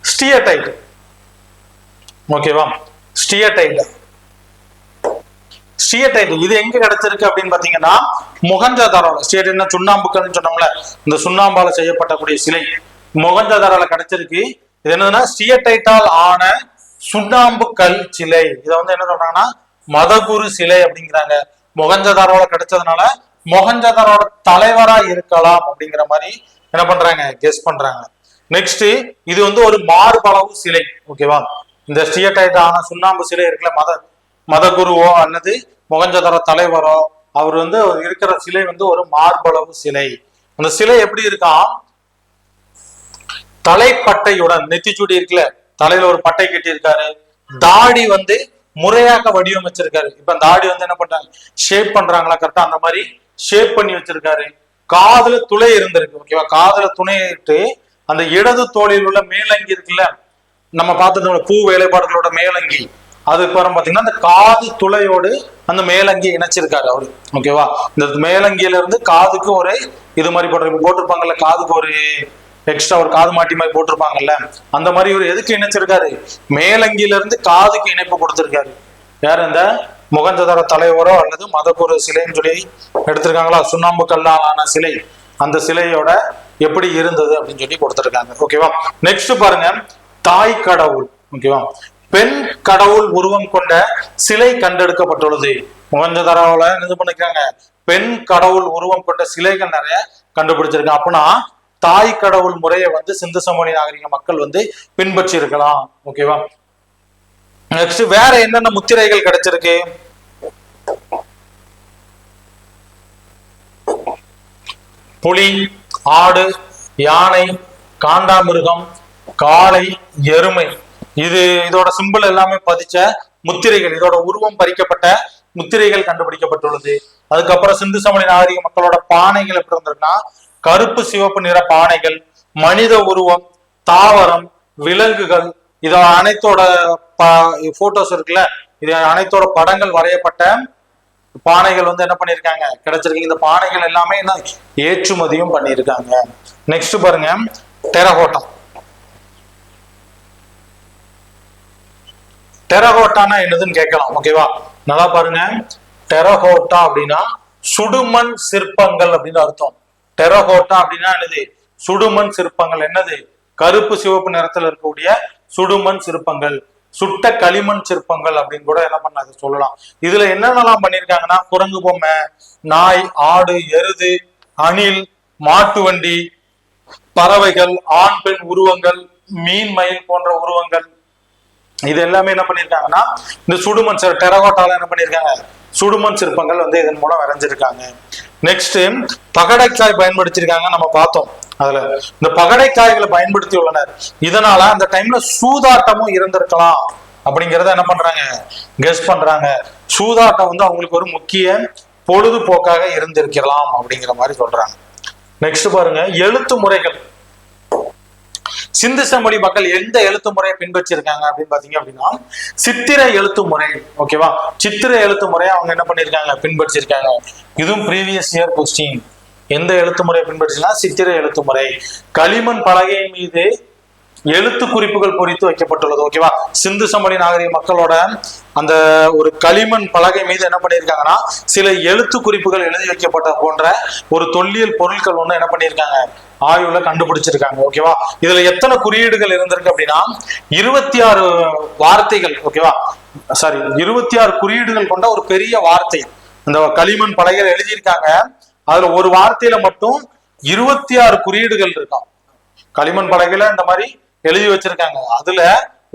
ஸ்டியடைட். ஓகேவா? ஸ்டியடைட் இது எங்க கிடைச்சிருக்கு அப்படின்னு பாத்தீங்கன்னா, மொஹஞ்சதாரோல. ஸ்டியடைட்னா சுண்ணாம்புக்கல்னு சொன்னோம்ல, இந்த சுண்ணாம்பால செய்யப்பட்டக்கூடிய சிலை மொஹஞ்சதாரோல கிடைச்சிருக்கு. இது என்னதுன்னா ஸ்டியடைட்டால் ஆன சுண்ணாம்பு கல் சிலை. இதை வந்து என்ன சொல்றாங்கன்னா மதகுரு சிலை அப்படிங்கிறாங்க. மொஹஞ்சதாரோல கிடைச்சதுனால மொஹஞ்சதாரோட தலைவரா இருக்கலாம் அப்படிங்கிற மாதிரி என்ன பண்றாங்க, கெஸ் பண்றாங்க. நெக்ஸ்ட், இது வந்து ஒரு மார்பளவு சிலை. ஓகேவா? இந்த ஸ்டியடைட் ஆன சுண்ணாம்பு சிலை இருக்குல்ல, மதகுருவோ அல்லது மொஹஞ்சதாரோ தலைவரோ அவர் வந்து இருக்கிற சிலை வந்து ஒரு மார்பளவு சிலை. அந்த சிலை எப்படி இருக்கான்? தலைப்பட்டையுடன், நெத்திச்சுடி இருக்குல்ல, தலையில ஒரு பட்டை கட்டி இருக்காரு. தாடி வந்து முறையாக வடிவமைச்சிருக்காரு. இப்ப தாடி வந்து என்ன பண்றாங்க, ஷேப் பண்றாங்களா கரெக்டா, அந்த மாதிரி ஷேப் பண்ணி வச்சிருக்காரு. காதுல துளை இருந்திருக்கு. ஓகேவா? காதுல துணையிட்டு அந்த இடது தோளில் உள்ள மேலங்கி இருக்குல்ல, நம்ம பார்த்தது பூ வேலைப்பாடுகளோட மேலங்கி, அது பாத்தீங்கன்னா அந்த காது துளையோடு அந்த மேலங்கி இணைச்சிருக்காரு அவரு. ஓகேவா? இந்த மேலங்கியில இருந்து காதுக்கு ஒரு இது மாதிரி போட்டிருப்பாங்கல்ல, காதுக்கு ஒரு எக்ஸ்ட்ரா ஒரு காது மாட்டி மாதிரி போட்டிருப்பாங்கல்ல, அந்த மாதிரி ஒரு எதுக்கு இணைச்சிருக்காரு, மேலங்கில இருந்து காதுக்கு இணைப்பு கொடுத்திருக்காரு. யார்? இந்த மொஹஞ்சதாரோ தலைவரோ அல்லது மதகுரு சிலைன்னு சொல்லி எடுத்திருக்காங்களா, சுண்ணாம்பு கல்லாலான சிலை, அந்த சிலையோட எப்படி இருந்தது அப்படின்னு சொல்லி கொடுத்திருக்காங்க. ஓகேவா? நெக்ஸ்ட் பாருங்க, தாய் கடவுள். ஓகேவா? பெண் கடவுள் உருவம் கொண்ட சிலை கண்டெடுக்கப்பட்டுள்ளது. மொஹஞ்சதாரோல இது பண்ணிருக்காங்க, பெண் கடவுள் உருவம் கொண்ட சிலைகள் நிறைய கண்டுபிடிச்சிருக்காங்க. அப்படின்னா தாய் கடவுள் முறையை வந்து சிந்து சமவெளி நாகரிக மக்கள் வந்து பின்பற்றி இருக்கலாம். ஓகேவா? நெக்ஸ்ட், வேற என்னென்ன முத்திரைகள் கிடைச்சிருக்கு? புலி, ஆடு, யானை, காண்டாமிருகம், காளை, எருமை, இதோட சிம்பிள் எல்லாமே பதிச்ச முத்திரைகள், இதோட உருவம் பறிக்கப்பட்ட முத்திரைகள் கண்டுபிடிக்கப்பட்டுள்ளது. அதுக்கப்புறம் சிந்து சமவெளி நாகரிக மக்களோட பானைகள் எப்படி இருந்திருக்குன்னா, கருப்பு சிவப்பு நிற பானைகள், மனித உருவம், தாவரம், விலங்குகள், இத அனைத்தோட போட்டோஸ் இருக்குல்ல, இது அனைத்தோட படங்கள் வரையப்பட்ட பானைகள் வந்து என்ன பண்ணிருக்காங்க, கிடைச்சிருக்கு. இந்த பானைகள் எல்லாமே என்ன ஏற்றுமதியும் பண்ணியிருக்காங்க. நெக்ஸ்ட் பாருங்க, டெரகோட்டா. டெரகோட்டானா என்னதுன்னு கேட்கலாம். ஓகேவா? நல்லா பாருங்க, டெரகோட்டா அப்படின்னா சுடுமண் சிற்பங்கள் அப்படின்னு அர்த்தம். டெரகோட்டா அப்படின்னா என்னது, சுடுமண் சிற்பங்கள். என்னது, கருப்பு சிவப்பு நிறத்துல இருக்கக்கூடிய சுடுமண் சிற்பங்கள், சுட்ட களிமண் சிற்பங்கள் அப்படின்னு கூட என்ன பண்ண சொல்லலாம். இதுல என்னென்னலாம் பண்ணிருக்காங்கன்னா, குரங்கு பொம்மை, நாய், ஆடு, எருது, அணில், மாட்டு வண்டி, பறவைகள், ஆண் பெண் உருவங்கள், மீன் மயில் போன்ற உருவங்கள், இது எல்லாமே என்ன பண்ணிருக்காங்கன்னா இந்த சுடுமண் டெரகோட்டால என்ன பண்ணிருக்காங்க, சுடுமண் சிற்பங்கள் வந்து இதன் மூலம் வரைஞ்சிருக்காங்க. நெக்ஸ்ட், பகடைக்காய் பயன்படுத்திருக்காங்க, நம்ம பார்த்தோம். அதுல இந்த பகடைக்காய்களை பயன்படுத்தி உள்ளனர். இதனால அந்த டைம்ல சூதாட்டமும் இருந்திருக்கலாம் அப்படிங்கறத என்ன பண்றாங்க, கெஸ் பண்றாங்க. சூதாட்டம் வந்து அவங்களுக்கு ஒரு முக்கிய பொழுதுபோக்காக இருந்திருக்கலாம் அப்படிங்கிற மாதிரி சொல்றாங்க. நெக்ஸ்ட் பாருங்க, எழுத்து முறைகள். சிந்து சமவெளி மக்கள் எந்த எழுத்து முறையை பின்பற்றிருக்காங்க அப்படின்னு பாத்தீங்க அப்படின்னா, சித்திர எழுத்து முறை. ஓகேவா? சித்திர எழுத்து முறையை அவங்க என்ன பண்ணிருக்காங்க, பின்பற்றிருக்காங்க. இதுவும் ப்ரீவியஸ் இயர் கொஸ்டின். எந்த எழுத்து முறையை பின்பற்றினா, சித்திர எழுத்து முறை. களிமண் பலகை மீது எழுத்து குறிப்புகள் பொறித்து வைக்கப்பட்டுள்ளது. ஓகேவா? சிந்து சமவெளி நாகரிக மக்களோட அந்த ஒரு களிமண் பலகை மீது என்ன பண்ணியிருக்காங்கன்னா, சில எழுத்து குறிப்புகள் எழுதி வைக்கப்பட்ட போன்ற ஒரு தொல்லியல் பொருட்கள் ஒண்ணு என்ன பண்ணியிருக்காங்க, ஆய்வுல கண்டுபிடிச்சிருக்காங்க. ஓகேவா? இதுல எத்தனை குறியீடுகள் இருந்திருக்கு அப்படின்னா 26 வார்த்தைகள். ஓகேவா? சாரி, 26 குறியீடுகள் கொண்ட ஒரு பெரிய வார்த்தை அந்த களிமண் பலகையில் எழுதியிருக்காங்க. அதுல ஒரு வார்த்தையில மட்டும் 26 குறியீடுகள் இருக்கான். களிமண் பலகையில இந்த மாதிரி எழுதி வச்சிருக்காங்க. அதுல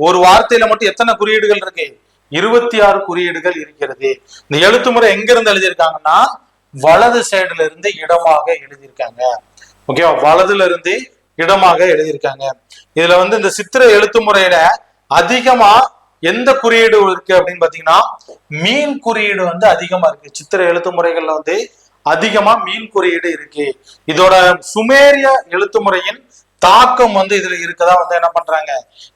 ஒரு வார்த்தையில மட்டும் எத்தனை குறியீடுகள் இருக்கு, 26 குறியீடுகள் இருக்கிறது. இந்த எழுத்து முறை எங்க இருந்து எழுதியிருக்காங்கன்னா வலது சைடுல இருந்து இடமாக எழுதியிருக்காங்க. ஓகேவா, வலதுல இருந்து இடமாக எழுதியிருக்காங்க. இதுல வந்து இந்த சித்திர எழுத்து முறையில அதிகமா எந்த குறியீடு இருக்கு அப்படின்னு பாத்தீங்கன்னா மீன் குறியீடு வந்து அதிகமா இருக்கு. சித்திர எழுத்து முறைகள்ல வந்து அதிகமா மீன் குறியீடு இருக்கு. இதோட சுமேரிய எழுத்து முறையின் தாக்கம் வந்து இதுல இருக்கதா வந்து என்ன பண்றாங்க,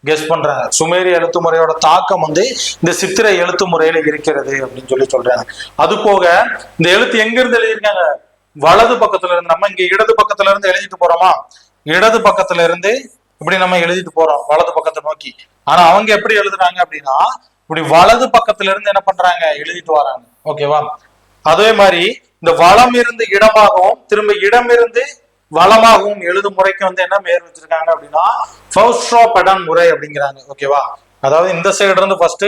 கெஸ் பண்றாங்க. சுமேரிய எழுத்து முறையோட தாக்கம் வந்து இந்த சித்திர எழுத்து முறையில இருக்கிறது அப்படின்னு சொல்றாங்க. அது போக இந்த எழுத்து எங்க இருந்து எழுதியிருக்காங்க, வலது பக்கத்துல இருந்து. நம்ம இங்க இடது பக்கத்துல இருந்து எழுதிட்டு போறோமா, இடது பக்கத்துல இருந்து இப்படி நம்ம எழுதிட்டு போறோம் வலது பக்கத்தை நோக்கி. ஆனா அவங்க எப்படி எழுதுறாங்க அப்படின்னா இப்படி வலது பக்கத்துல இருந்து என்ன பண்றாங்க, எழுதிட்டு வராங்க. ஓகேவா, அதே மாதிரி இந்த வலம் இருந்து இடமாகவும் திரும்ப இடம் இருந்து வளமாகவும் எழுதும் முறைக்கு வந்து என்ன பேர் வச்சிருக்காங்க அப்படின்னா ஃபவுஸ்ட்ரா பெடன் முறை அப்படிங்கிறாங்க. ஓகேவா, அதாவது இந்த சைடு இருந்து ஃபர்ஸ்ட்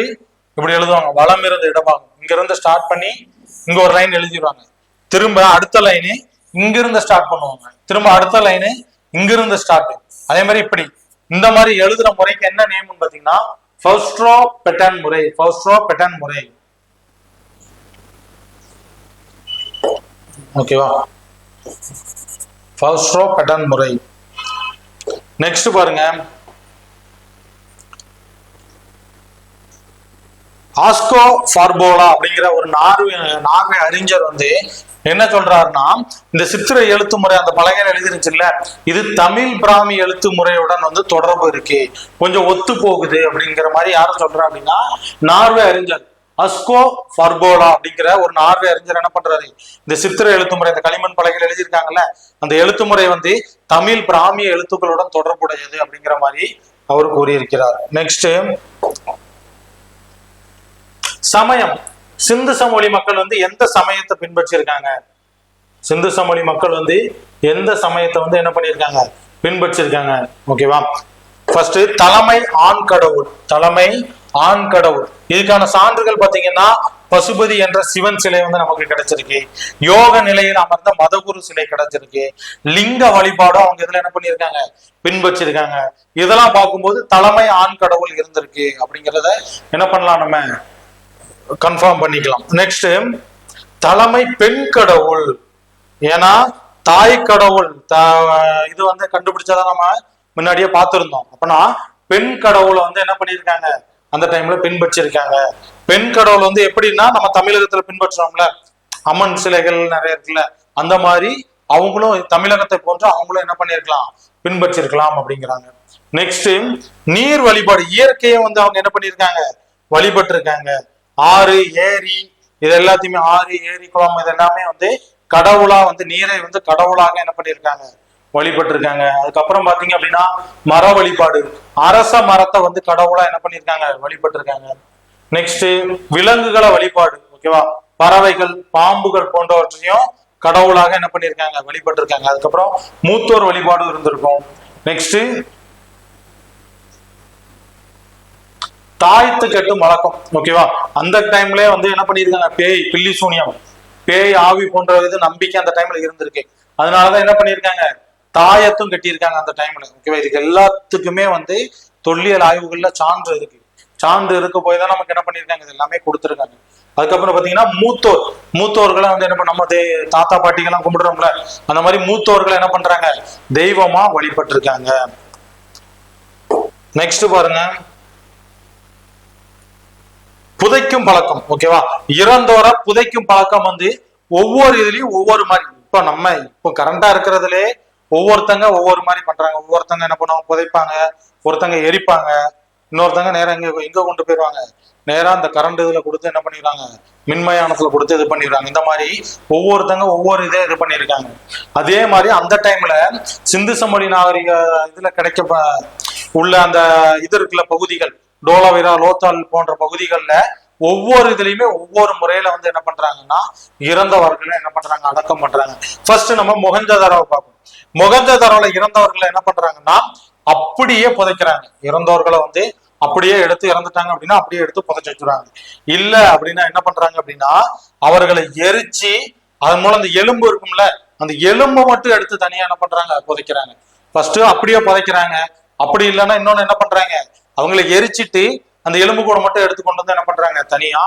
இப்படி எழுதுவாங்க, வலம் இருந்து இடமாகும். இங்க இருந்து ஸ்டார்ட் பண்ணி இங்க ஒரு லைன் எழுதிடுவாங்க. திரும்ப அடுத்த லைனு இங்க இருந்து ஸ்டார்ட் பண்ணுவாங்க. திரும்ப அடுத்த லைனு இங்க இருந்து ஸ்டார்ட். அதே மாதிரி இப்படி இந்த மாதிரி எழுதுற முறைக்கு என்ன நேம்னு பாத்தீங்கன்னா ஃபவுஸ்ட்ரா பெடன் முறை. ஃபவுஸ்ட்ரா பெடன் முறை. ஓகேவா, ஃபவுஸ்ட்ரா பெடன் முறை. நெக்ஸ்ட் பாருங்க, ஆஸ்கோ ஃபார்போலா அப்படிங்கிற ஒரு நார்வே அறிஞர் வந்து என்ன சொல்றாருன்னா இந்த சித்திர எழுத்து முறை அந்த பலகையில எழுதிருச்சுல்ல, இது தமிழ் பிராமி எழுத்து முறையுடன் வந்து தொடர்பு இருக்கு, கொஞ்சம் ஒத்து போகுது அப்படிங்கிற மாதிரி யாரும் சொல்றா அப்படின்னா நார்வே அறிஞர் ஆஸ்கோ ஃபார்போலா அப்படிங்கிற ஒரு நார்வே அறிஞர் என்ன பண்றாரு, இந்த சித்திர எழுத்து முறை இந்த களிமண் பலகையில் எழுதியிருக்காங்கல்ல அந்த எழுத்து முறை வந்து தமிழ் பிராமிய எழுத்துக்களுடன் தொடர்புடையது அப்படிங்கிற மாதிரி அவர் கூறியிருக்கிறார். நெக்ஸ்ட் சமயம். சிந்து சமவெளி மக்கள் வந்து எந்த சமயத்தை பின்பற்றி இருக்காங்க, சிந்து சமவெளி மக்கள் வந்து எந்த சமயத்தை வந்து என்ன பண்ணியிருக்காங்க, பின்பற்றிருக்காங்க. ஓகேவா, ஃபர்ஸ்ட் தலைமை ஆண் கடவுள். தலைமை ஆண் கடவுள், இதுக்கான சான்றுகள் பாத்தீங்கன்னா பசுபதி என்ற சிவன் சிலை வந்து நமக்கு கிடைச்சிருக்கு. யோக நிலையில் அமர்ந்த மதகுரு சிலை கிடைச்சிருக்கு. லிங்க வழிபாடும் அவங்க இதுல என்ன பண்ணிருக்காங்க, பின்பற்றிருக்காங்க. இதெல்லாம் பார்க்கும்போது தலைமை ஆண் கடவுள் இருந்திருக்கு அப்படிங்கிறத என்ன பண்ணலாம், நம்ம கன்ஃபார்ம் பண்ணிக்கலாம். நெக்ஸ்ட் தலைமை பெண் கடவுள். ஏன்னா தாய் கடவுள் இது வந்து கண்டுபிடிச்சதான் நம்ம முன்னாடியே பார்த்திருந்தோம். அப்பனா பெண் கடவுளை வந்து என்ன பண்ணிருக்காங்க, அந்த டைம்ல பின்பற்றிருக்காங்க. பெண் கடவுள் வந்து எப்படின்னா நம்ம தமிழகத்துல பின்பற்றுறோம்ல அம்மன் சிலைகள் நிறைய இருக்குல்ல, அந்த மாதிரி அவங்களும் தமிழகத்தை போன்று அவங்களும் என்ன பண்ணிருக்கலாம், பின்பற்றிருக்கலாம் அப்படிங்கிறாங்க. நெக்ஸ்ட் நீர் வழிபாடு. இயற்கையை வந்து அவங்க என்ன பண்ணிருக்காங்க, வழிபட்டு இருக்காங்க. ஆறு ஏரி இது எல்லாத்தையுமே, ஆறு ஏரி குளம் இது எல்லாமே வந்து கடவுளா வந்து நீரை வந்து கடவுளாக என்ன பண்ணிருக்காங்க, வழிபட்டு இருக்காங்க. அதுக்கப்புறம் பாத்தீங்க அப்படின்னா மர வழிபாடு. அரச மரத்தை வந்து கடவுளா என்ன பண்ணிருக்காங்க, வழிபட்டு இருக்காங்க. நெக்ஸ்ட் விலங்குகளை வழிபாடு. ஓகேவா, பறவைகள் பாம்புகள் போன்றவற்றையும் கடவுளாக என்ன பண்ணிருக்காங்க, வழிபட்டு இருக்காங்க. அதுக்கப்புறம் மூத்தோர் வழிபாடு இருந்திருக்கும். நெக்ஸ்ட் தாய்த்து கட்டும் வழக்கம். ஓகேவா, அந்த டைம்ல வந்து என்ன பண்ணிருக்காங்க, பேய் பில்லி சூனியம் பேய் ஆவி போன்ற இது நம்பிக்கை அந்த டைம்ல இருந்திருக்கு. அதனாலதான் என்ன பண்ணிருக்காங்க, தாயத்தும் கட்டியிருக்காங்க அந்த டைம்ல. ஓகேவா, இதுக்கு எல்லாத்துக்குமே வந்து தொல்லியல் ஆய்வுகள்ல சான்று இருக்கு. சான்று இருக்க போய் தான் நமக்கு என்ன பண்ணிருக்காங்க, இது எல்லாமே கொடுத்துருக்காங்க. அதுக்கப்புறம் பாத்தீங்கன்னா மூத்தோர்களை வந்து என்ன பண்ண, நம்ம தாத்தா பாட்டிகள்லாம் கும்பிடுறோம்ல, அந்த மாதிரி மூத்தோர்களை என்ன பண்றாங்க, தெய்வமா வழிபட்டு இருக்காங்க. நெக்ஸ்ட் பாருங்க, புதைக்கும் பழக்கம். ஓகேவா, இறந்தோர புதைக்கும் பழக்கம் வந்து ஒவ்வொரு இதுலயும் ஒவ்வொரு மாதிரி. இப்போ கரண்டா இருக்கிறதுல ஒவ்வொருத்தங்க ஒவ்வொரு மாதிரி பண்றாங்க. ஒவ்வொருத்தங்க என்ன பண்ணுவாங்க, புதைப்பாங்க, ஒருத்தங்க எரிப்பாங்க, இன்னொருத்தங்க நேரம் எங்க கொண்டு போயிருவாங்க, நேரா அந்த கரண்ட் இதுல கொடுத்து என்ன பண்ணிடுறாங்க, மின்மயானத்துல கொடுத்து இது பண்ணிடுறாங்க. இந்த மாதிரி ஒவ்வொருத்தங்க ஒவ்வொரு இதே இது பண்ணிருக்காங்க. அதே மாதிரி அந்த டைம்ல சிந்து சமவெளி நாகரிக இதுல கிடைக்க உள்ள அந்த இது இருக்குல்ல பகுதிகள், டோலாவிரா லோத்தால் போன்ற பகுதிகள்ல ஒவ்வொரு இதுலயுமே ஒவ்வொரு முறையில வந்து என்ன பண்றாங்கன்னா இறந்தவர்களை என்ன பண்றாங்க, அடக்கம் பண்றாங்க. ஃபர்ஸ்ட் நம்ம மொஹஞ்சதாரோவை பார்ப்போம். மொஹஞ்சதாரோல இறந்தவர்களை என்ன பண்றாங்கன்னா அப்படியே புதைக்கிறாங்க. இறந்தவர்களை வந்து அப்படியே எடுத்து, இறந்துட்டாங்க அப்படின்னா அப்படியே எடுத்து புதைச்சு வச்சுறாங்க. இல்ல அப்படின்னா என்ன பண்றாங்க அப்படின்னா அவர்களை எரிச்சு அதன் மூலம் அந்த எலும்பு இருக்கும்ல, அந்த எலும்பை மட்டும் எடுத்து தனியா என்ன பண்றாங்க, புதைக்கிறாங்க. ஃபர்ஸ்ட் அப்படியே புதைக்கிறாங்க. அப்படி இல்லைன்னா இன்னொன்னு என்ன பண்றாங்க, அவங்களை எரிச்சிட்டு அந்த எலும்பு கூட மட்டும் எடுத்து கொண்டு வந்து என்ன பண்றாங்க, தனியா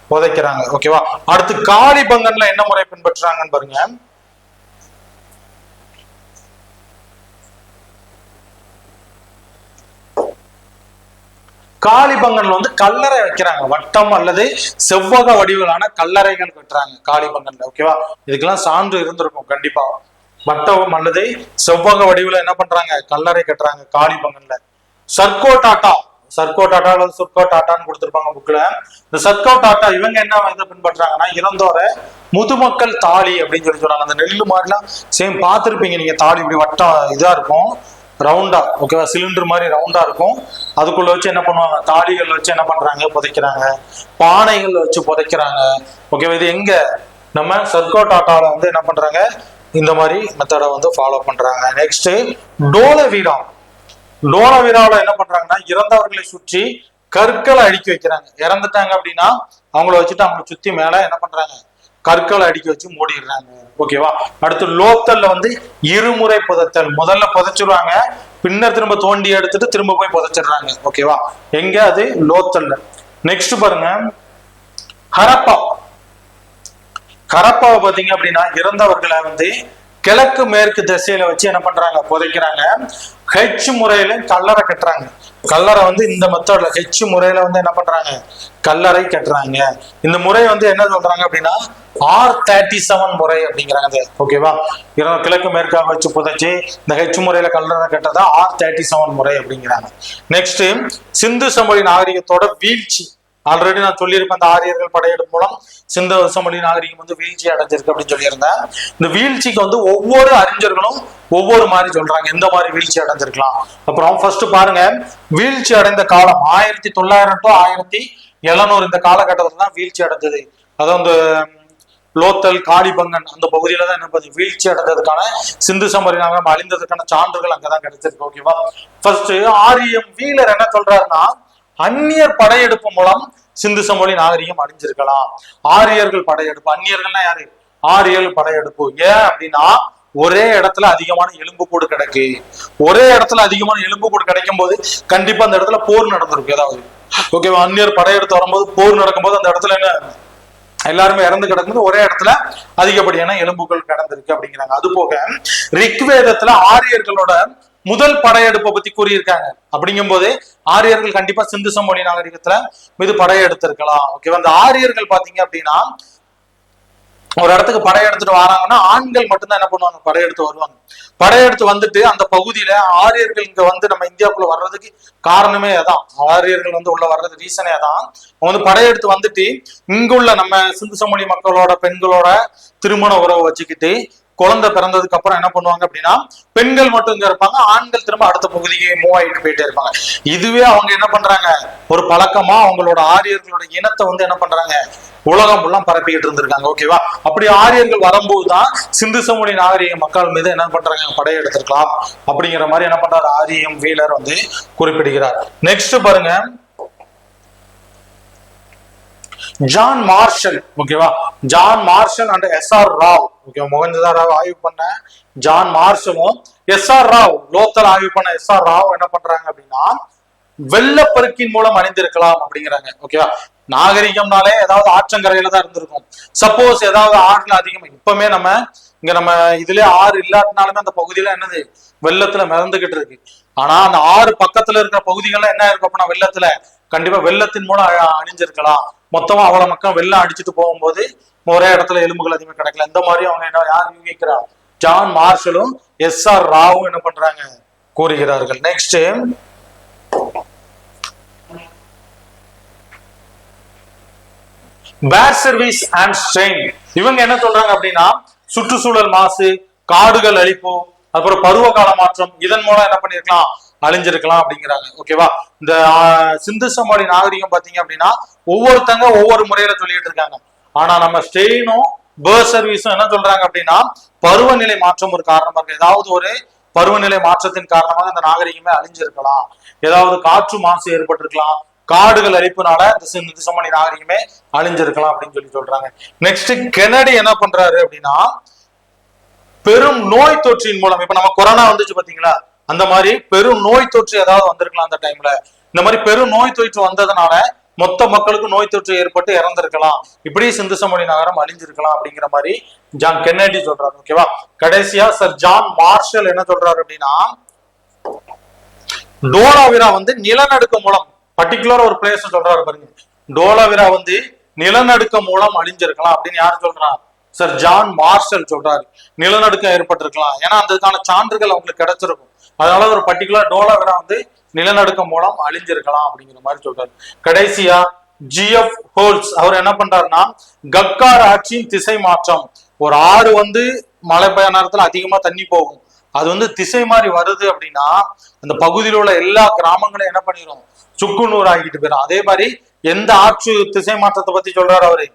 புதைக்கிறாங்க. ஓகேவா. அடுத்து காளிபங்கன்ல என்ன முறை பின்பற்றுறாங்கன்னு பாருங்க. காளிபங்கன்ல வந்து கல்லறை வைக்கிறாங்க, வட்டம் அல்லது செவ்வக வடிவிலான கல்லறைகள் கட்டுறாங்க காளிபங்கன்ல. ஓகேவா. இதுக்கெல்லாம் சான்று இருந்திருக்கும் கண்டிப்பா. வட்டம் அல்லது செவ்வக வடிவில் என்ன பண்றாங்க, கல்லறை கட்டுறாங்க காளிபங்கன்ல. சர்க்கோட்டாட்டா, சர்க்கோட்டாட்டா அல்லது சுர்கோட்டாட்டான்னு கொடுத்திருப்பாங்க புக்ல. இந்த சர்க்கோட்டாட்டா இவங்க என்ன இதை பின்பற்றாங்கன்னா, இறந்தோர முதுமக்கள் தாலி அப்படின்னு சொல்லி சொல்றாங்க. அந்த நெல்லு மாதிரிலாம் சேம் பார்த்துருப்பீங்க நீங்க, தாலி இப்படி வட்டம் இதா இருக்கும், ரவுண்டா. ஓகேவா. சிலிண்டர் மாதிரி ரவுண்டா இருக்கும். அதுக்குள்ள வச்சு என்ன பண்ணுவாங்க, தாலிகள் வச்சு என்ன பண்றாங்க, புதைக்கிறாங்க. பானைகள் வச்சு புதைக்கிறாங்க. ஓகேவா. இது எங்க, நம்ம சர்க்கோட்டாட்டால வந்து என்ன பண்றாங்க, இந்த மாதிரி மெத்தடை வந்து ஃபாலோ பண்றாங்க. நெக்ஸ்ட் டோலவீரா. டோலவீராவில என்ன பண்றாங்கன்னா, இறந்தவர்களை சுற்றி கற்களை அடுக்கி வைக்கிறாங்க. இறந்துட்டாங்க அப்படின்னா அவங்கள வச்சுட்டு அவங்களை சுத்தி மேல என்ன பண்றாங்க, கற்களை அடுக்கி வச்சு மூடிடுறாங்க. ஓகேவா. அடுத்து லோத்தல்ல வந்து இருமுறை புதைத்தல். முதல்ல புதைச்சிருவாங்க, பின்னர் திரும்ப தோண்டி எடுத்துட்டு திரும்ப போய் புதைச்சிடுறாங்க. ஓகேவா. எங்க, அது லோத்தல்ல. நெக்ஸ்ட் பாருங்க ஹரப்பா. ஹரப்பாவை பாத்தீங்க அப்படின்னா, இறந்தவர்களை வந்து கிழக்கு மேற்கு திசையில வச்சு என்ன பண்றாங்க, புதைக்கிறாங்க. ஹெச் முறையில கல்லறை கட்டுறாங்க. கல்லறை வந்து இந்த மெத்தட்ல ஹெச் முறையில வந்து என்ன பண்றாங்க, கல்லறை கட்டுறாங்க. இந்த முறை வந்து என்ன சொல்றாங்க அப்படின்னா R37 முறை அப்படிங்கிறாங்க. ஓகேவா. கிழக்கு மேற்காக வச்சு புதைச்சு இந்த ஹெச் முறையில கல்லறை கட்டதா R37 முறை அப்படிங்கிறாங்க. நெக்ஸ்ட் சிந்து சமவெளி நாகரிகத்தோட வீழ்ச்சி. ஆல்ரெடி நான் சொல்லியிருப்பேன், அந்த ஆரியர்கள் படையெடுப்பு மூலம் சிந்து சமவெளி நாகரிகம் வந்து வீழ்ச்சி அடைஞ்சிருக்கு அப்படின்னு சொல்லியிருந்தேன். இந்த வீழ்ச்சிக்கு வந்து ஒவ்வொரு அறிஞர்களும் ஒவ்வொரு மாதிரி சொல்றாங்க, எந்த மாதிரி வீழ்ச்சி அடைஞ்சிருக்கலாம். அப்புறம் ஃபர்ஸ்ட் பாருங்க, வீழ்ச்சி அடைந்த காலம் 1900 to 1700 இந்த காலகட்டத்தில் தான் வீழ்ச்சி அடைஞ்சது. அதாவது இந்த லோத்தல் காளிபங்கன் அந்த பகுதியில தான் என்ன வீழ்ச்சி அடைந்ததுக்கான, சிந்து சமவெளி நாகரிகம் அழிந்ததுக்கான சான்றுகள் அங்கதான் கிடைச்சிருக்கு. ஓகேவா. ஃபர்ஸ்ட் ஆரியம் வீலர் என்ன சொல்றாருன்னா, அந்நியர் படையெடுப்பு மூலம் சிந்து சமவெளி நாகரிகம் அழிஞ்சிருக்கலாம். ஆரியர்கள் படையெடுப்பு, அந்நியர்கள்னா யாரு, ஆரியர்கள் படையெடுப்பு. ஏன் அப்படின்னா, ஒரே இடத்துல அதிகமான எலும்புக்கூடு கிடைக்கு. ஒரே இடத்துல அதிகமான எலும்புக்கூடு கிடைக்கும் போது கண்டிப்பா அந்த இடத்துல போர் நடந்திருக்கு ஏதாவது. ஓகேவா. அந்நியர் படையெடுத்து வரும்போது போர் நடக்கும்போது அந்த இடத்துல என்ன, எல்லாருமே இறந்து கிடக்கும்போது ஒரே இடத்துல அதிகப்படியான எலும்புகள் கிடந்திருக்கு அப்படிங்கிறாங்க. அது போக ரிக்வேதத்துல ஆரியர்களோட முதல் படையெடுப்பை பத்தி கூறியிருக்காங்க. அப்படிங்கும் போது ஆரியர்கள் கண்டிப்பா சிந்து சமவெளி நாகரிகத்துல மீது படையெடுத்திருக்கலாம். ஓகேவா. அந்த ஆரியர்கள் பாத்தீங்க அப்படின்னா, ஒரு இடத்துக்கு படையெடுத்துட்டு வராங்கன்னா ஆண்கள் மட்டும்தான் என்ன பண்ணுவாங்க, படையெடுத்து வருவாங்க. படையெடுத்து வந்துட்டு அந்த பகுதியில ஆரியர்கள் இங்க வந்து நம்ம இந்தியாவுக்குள்ள வர்றதுக்கு காரணமே அதான், ஆரியர்கள் வந்து உள்ள வர்றது ரீசனே அதான். அவங்க வந்து படையெடுத்து வந்துட்டு இங்குள்ள நம்ம சிந்து சமவெளி மக்களோட பெண்களோட திருமண உறவை வச்சுக்கிட்டு குழந்தை பிறந்ததுக்கு அப்புறம் என்ன பண்ணுவாங்க அப்படின்னா, பெண்கள் மட்டும் இங்க இருப்பாங்க, ஆண்கள் திரும்ப அடுத்த பகுதிக்கு மூவ் ஆகிட்டு போயிட்டே இருப்பாங்க. இதுவே அவங்க என்ன பண்றாங்க, ஒரு பழக்கமா அவங்களோட ஆரியர்களோட இனத்தை வந்து என்ன பண்றாங்க, உலகம் எல்லாம் பரப்பிக்கிட்டு இருந்திருக்காங்க. ஓகேவா. அப்படி ஆரியர்கள் வரும்போதுதான் சிந்து சமவெளி நாகரிக மக்கள் மீது என்ன பண்றாங்க, படையெடுத்திருக்கலாம் அப்படிங்கிற மாதிரி என்ன பண்றாரு ஆரியம் வீலர் வந்து குறிப்பிடுகிறார். நெக்ஸ்ட் பாருங்க, ஜான் மார்ஷல். ஓகேவா. John Marshall and SR Rao. Okay, Mohenjo-daro ஆய்வு பண்ண ஜான் மார்ஷலும் SR ராவ், லோத்தல் ஆய்வு பண்ண SR ராவ் என்ன பண்றாங்க அப்படின்னா, வெள்ளப்பெருக்கின் மூலம் அணிந்திருக்கலாம் அப்படிங்கிறாங்க. ஓகேவா. நாகரிகம்னாலே ஏதாவது ஆற்றங்கரையில தான் இருந்திருக்கும். சப்போஸ் ஏதாவது ஆறுல அதிகமா, இப்பவுமே நம்ம இங்க நம்ம இதுல ஆறு இல்லாட்டினாலுமே அந்த பகுதியில என்னது வெள்ளத்துல மிதந்துகிட்டு இருக்கு. ஆனா அந்த ஆறு பக்கத்துல இருக்கிற பகுதிகள்ல என்ன இருக்கும் அப்படின்னா, வெள்ளத்துல கண்டிப்பா வெள்ளத்தின் மூலம் அணிஞ்சிருக்கலாம். மொத்தமா அவ்வளவு மக்கள் வெள்ளம் அடிச்சுட்டு போகும்போது ஒரே இடத்துல எலும்புகள் அதிகமா கிடைக்கல. இந்த மாதிரி அவங்க என்ன யார் யூகிக்கிறா, ஜான் மார்ஷலும் SR ராவும் என்ன பண்றாங்க, கூறுகிறார்கள். நெக்ஸ்ட் பேர் சர்வீஸ் அண்ட் ஸ்ட்ரெயின். இவங்க என்ன சொல்றாங்க அப்படின்னா, சுற்றுச்சூழல் மாசு, காடுகள் அழிப்பு, அப்புறம் பருவகால மாற்றம், இதன் மூலம் என்ன பண்ணிருக்கலாம், அழிஞ்சிருக்கலாம் அப்படிங்கிறாங்க. ஓகேவா. இந்த சிந்து சமவெளி நாகரிகம் பாத்தீங்க அப்படின்னா ஒவ்வொருத்தங்க ஒவ்வொரு முறையில சொல்லிட்டு இருக்காங்க. ஆனா நம்ம ஸ்டெயினும் பேர் சர்வீஸும் என்ன சொல்றாங்க அப்படின்னா, பருவநிலை மாற்றம் ஒரு காரணமா இருக்கு. ஏதாவது ஒரு பருவநிலை மாற்றத்தின் காரணமாக இந்த நாகரிகமே அழிஞ்சிருக்கலாம். ஏதாவது காற்று மாசு ஏற்பட்டிருக்கலாம், காடுகள் அழிப்புனால இந்த சிந்து சமவெளி நாகரிகமே அழிஞ்சிருக்கலாம் அப்படின்னு சொல்லி சொல்றாங்க. நெக்ஸ்ட் கெனடி என்ன பண்றாரு அப்படின்னா, பெரும் நோய் தொற்றின் மூலம், இப்ப நம்ம கொரோனா வந்துச்சு பாத்தீங்களா, அந்த மாதிரி பெரும் நோய் தொற்று ஏதாவது வந்திருக்கலாம் அந்த டைம்ல. இந்த மாதிரி பெரும் நோய் தொற்று வந்ததுனால மொத்த மக்களுக்கு நோய் தொற்று ஏற்பட்டு இறந்திருக்கலாம், இப்படி சிந்து சமவெளி நகரம் அழிஞ்சிருக்கலாம் அப்படிங்கிற மாதிரி ஜான் கென்னடி சொல்றாரு. ஓகேவா. கடைசியா சர் ஜான் மார்ஷல் என்ன சொல்றாரு அப்படின்னா, டோலாவிரா வந்து நிலநடுக்கம் மூலம் பர்டிகுலர் ஒரு பிளேஸ் சொல்றாரு பாருங்க, டோலாவிரா வந்து நிலநடுக்கம் மூலம் அழிஞ்சிருக்கலாம் அப்படின்னு யாரு சொல்றா, சர் ஜான் மார்ஷல் சொல்றாரு. நிலநடுக்கம் ஏற்பட்டிருக்கலாம், ஏன்னா அதுக்கான சான்றுகள் அவங்களுக்கு கிடைச்சிருக்கும், அதனால ஒரு பர்டிகுலர் டோலாவிரா வந்து நிலநடுக்கம் மூலம் அழிஞ்சிருக்கலாம் அப்படிங்கிற மாதிரி சொல்றாரு. கடைசியா ஜிஎஃப் ஹோல்ஸ் அவர் என்ன பண்றாருன்னா, கக்கார் ஆட்சியின் திசை மாற்றம், ஒரு ஆறு வந்து மழை பெய்ய நேரத்துல அதிகமா தண்ணி போகும், அது வந்து திசை மாறி வருது அப்படின்னா அந்த பகுதியில் உள்ள எல்லா கிராமங்களும் என்ன பண்ணிடும், சுக்குநூறு ஆகிட்டு போயிடும். அதே மாதிரி எந்த ஆட்சி திசை மாற்றத்தை பத்தி சொல்றாரு அவரு,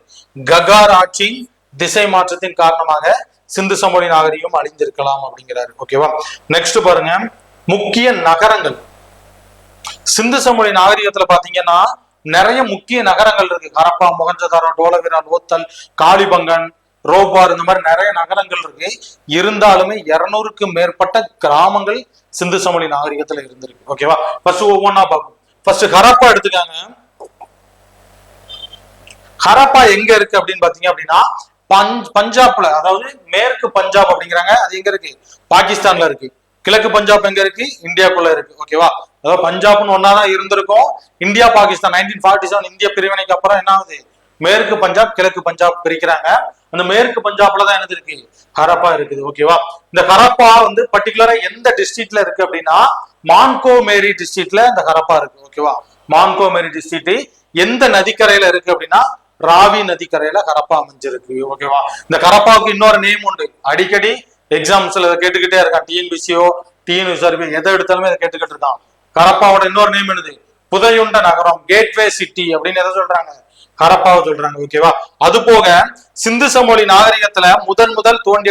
ககார் ஆட்சியின் திசை மாற்றத்தின் காரணமாக சிந்து சமவெளி நாகரிகம் அழிஞ்சிருக்கலாம் அப்படிங்கிறாரு. ஓகேவா. நெக்ஸ்ட் பாருங்க, முக்கிய நகரங்கள். சிந்து சமவெளி நாகரிகத்துல பாத்தீங்கன்னா நிறைய முக்கிய நகரங்கள் இருக்கு. ஹரப்பா, மொஹஞ்சதாரோ, டோலவிரா, லோத்தல், காளிபங்கன், ரோபார், இந்த மாதிரி நிறைய நகரங்கள் இருக்கு. இருந்தாலுமே 200க்கும் மேற்பட்ட கிராமங்கள் சிந்து சமவெளி நாகரிகத்துல இருந்திருக்கு. ஓகேவா. ஃபர்ஸ்ட் ஒவ்வொன்னா பார்ப்போம். ஃபர்ஸ்ட் ஹரப்பா எடுத்துக்காங்க. ஹரப்பா எங்க இருக்கு அப்படின்னு பாத்தீங்க அப்படின்னா பஞ்சாப்ல, அதாவது மேற்கு பஞ்சாப் அப்படிங்கிறாங்க, அது எங்க இருக்கு, பாகிஸ்தான்ல இருக்கு. கிழக்கு பஞ்சாப் எங்க இருக்கு, இந்தியாக்குள்ள இருக்கு. ஓகேவா. அதாவது பஞ்சாப்னு ஒன்னாதான் இருந்திருக்கும். இந்தியா பாகிஸ்தான் 1947 இந்திய பிரிவினைக்கு அப்புறம் என்ன ஆகுது, மேற்கு பஞ்சாப் கிழக்கு பஞ்சாப் பிரிக்கிறாங்க. அந்த மேற்கு பஞ்சாப்ல தான் என்னது இருக்கு, ஹரப்பா இருக்குது. ஓகேவா. இந்த ஹரப்பா வந்து பர்டிகுலரா எந்த டிஸ்ட்ரிக்ட்ல இருக்கு அப்படின்னா மான்கோ மேரி டிஸ்ட்ரிக்ட்ல இந்த ஹரப்பா இருக்கு. ஓகேவா. மான்கோ மேரி டிஸ்ட்ரிக்ட் எந்த நதிக்கரையில இருக்கு அப்படின்னா ராவி நதிக்கரையில ஹரப்பா அமைஞ்சிருக்கு. ஓகேவா. இந்த ஹரப்பாவுக்கு இன்னொரு நேம் உண்டு, அடிக்கடி எக்ஸாம்ஸ்ல இதை கேட்டுக்கிட்டே இருக்கான், டிஎன்பிசிஓ டிஎன்யூ எதை எடுத்தாலுமே இதை கேட்டுக்கிட்டு இருக்கான். ஹரப்பாவோட இன்னொரு நேம் என்னது, புதையுண்ட நகரம், கேட்வே சிட்டி அப்படின்னு எதை சொல்றாங்க, ஹரப்பாவை சொல்றாங்க. ஓகேவா. அது போக சிந்து சமவெளி நாகரிகத்துல முதல் தோண்டி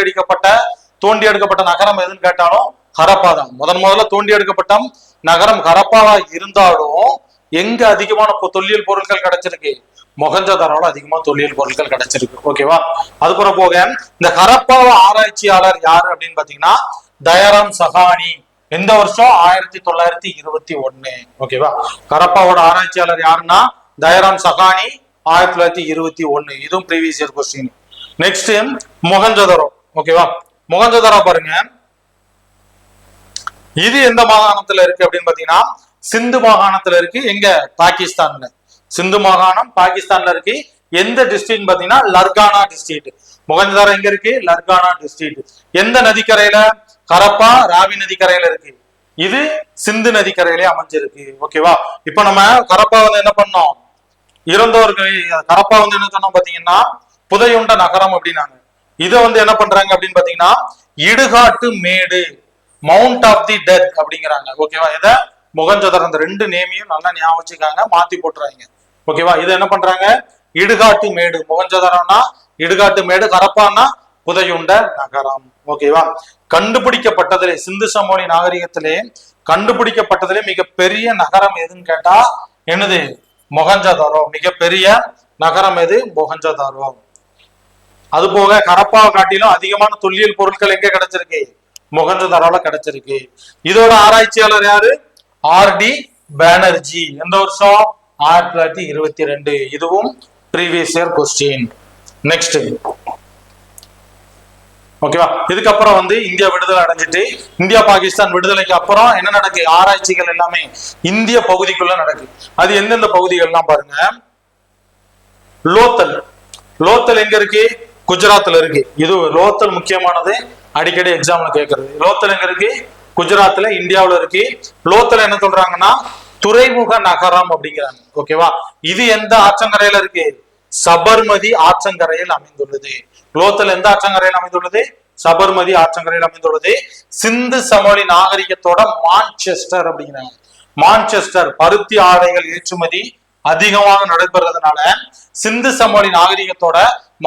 எடுக்கப்பட்ட நகரம் எதுன்னு கேட்டாலும் ஹரப்பா தான். முதல்ல தோண்டி எடுக்கப்பட்ட நகரம் ஹரப்பாவா இருந்தாலும் எங்க அதிகமான தொல்லியல் பொருட்கள் கிடைச்சிருக்கு, மொஹஞ்சதாரோல அதிகமா தொல்லியல் பொருட்கள் கிடைச்சிருக்கு. ஓகேவா. அதுக்கப்புறம் போக இந்த ஹரப்பாவ ஆராய்ச்சியாளர் யாரு அப்படின்னு பாத்தீங்கன்னா தயாராம் சஹானி. எந்த வருஷம், 1921. ஓகேவா. ஹரப்பாவோட ஆராய்ச்சியாளர் யாருன்னா தயாராம் சஹானி, 1921. இதுவும் previous year question. Next Mohenjo-daro. ஓகேவா. மொஹஞ்சதாரோ பாருங்க, இது எந்த மாகாணத்துல இருக்கு அப்படின்னு பாத்தீங்கன்னா சிந்து மாகாணத்துல இருக்கு. எங்க, பாகிஸ்தான்ல. சிந்து மாகாணம் பாகிஸ்தான்ல இருக்கு. எந்த டிஸ்ட்ரிக்ட் பாத்தீங்கன்னா லர்கானா டிஸ்ட்ரிக்ட். மொஹஞ்சதாரோ எங்க இருக்கு, லர்கானா டிஸ்ட்ரிக்ட். எந்த நதிக்கரையில, ஹரப்பா ராவி நதிக்கரையில இருக்கு. இது சிந்து நதிக்கரையிலே அமைஞ்சிருக்கு. ஓகேவா. இப்ப நம்ம ஹரப்பா வந்து என்ன பண்ணோம், இறந்தவர்கள் ஹரப்பா வந்து என்ன சொன்னோம் பாத்தீங்கன்னா புதையுண்ட நகரம் அப்படின்னாங்க. இதை வந்து என்ன பண்றாங்க அப்படின்னு பாத்தீங்கன்னா இடுகாட்டு மேடு, மவுண்ட் ஆஃப் தி டெத் அப்படிங்கிறாங்க. ஓகேவா. இதை மொஹஞ்சதாரோ, அந்த ரெண்டு நேமையும் நல்லா ஞாபகம் வச்சுக்காங்க, மாத்தி போட்டுறாங்க. ஓகேவா. இது என்ன பண்றாங்க, இடுகாட்டு மேடு. மொஹஞ்சதாரோனா இடுகாட்டு மேடு, ஹரப்பான்னா புதையுண்ட நகரம். ஓகேவா. கண்டுபிடிக்கப்பட்டதிலே சிந்து சமவெளி நாகரிகத்திலே கண்டுபிடிக்கப்பட்டதிலே மிகப்பெரிய நகரம் எதுன்னு கேட்டா என்னது, மொஹஞ்சதாரோ. மிகப்பெரிய நகரம் எது, மொஹஞ்சதாரோ. அது போக ஹரப்பாவை காட்டிலும் அதிகமான தொல்லியல் பொருட்கள் எங்க கிடைச்சிருக்கு, மொஹஞ்சதாரோல கிடைச்சிருக்கு. இதோட ஆராய்ச்சியாளர் யாரு, ஆர்டி பானர்ஜி. எந்த வருஷம், 1922. இதுவும் ப்ரீவியஸ் இயர் கொஸ்டின். நெக்ஸ்ட். ஓகேவா. இதுக்கப்புறம் வந்து இந்தியா விடுதலை அடைஞ்சிட்டு இந்தியா பாகிஸ்தான் விடுதலைக்கு அப்புறம் என்ன நடக்கு, ஆராய்ச்சிகள் எல்லாமே இந்திய பகுதிக்குள்ள நடக்கு. அது எந்தெந்த பகுதிகள்லாம் பாருங்க. லோத்தல். லோத்தல் எங்க இருக்கு, குஜராத்ல இருக்கு. இது லோத்தல் முக்கியமானது, அடிக்கடி எக்ஸாம்ல கேட்கறது. லோத்தல் எங்க இருக்கு, குஜராத்ல, இந்தியாவில இருக்கு. லோத்தல் என்ன சொல்றாங்கன்னா துறைமுக நகரம் அப்படிங்கிறாங்க. ஓகேவா. இது எந்த ஆற்றங்கரையில இருக்கு, சபர்மதி ஆற்றங்கரையில் அமைந்துள்ளது. லோத்தல் எந்த ஆற்றங்கரையில் அமைந்துள்ளது, சபர்மதி ஆற்றங்கரையில் அமைந்துள்ளது. சிந்து சமவெளி நாகரிகத்தோட மான்செஸ்டர் அப்படிங்கிறாங்க. மான்செஸ்டர் பருத்தி ஆடைகள் ஏற்றுமதி அதிகமாக நடைபெறதுனால சிந்து சமவெளி நாகரிகத்தோட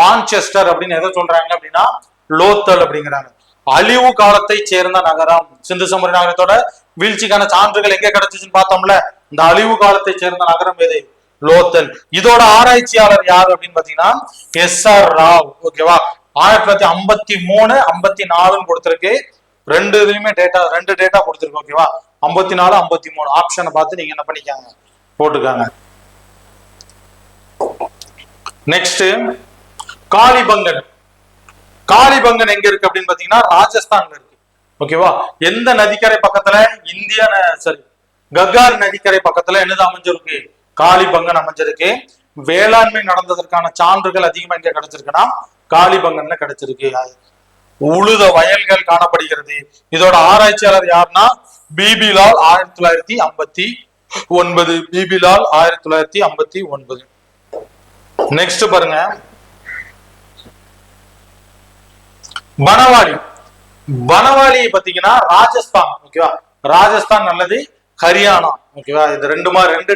மான்செஸ்டர் அப்படின்னு எதை சொல்றாங்க அப்படின்னா லோத்தல் அப்படிங்கிறாங்க. அழிவு காலத்தை சேர்ந்த நகரம். சிந்து சமவெளி நாகரிகத்தோட வீழ்ச்சிக்கான சான்றுகள் எங்க கிடைச்சிச்சுன்னு பார்த்தோம்ல, இந்த அழிவு காலத்தை சேர்ந்த நகரம் எது, லோத்தல். இதோட ஆராய்ச்சியாளர் யாரு அப்படின்னு பாத்தீங்கன்னா SR ராவ். ஓகேவா. 1953, 54 கொடுத்திருக்கு. ரெண்டு டேட்டா கொடுத்திருக்கு. ஓகேவா. 54, 53 ஆப்ஷனை பார்த்து நீங்க என்ன பண்ணிக்காங்க, போட்டுக்காங்க. நெக்ஸ்ட் காளிபங்கன். காளிபங்கன் எங்க இருக்கு அப்படின்னு பாத்தீங்கன்னா ராஜஸ்தான்ல இருக்கு. ஓகேவா? எந்த நதிக்கரை பக்கத்துல? இந்தியா சரி கக்கார் நதிக்கரை பக்கத்துல என்னது அமைஞ்சிருக்கு? காளிபங்கன் அமைஞ்சிருக்கு. வேளாண்மை நடந்ததற்கான சான்றுகள் அதிகமா எங்க கிடைச்சிருக்குன்னா காளிபங்கன்ல கிடைச்சிருக்கு. உழுத வயல்கள் காணப்படுகிறது. இதோட ஆராய்ச்சியாளர் யாருன்னா B B 1959. B B 1959. Next பாருங்க பனவாலி. பனவாலி பாத்தீங்கன்னா ராஜஸ்தான். ஓகேவா? ராஜஸ்தான் நல்லது, ஹரியானா. ஓகேவா? இது ரெண்டு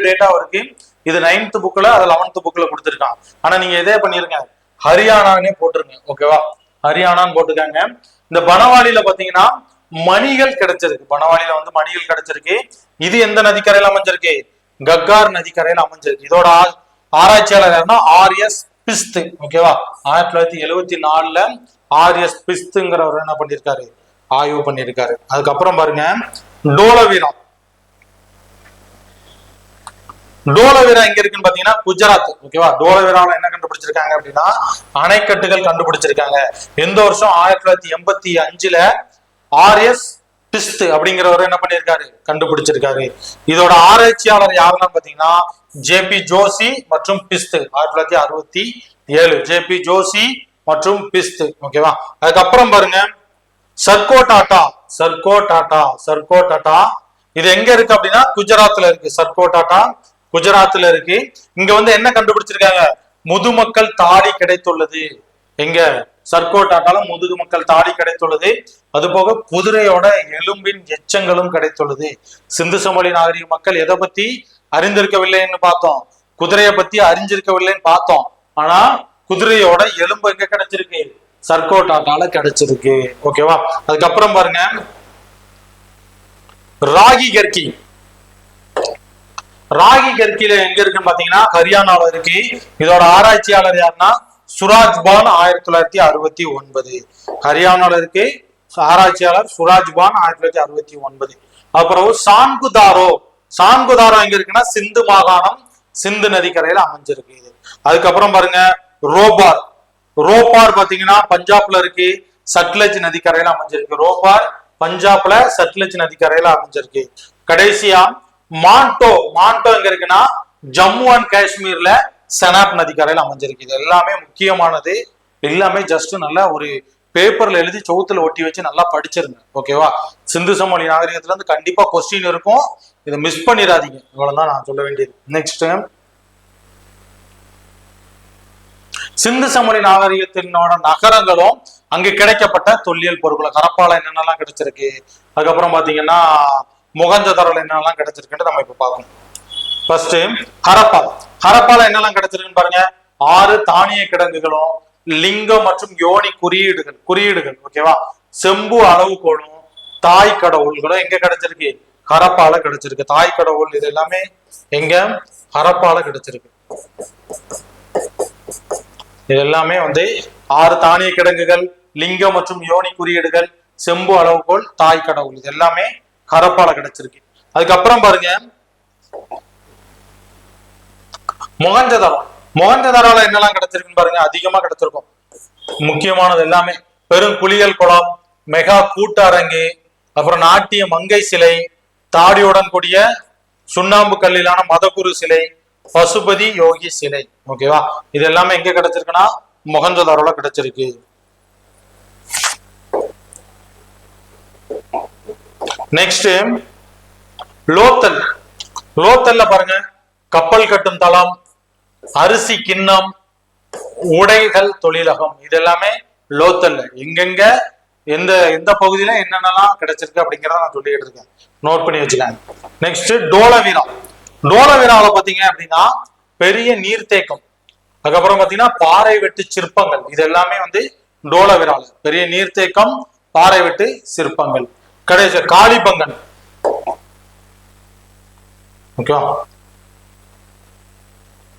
டேட்டா இருக்கு. இது 9th புக்ல, அது 11th புக்ல கொடுத்திருக்கான். ஆனா நீங்க இதே பண்ணிருங்க, ஹரியானானே போட்டுருங்க. ஓகேவா? ஹரியானான்னு போட்டுக்காங்க. இந்த பனவாலியில பாத்தீங்கன்னா மணிகள் கிடைச்சிருக்கு. பனவாலியில வந்து மணிகள் கிடைச்சிருக்கு. இது எந்த நதிக்கரையில அமைஞ்சிருக்கு? கக்கார் நதிக்கரையில அமைஞ்சிருக்கு. இதோட ஆராய்ச்சியாளர் யாருன்னா ஆர்எஸ் பிஸ்த். ஓகேவா? 1974ல ஆர்எஸ் பிஸ்துங்கிறவர் என்ன பண்ணிருக்காரு, ஆய்வு பண்ணிருக்காரு. அதுக்கப்புறம் பாருங்க டோலவீரா. டோலவீரா எங்க இருக்குன்னு பாத்தீங்கன்னா குஜராத். ஓகேவா? டோலவீரால என்ன கண்டுபிடிச்சிருக்காங்க அப்படின்னா அணைக்கட்டுகள் கண்டுபிடிச்சிருக்காங்க. எந்த வருஷம்? 1985ல ஆர்எஸ் பிஸ்த் அப்படிங்கிறவர் என்ன பண்ணிருக்காரு, கண்டுபிடிச்சிருக்காரு. இதோட ஆராய்ச்சியாளர் யாருன்னா பாத்தீங்கன்னா ஜேபி ஜோஷி மற்றும் பிஸ்த். 1967 ஜேபி ஜோஷி மற்றும் பிஸ்த். ஓகேவா? அதுக்கப்புறம் பாருங்க சர்கோ டாடா. சர்கோ டாடா. சர்கோ டாடா இது எங்க இருக்கு அப்படின்னா குஜராத்ல இருக்கு. சர்கோ டாடா குஜராத்ல இருக்கு. இங்க வந்து என்ன கண்டுபிடிச்சிருக்காங்க? முதுமக்கள் தாடி கிடைத்துள்ளது. எங்க? சர்கோ டாட்டால முதுமக்கள் தாடி கிடைத்துள்ளது. அது போக குதிரையோட எலும்பின் எச்சங்களும் கிடைத்துள்ளது. சிந்து சமவெளி நாகரிக மக்கள் எதை பத்தி அறிந்திருக்கவில்லைன்னு பார்த்தோம், குதிரையை பத்தி அறிஞ்சிருக்கவில்லைன்னு பார்த்தோம். ஆனா குதிரையோட எலும்பு எங்க கிடைச்சிருக்கு? சர்கோ டாட்டால கிடைச்சிருக்கு. ஓகேவா? அதுக்கப்புறம் பாருங்க ராகி கர்கி. ராகி கர்கில எங்க இருக்குன்னு பாத்தீங்கன்னா ஹரியானால இருக்கு. இதோட ஆராய்ச்சியாளர் யாருன்னா சுராஜ்பான் 1969. ஹரியானால இருக்கு. ஆராய்ச்சியாளர் சுராஜ்பான் 1969. அப்புறம் சான்குதாரோ. சான்குதாரோ எங்க இருக்குன்னா சிந்து மாகாணம், சிந்து நதிக்கரையில அமைஞ்சிருக்கு. அதுக்கப்புறம் பாருங்க ரோபார். ரோபார் பாத்தீங்கன்னா பஞ்சாப்ல இருக்கு, சட்லஜ் நதிக்கரையில அமைஞ்சிருக்கு. ரோபார் பஞ்சாப்ல சட்லஜ் நதிக்கரையில அமைஞ்சிருக்கு. கடைசியா மாண்டோ. மாண்டோ எங்க இருக்குன்னா ஜம்மு அண்ட் காஷ்மீர்ல செனாப் நதிக்கரையில அமைஞ்சிருக்கு. இது எல்லாமே முக்கியமானது. எல்லாமே ஜஸ்ட் நல்லா ஒரு பேப்பர்ல எழுதி சவுத்துல ஒட்டி வச்சு நல்லா படிச்சிருங்க. ஓகேவா? சிந்து சமவெளி நாகரிகத்துல இருந்து கண்டிப்பா கொஸ்டின் இருக்கும். இதை மிஸ் பண்ணிடாதீங்க. இவ்வளவுதான் நான் சொல்ல வேண்டியது. நெக்ஸ்ட் சிந்து சமவெளி நாகரிகத்தினோட நகரங்களும் அங்கு கிடைக்கப்பட்ட தொல்லியல் பொருட்களை ஹரப்பால என்னென்னலாம் கிடைச்சிருக்கு, அதுக்கப்புறம் பாத்தீங்கன்னா மொகஞ்சதாரோல என்னென்னலாம் கிடைச்சிருக்குன்னு நம்ம இப்ப பார்க்கணும். ஃபர்ஸ்ட் ஹரப்பா. ஹரப்பால என்னெல்லாம் கிடைச்சிருக்குன்னு பாருங்க. 6 தானிய கிடங்குகளும் லிங்கம் மற்றும் யோனி குறியீடுகள். ஓகேவா? செம்பு அளவுகோலும் தாய் கடவுள்களும் எங்க கிடைச்சிருக்கு? ஹரப்பால கிடைச்சிருக்கு. தாய் கடவுள் இது எல்லாமே எங்க? ஹரப்பால கிடைச்சிருக்கு. இது எல்லாமே வந்து 6 தானிய கிடங்குகள், லிங்கம் மற்றும் யோனி குறியீடுகள், செம்பு அளவுகோல், தாய் கடவுள், இது எல்லாமே ஹரப்பால கிடைச்சிருக்கு. அதுக்கப்புறம் பாருங்க மொகஞ்சதாரோ. மொகஞ்சதாரோல என்னெல்லாம் கிடைச்சிருக்குன்னு பாருங்க. அதிகமா கிடைச்சிருக்கும். முக்கியமானது எல்லாமே பெரும் குளியல் குளம், மெகா கூட்ட அரங்கு, அப்புறம் நாட்டிய மங்கை சிலை, தாடியுடன் கூடிய சுண்ணாம்பு கல்லிலான மதகுரு சிலை, பசுபதி யோகி சிலை. ஓகேவா? இது எல்லாமே எங்க கிடைச்சிருக்குன்னா மொகஞ்சதாரோல கிடைச்சிருக்கு. நெக்ஸ்ட் லோத்தல். லோத்தல்ல பாருங்க கப்பல் கட்டும் தளம், அரிசி கிண்ணம், உடைகள் தொழிலகம், இது எல்லாமே லோத்தல்ல. எங்கெங்க எந்த எந்த பகுதியில என்னென்னலாம் கிடைச்சிருக்கு அப்படிங்கிறத நான் சொல்லிட்டு இருக்கேன். நோட் பண்ணி வச்சுக்கேன். நெக்ஸ்ட் டோலவீரா. டோலவீராவில பாத்தீங்க அப்படின்னா பெரிய நீர்த்தேக்கம், அதுக்கப்புறம் பாத்தீங்கன்னா பாறை வெட்டு சிற்பங்கள், இது எல்லாமே வந்து டோலவீரால பெரிய நீர்த்தேக்கம், பாறை வெட்டு சிற்பங்கள். கடைசி காளிபங்கன். ஓகேவா?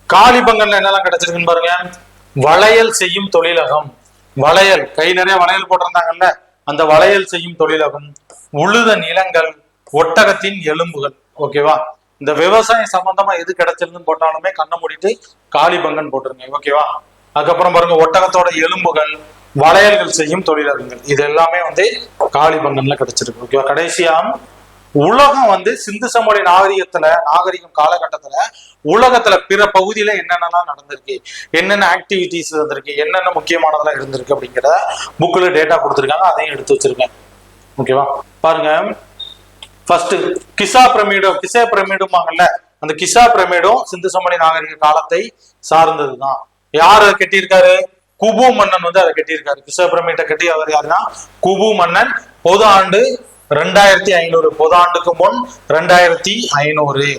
காளிபங்கன்ல என்னெல்லாம் கிடைச்சிருக்குன்னு பாருங்க. வளையல் செய்யும் தொழிலகம், வளையல் கை நிறைய வளையல் போட்டிருந்தாங்கல்ல, அந்த வளையல் செய்யும் தொழிலகம், உழுத நிலங்கள், ஒட்டகத்தின் எலும்புகள். ஓகேவா, இந்த விவசாயம் சம்பந்தமா எது கிடைச்சிருந்துன்னு போட்டாலுமே கண்ணை மூடிட்டு காளிபங்கன் போட்டுருங்க. ஓகேவா, அதுக்கப்புறம் பாருங்க ஒட்டகத்தோட எலும்புகள், வளையல்கள் செய்யும் தொழிலாளர்கள், இது எல்லாமே வந்து காளிபங்கன்ல கிடைச்சிருக்கு. ஓகேவா, கடைசியா உலகம் வந்து சிந்து சமவெளி நாகரிகம் காலகட்டத்துல உலகத்துல பிற பகுதியில என்னென்னலாம் நடந்திருக்கு, என்னென்ன ஆக்டிவிட்டிஸ் இருந்திருக்கு, என்னென்ன முக்கியமானதெல்லாம் இருந்திருக்கு அப்படிங்கிறத புக்ல டேட்டா கொடுத்துருக்காங்க, அதையும் எடுத்து வச்சிருக்கேன். ஓகேவா, பாருங்க ஃபர்ஸ்ட் கிசா பிரமிடுமாங்கல்ல, அந்த கிசா பிரமிடும் சிந்து சமவெளி நாகரிக காலத்தை சார்ந்ததுதான். யார் அதை கட்டியிருக்காரு? குபு மன்னன் வந்து அதை கட்டியிருக்காரு. கிசா பிரமிட்டை கட்டி அவர் யாருன்னா குபு மன்னன். பொது ஆண்டு 2500, பொது ஆண்டுக்கு முன் 2500.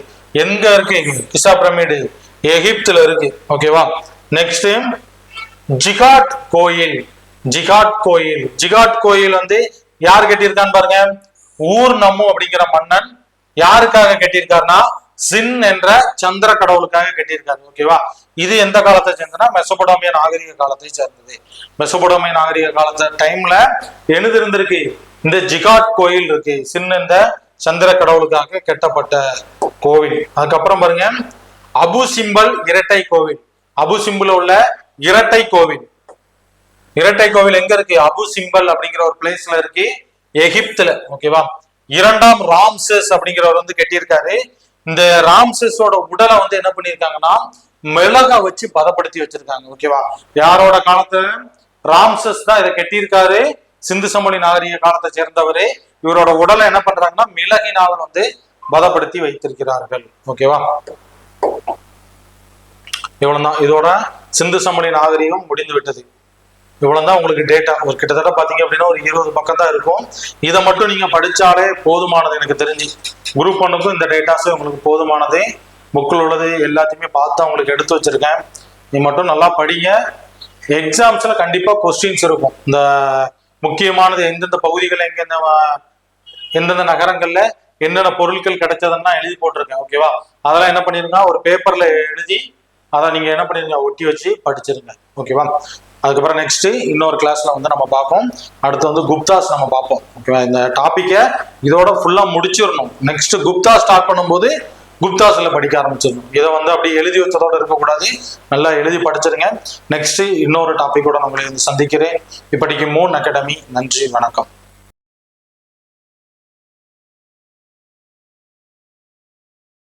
எங்க இருக்கு கிசா பிரமிடு? எகிப்துல இருக்கு. ஓகேவா, நெக்ஸ்ட் ஜிகாட் கோயில். ஜிகாட் கோயில் வந்து யார் கட்டியிருக்கான்னு பாருங்க. ஊர் நம்மு அப்படிங்கிற மன்னன் யாருக்காக கட்டியிருக்காருன்னா சின் என்ற சந்திர கடவுளுக்காக கட்டியிருக்காரு. ஓகேவா, இது எந்த காலத்தை சேர்ந்ததுன்னா மெசபடோமிய நாகரிக காலத்தை சேர்ந்தது. மெசபடோமிய நாகரிக காலத்து டைம்ல எழுது இருந்திருக்கு, இந்த ஜிகாட் கோயில் இருக்கு, சின் என்ற சந்திர கடவுளுக்காக கட்டப்பட்ட கோவில். அதுக்கப்புறம் பாருங்க அபு சிம்பல் இரட்டை கோவில். அபு சிம்பிள் உள்ள இரட்டை கோவில் எங்க இருக்கு? அபு சிம்பல் அப்படிங்கிற ஒரு பிளேஸ்ல இருக்கு, எகிப்துல. ஓகேவா, 2ஆம் ராம்சஸ் அப்படிங்கிறவர் வந்து கட்டியிருக்காரு. இந்த ராம்சஸோட உடலை வந்து என்ன பண்ணிருக்காங்கன்னா மிளகா வச்சு பதப்படுத்தி வச்சிருக்காங்க. ஓகேவா, யாரோட காலத்துல? ராம்சஸ் தான் இதை கட்டியிருக்காரு, சிந்து சமவெளி நாகரிக காலத்தை சேர்ந்தவரு. இவரோட உடலை என்ன பண்றாங்கன்னா மிளகினால் வந்து பதப்படுத்தி வைத்திருக்கிறார்கள். ஓகேவா, இவ்வளவுதான். இதோட சிந்து சமவெளி நாகரிகம் முடிந்து விட்டது. இவ்வளவுதான் உங்களுக்கு டேட்டா. ஒரு கிட்டத்தட்ட பாத்தீங்க அப்படின்னா ஒரு 20 பக்கம் தான் இருக்கும். இதை மட்டும் நீங்க படிச்சாலே போதுமானது. எனக்கு தெரிஞ்சு குரூப் 1க்கும் இந்த டேட்டாஸே உங்களுக்கு போதுமானது. புக்கில் உள்ளது எல்லாத்தையுமே பார்த்து உங்களுக்கு எடுத்து வச்சிருக்கேன். நீ மட்டும் நல்லா படிங்க. எக்ஸாம்ஸ்ல கண்டிப்பா கொஸ்டின்ஸ் இருக்கும். இந்த முக்கியமானது எந்தெந்த பகுதிகள், எந்தெந்த நகரங்கள்ல என்னென்ன பொருட்கள் கிடைச்சதுன்னா எழுதி போட்டிருக்கேன். ஓகேவா, அதெல்லாம் என்ன பண்ணிருங்க, ஒரு பேப்பர்ல எழுதி அதை நீங்க என்ன பண்ணிருங்க ஒட்டி வச்சு படிச்சிருங்க. ஓகேவா, அதுக்கப்புறம் நெக்ஸ்ட் இன்னொரு கிளாஸ்ல வந்து நம்ம பார்ப்போம். அடுத்து வந்து குப்தாஸ் நம்ம பார்ப்போம். ஓகேவா, இந்த டாபிக்கை இதோட ஃபுல்லா முடிச்சிடணும். நெக்ஸ்ட் குப்தா ஸ்டார்ட் பண்ணும்போது குப்தாஸ்ல படிக்க ஆரம்பிச்சிடணும். இதை வந்து அப்படியே எழுதி வச்சதோட இருக்கக்கூடாது, நல்லா எழுதி படிச்சிருங்க. நெக்ஸ்ட் இன்னொரு டாபிக்கோட நம்மளை வந்து சந்திக்கிறேன். இப்படிக்கு மூன் அகாடமி. நன்றி, வணக்கம்.